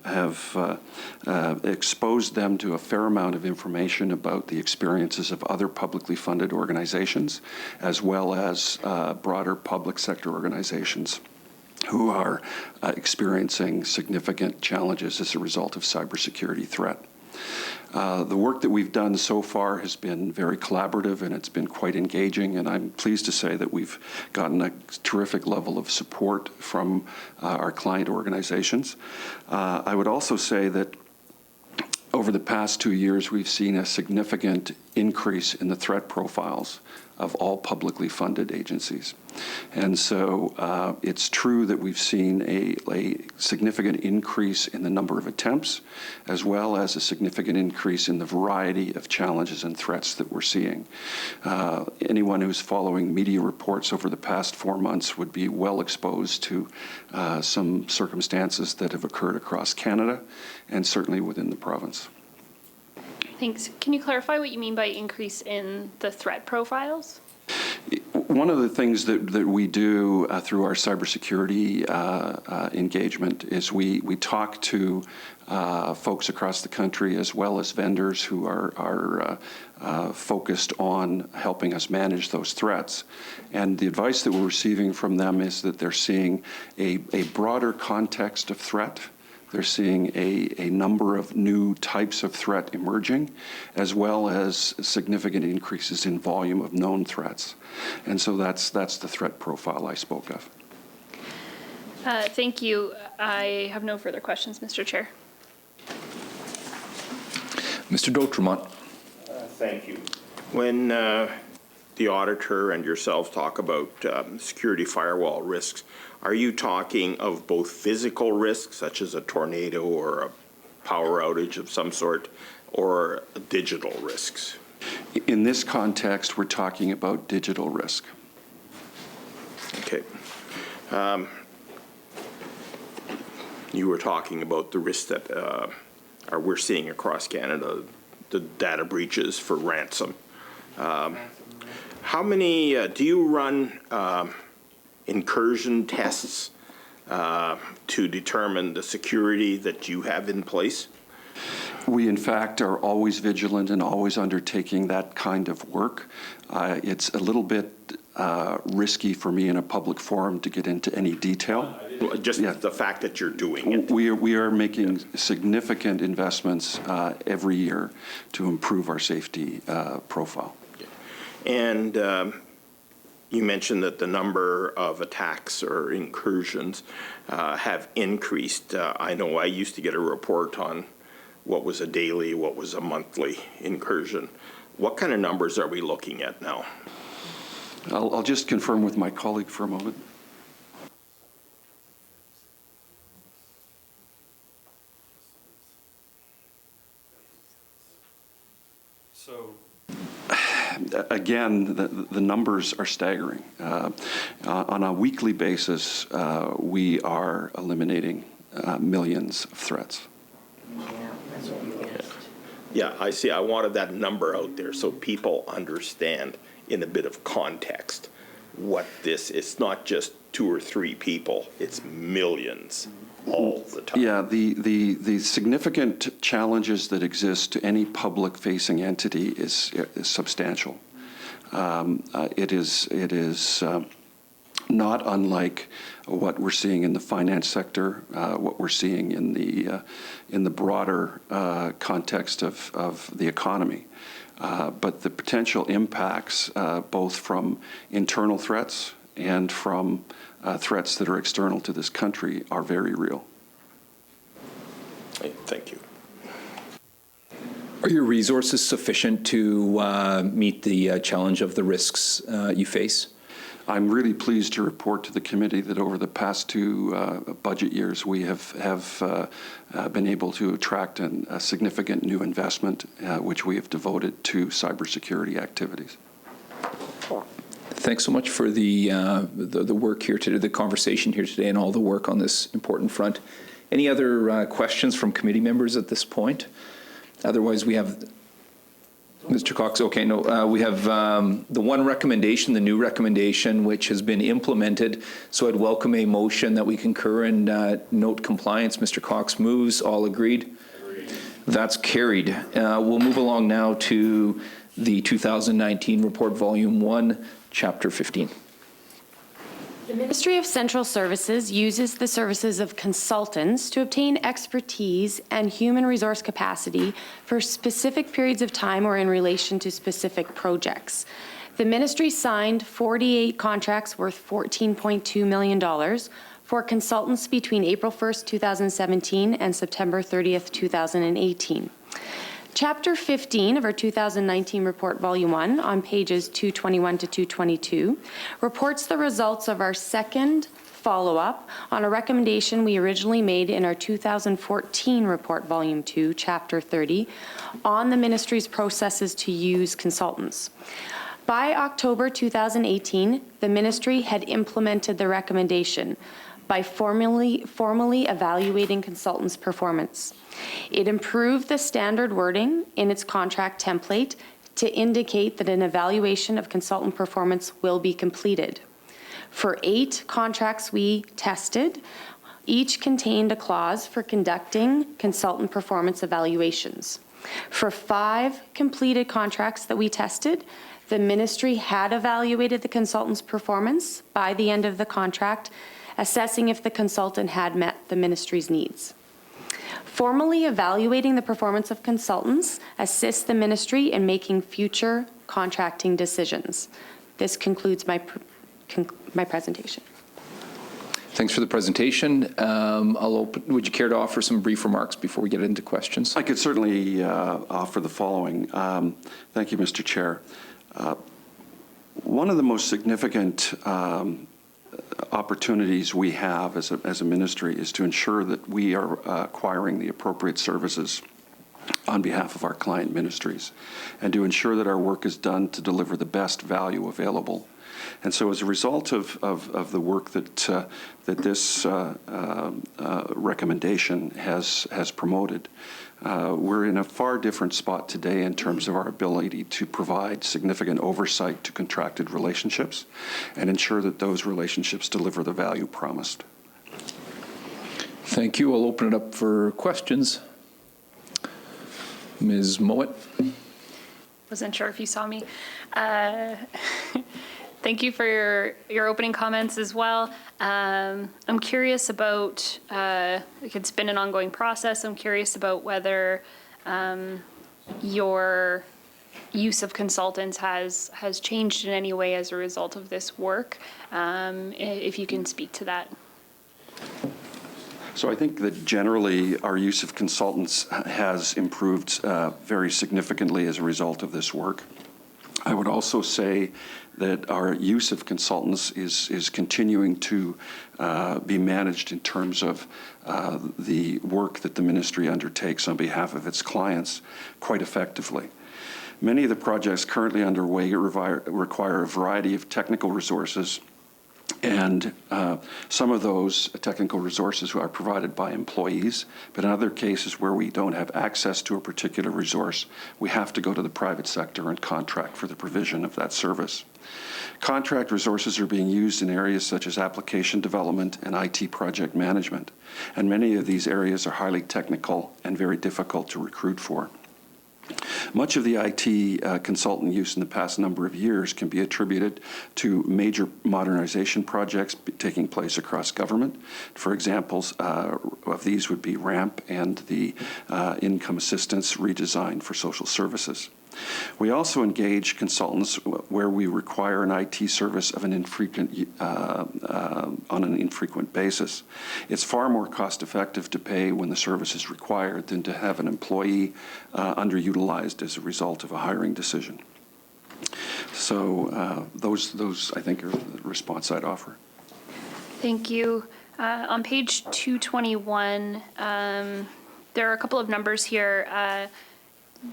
exposed them to a fair amount of information about the experiences of other publicly funded organizations, as well as broader public sector organizations. who are experiencing significant challenges as a result of cybersecurity threat. The work that we've done so far has been very collaborative, and it's been quite engaging, and I'm pleased to say that we've gotten a terrific level of support from our client organizations. I would also say that over the past 2 years, we've seen a significant increase in the threat profiles of all publicly funded agencies. And so it's true that we've seen a significant increase in the number of attempts, as well as a significant increase in the variety of challenges and threats that we're seeing. Anyone who's following media reports over the past 4 months would be well exposed to some circumstances that have occurred across Canada and certainly within the province. Thanks. Can you clarify what you mean by increase in the threat profiles? One of the things that we do through our cybersecurity engagement is we talk to folks across the country as well as vendors who are focused on helping us manage those threats. And the advice that we're receiving from them is that they're seeing a broader context of threat. They're seeing a number of new types of threat emerging, as well as significant increases in volume of known threats. And so that's the threat profile I spoke of. Thank you. I have no further questions, Mr. Chair. Mr. D'Outremont. Thank you. When the auditor and yourself talk about security firewall risks, are you talking of both physical risks, such as a tornado or a power outage of some sort, or digital risks? In this context, we're talking about digital risk. Okay. You were talking about the risks that we're seeing across Canada, the data breaches for ransom. How many, do you run incursion tests to determine the security that you have in place? We, in fact, are always vigilant and always undertaking that kind of work. It's a little bit risky for me in a public forum to get into any detail. Just the fact that you're doing it. We are making significant investments every year to improve our safety profile. And you mentioned that the number of attacks or incursions have increased. I know I used to get a report on what was a daily, what was a monthly incursion. What kind of numbers are we looking at now? I'll just confirm with my colleague for a moment. So again, the numbers are staggering. On a weekly basis, we are eliminating millions of threats. Yeah, I see. I wanted that number out there so people understand in a bit of context what this is. It's not just 2 or 3 people, it's millions all the time. Yeah, the significant challenges that exist to any public-facing entity is substantial. It is not unlike what we're seeing in the finance sector, what we're seeing in the broader context of the economy. But the potential impacts, both from internal threats and from threats that are external to this country, are very real. Thank you. Are your resources sufficient to meet the challenge of the risks you face? I'm really pleased to report to the committee that over the past 2 budget years, we have been able to attract a significant new investment, which we have devoted to cybersecurity activities. Thanks so much for the work here today, the conversation here today, and all the work on this important front. Any other questions from committee members at this point? Otherwise, we have Mr. Cox. Okay, no, we have the one recommendation, the new recommendation, which has been implemented. So I'd welcome a motion that we concur and note compliance. Mr. Cox moves. All agreed? Agreed. That's carried. We'll move along now to the 2019 report, Volume 1, Chapter 15. The Ministry of Central Services uses the services of consultants to obtain expertise and human resource capacity for specific periods of time or in relation to specific projects. The ministry signed 48 contracts worth $14.2 million for consultants between April 1st, 2017 and September 30th, 2018. Chapter 15 of our 2019 report, Volume 1, on pages 221 to 222, reports the results of our second follow-up on a recommendation we originally made in our 2014 report, Volume 2, Chapter 30, on the ministry's processes to use consultants. By October 2018, the ministry had implemented the recommendation by formally evaluating consultants' performance. It improved the standard wording in its contract template to indicate that an evaluation of consultant performance will be completed. For 8 contracts we tested, each contained a clause for conducting consultant performance evaluations. For 5 completed contracts that we tested, the ministry had evaluated the consultant's performance by the end of the contract, assessing if the consultant had met the ministry's needs. Formally evaluating the performance of consultants assists the ministry in making future contracting decisions. This concludes my presentation. Thanks for the presentation. Would you care to offer some brief remarks before we get into questions? I could certainly offer the following. Thank you, Mr. Chair. One of the most significant opportunities we have as a ministry is to ensure that we are acquiring the appropriate services on behalf of our client ministries, and to ensure that our work is done to deliver the best value available. And so as a result of the work that this recommendation has promoted, we're in a far different spot today in terms of our ability to provide significant oversight to contracted relationships and ensure that those relationships deliver the value promised. Thank you. I'll open it up for questions. Ms. Mowat. Wasn't sure if you saw me. Thank you for your opening comments as well. I'm curious about, it's been an ongoing process. I'm curious about whether your use of consultants has changed in any way as a result of this work. If you can speak to that. So I think that generally our use of consultants has improved very significantly as a result of this work. I would also say that our use of consultants is continuing to be managed in terms of the work that the ministry undertakes on behalf of its clients quite effectively. Many of the projects currently underway require a variety of technical resources, and some of those technical resources are provided by employees, but in other cases where we don't have access to a particular resource, we have to go to the private sector and contract for the provision of that service. Contract resources are being used in areas such as application development and IT project management, and many of these areas are highly technical and very difficult to recruit for. Much of the IT consultant use in the past number of years can be attributed to major modernization projects taking place across government. For examples of these would be RAMP and the income assistance redesign for social services. We also engage consultants where we require an IT service of on an infrequent basis. It's far more cost-effective to pay when the service is required than to have an employee underutilized as a result of a hiring decision. So those I think are the response I'd offer. Thank you. On page 221, there are a couple of numbers here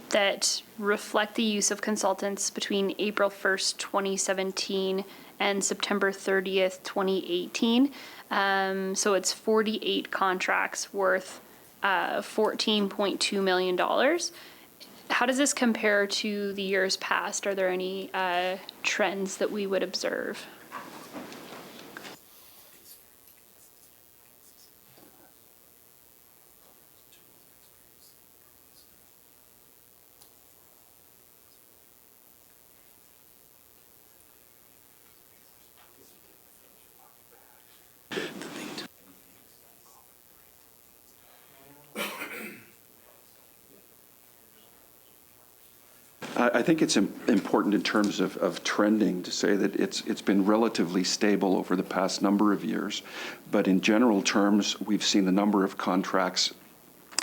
that reflect the use of consultants between April 1st, 2017 and September 30th, 2018. So it's 48 contracts worth $14.2 million. How does this compare to the years past? Are there any trends that we would observe? think it's important in terms of trending to say that it's been relatively stable over the past number of years. But in general terms, we've seen the number of contracts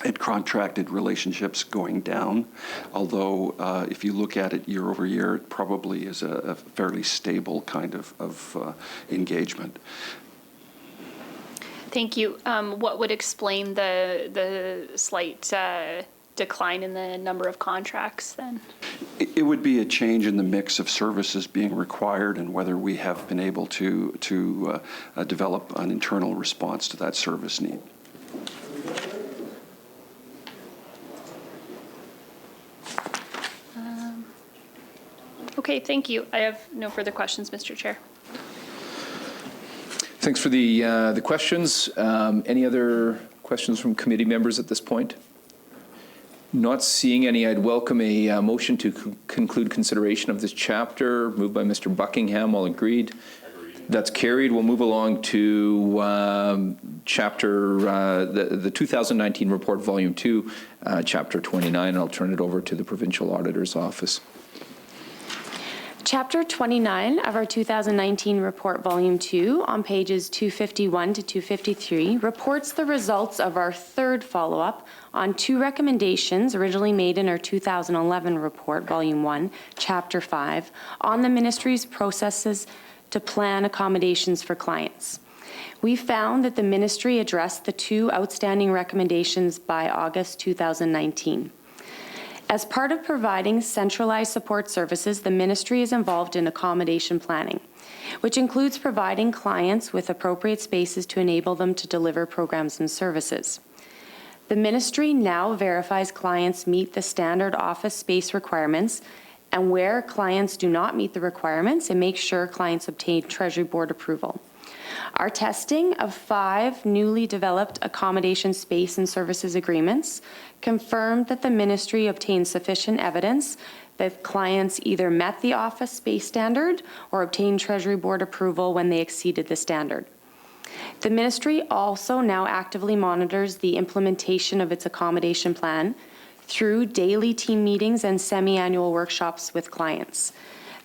and contracted relationships going down, although if you look at it year over year, it probably is a fairly stable kind of engagement. Thank you. What would explain the slight decline in the number of contracts then? It would be a change in the mix of services being required and whether we have been able to develop an internal response to that service need. Okay, thank you. I have no further questions, Mr. Chair. Thanks for the questions. Any other questions from committee members at this point? Not seeing any, I'd welcome a motion to conclude consideration of this chapter. Moved by Mr. Buckingham, all agreed. That's carried. We'll move along to chapter, the 2019 report, volume 2, chapter 29. I'll turn it over to the provincial auditor's office. Chapter 29 of our 2019 report, volume 2, on pages 251 to 253, reports the results of our third follow-up on 2 recommendations originally made in our 2011 report, volume 1, chapter 5, on the ministry's processes to plan accommodations for clients. We found that the ministry addressed the 2 outstanding recommendations by August 2019. As part of providing centralized support services, the ministry is involved in accommodation planning, which includes providing clients with appropriate spaces to enable them to deliver programs and services. The ministry now verifies clients meet the standard office space requirements, and where clients do not meet the requirements, it makes sure clients obtain Treasury Board approval. Our testing of 5 newly developed accommodation space and services agreements confirmed that the ministry obtained sufficient evidence that clients either met the office space standard or obtained Treasury Board approval when they exceeded the standard. The ministry also now actively monitors the implementation of its accommodation plan through daily team meetings and semi-annual workshops with clients.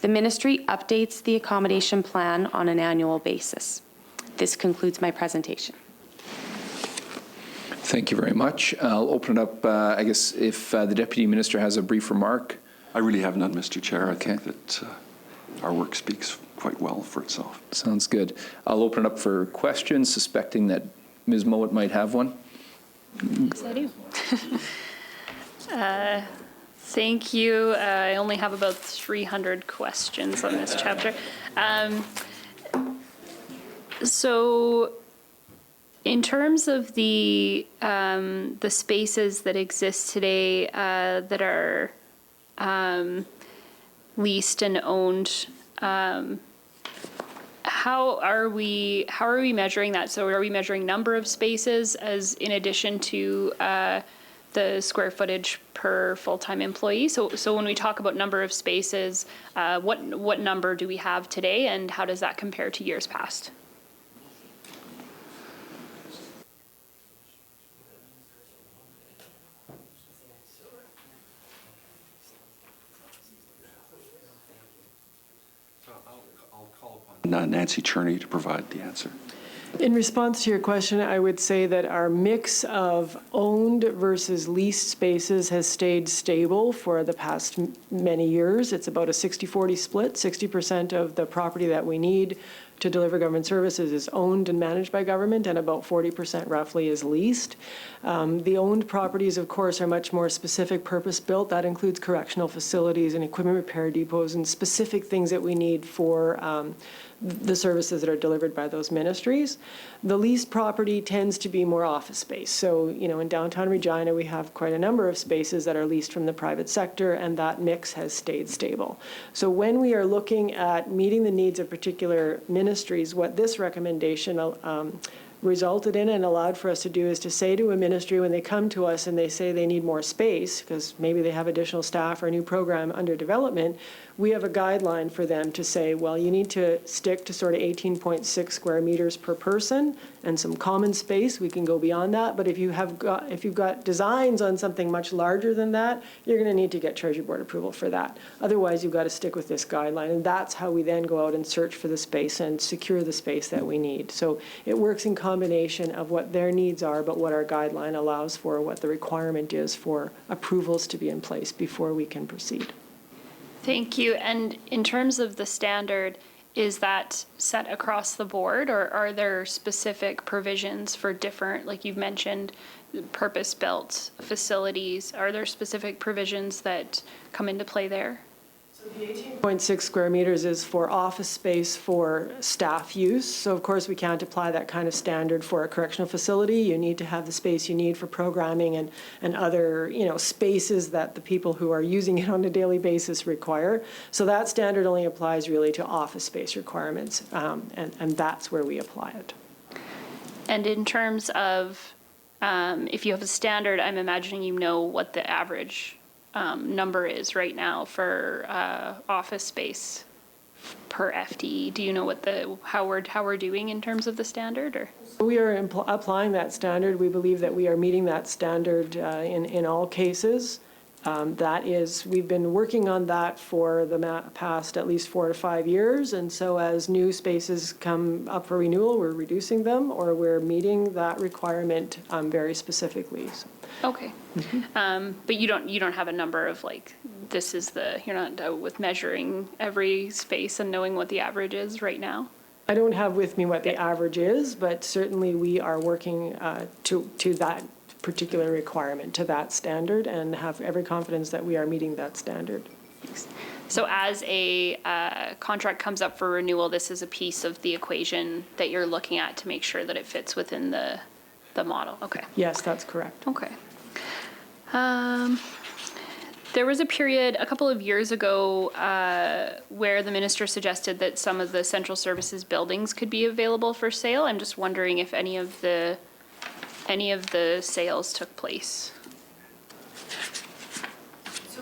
The ministry updates the accommodation plan on an annual basis. This concludes my presentation. Thank you very much. I'll open it up, I guess, if the Deputy Minister has a brief remark. I really have none, Mr. Chair. Okay. I think that our work speaks quite well for itself. Sounds good. I'll open it up for questions, suspecting that Ms. Mowat might have one. Yes, I do. Thank you. I only have about 300 questions on this chapter. So in terms of the spaces that exist today that are leased and owned, how are we measuring that? So are we measuring number of spaces as in addition to the square footage per full-time employee? So when we talk about number of spaces, what number do we have today, and how does that compare to years past? Nancy Cherney to provide the answer. In response to your question, I would say that our mix of owned versus leased spaces has stayed stable for the past many years. It's about a 60-40 split. 60% of the property that we need to deliver government services is owned and managed by government, and about 40% roughly is leased. The owned properties, of course, are much more specific purpose-built. That includes correctional facilities and equipment repair depots and specific things that we need for the services that are delivered by those ministries. The leased property tends to be more office space. So, in downtown Regina, we have quite a number of spaces that are leased from the private sector, and that mix has stayed stable. So when we are looking at meeting the needs of particular ministries, what this recommendation resulted in and allowed for us to do is to say to a ministry when they come to us and they say they need more space because maybe they have additional staff or a new program under development, we have a guideline for them to say, well, you need to stick to sort of 18.6 square meters per person and some common space, we can go beyond that. But if you've got designs on something much larger than that, you're going to need to get Treasury Board approval for that. Otherwise, you've got to stick with this guideline, and that's how we then go out and search for the space and secure the space that we need. So it works in combination of what their needs are, but what our guideline allows for, what the requirement is for approvals to be in place before we can proceed. Thank you. And in terms of the standard, is that set across the board, or are there specific provisions for different, like you've mentioned, purpose-built facilities? Are there specific provisions that come into play there? The 18.6 square meters is for office space for staff use. So of course we can't apply that kind of standard for a correctional facility. You need to have the space you need for programming and other, spaces that the people who are using it on a daily basis require. So that standard only applies really to office space requirements, and that's where we apply it. And in terms of, if you have a standard, I'm imagining you know what the average number is right now for office space per FTE. Do you know what how we're doing in terms of the standard? Or we are applying that standard. We believe that we are meeting that standard in all cases. We've been working on that for the past at least 4 to 5 years, and so as new spaces come up for renewal, we're reducing them, or we're meeting that requirement very specifically. So. Okay. But you don't have a number of you're not out with measuring every space and knowing what the average is right now? I don't have with me what the average is, but certainly we are working to that particular requirement, to that standard, and have every confidence that we are meeting that standard. Thanks. So as a contract comes up for renewal, this is a piece of the equation that you're looking at to make sure that it fits within the model. Okay. Yes, that's correct. Okay. There was a period a couple of years ago where the minister suggested that some of the central services buildings could be available for sale. I'm just wondering if any of the sales took place.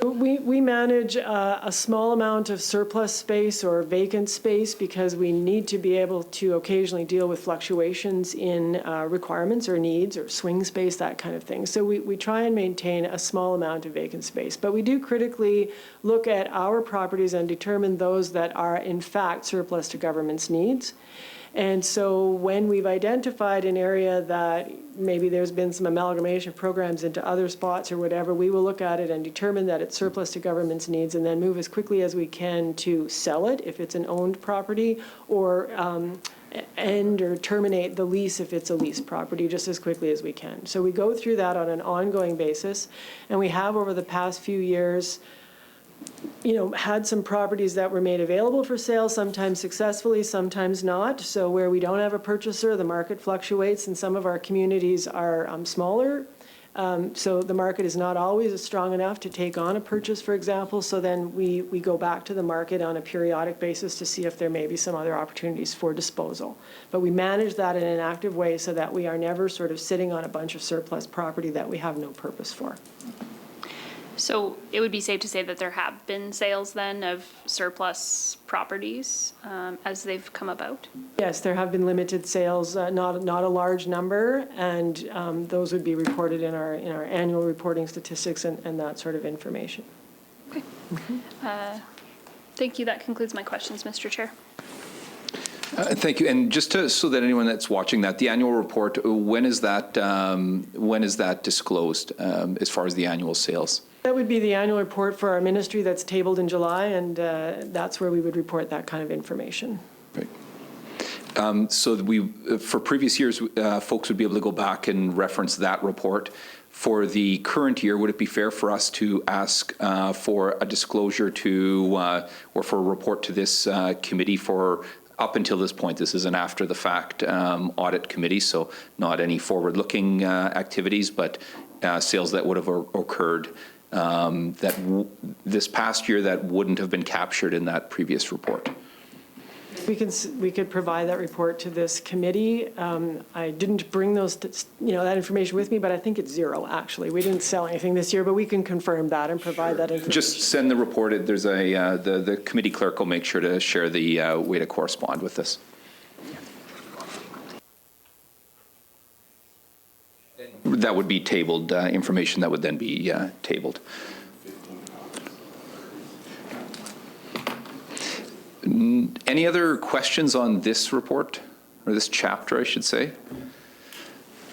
So we manage a small amount of surplus space or vacant space because we need to be able to occasionally deal with fluctuations in requirements or needs or swing space, that kind of thing. So we try and maintain a small amount of vacant space. But we do critically look at our properties and determine those that are in fact surplus to government's needs. And so when we've identified an area that maybe there's been some amalgamation of programs into other spots or whatever, we will look at it and determine that it's surplus to government's needs, and then move as quickly as we can to sell it if it's an owned property, or end or terminate the lease if it's a leased property, just as quickly as we can. So we go through that on an ongoing basis, and we have over the past few years had some properties that were made available for sale, sometimes successfully, sometimes not. So where we don't have a purchaser, the market fluctuates, and some of our communities are smaller. So the market is not always strong enough to take on a purchase, for example. So then we go back to the market on a periodic basis to see if there may be some other opportunities for disposal. But we manage that in an active way so that we are never sort of sitting on a bunch of surplus property that we have no purpose for. So it would be safe to say that there have been sales then of surplus properties as they've come about? Yes, there have been limited sales, not a large number, and those would be reported in our annual reporting statistics and that sort of information. Okay. Thank you. That concludes my questions, Mr. Chair. Thank you. And just so that anyone that's watching that, the annual report, when is that disclosed as far as the annual sales? That would be the annual report for our ministry that's tabled in July, and that's where we would report that kind of information. Right. So for previous years, folks would be able to go back and reference that report. For the current year, would it be fair for us to ask for a disclosure or for a report to this committee for up until this point? This is an after-the-fact audit committee, so not any forward-looking activities, but sales that would have occurred this past year that wouldn't have been captured in that previous report. We could provide that report to this committee. I didn't bring that information with me, but I think it's zero, actually. We didn't sell anything this year, but we can confirm that and provide that information. Just send the report. There's the committee clerk will make sure to share the way to correspond with this. That would be tabled information that would then be tabled. Any other questions on this report, or this chapter, I should say?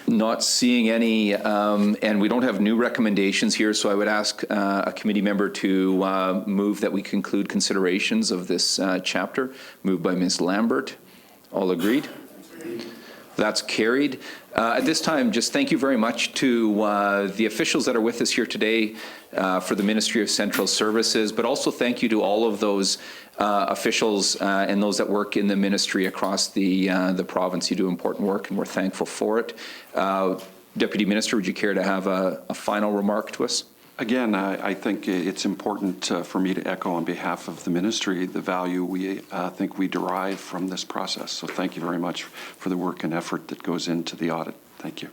Not seeing any, and we don't have new recommendations here, so I would ask a committee member to move that we conclude considerations of this chapter. Moved by Ms. Lambert. All agreed? That's carried. At this time, just thank you very much to the officials that are with us here today for the Ministry of Central Services, but also thank you to all of those officials and those that work in the ministry across the province. You do important work, and we're thankful for it. Deputy Minister, would you care to have a final remark to us? Again, I think it's important for me to echo on behalf of the ministry the value we think we derive from this process. So thank you very much for the work and effort that goes into the audit. Thank you.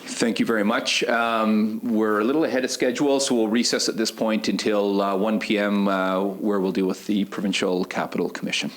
Thank you very much. We're a little ahead of schedule, so we'll recess at this point until 1 p.m. Where we'll deal with the Provincial Capital Commission.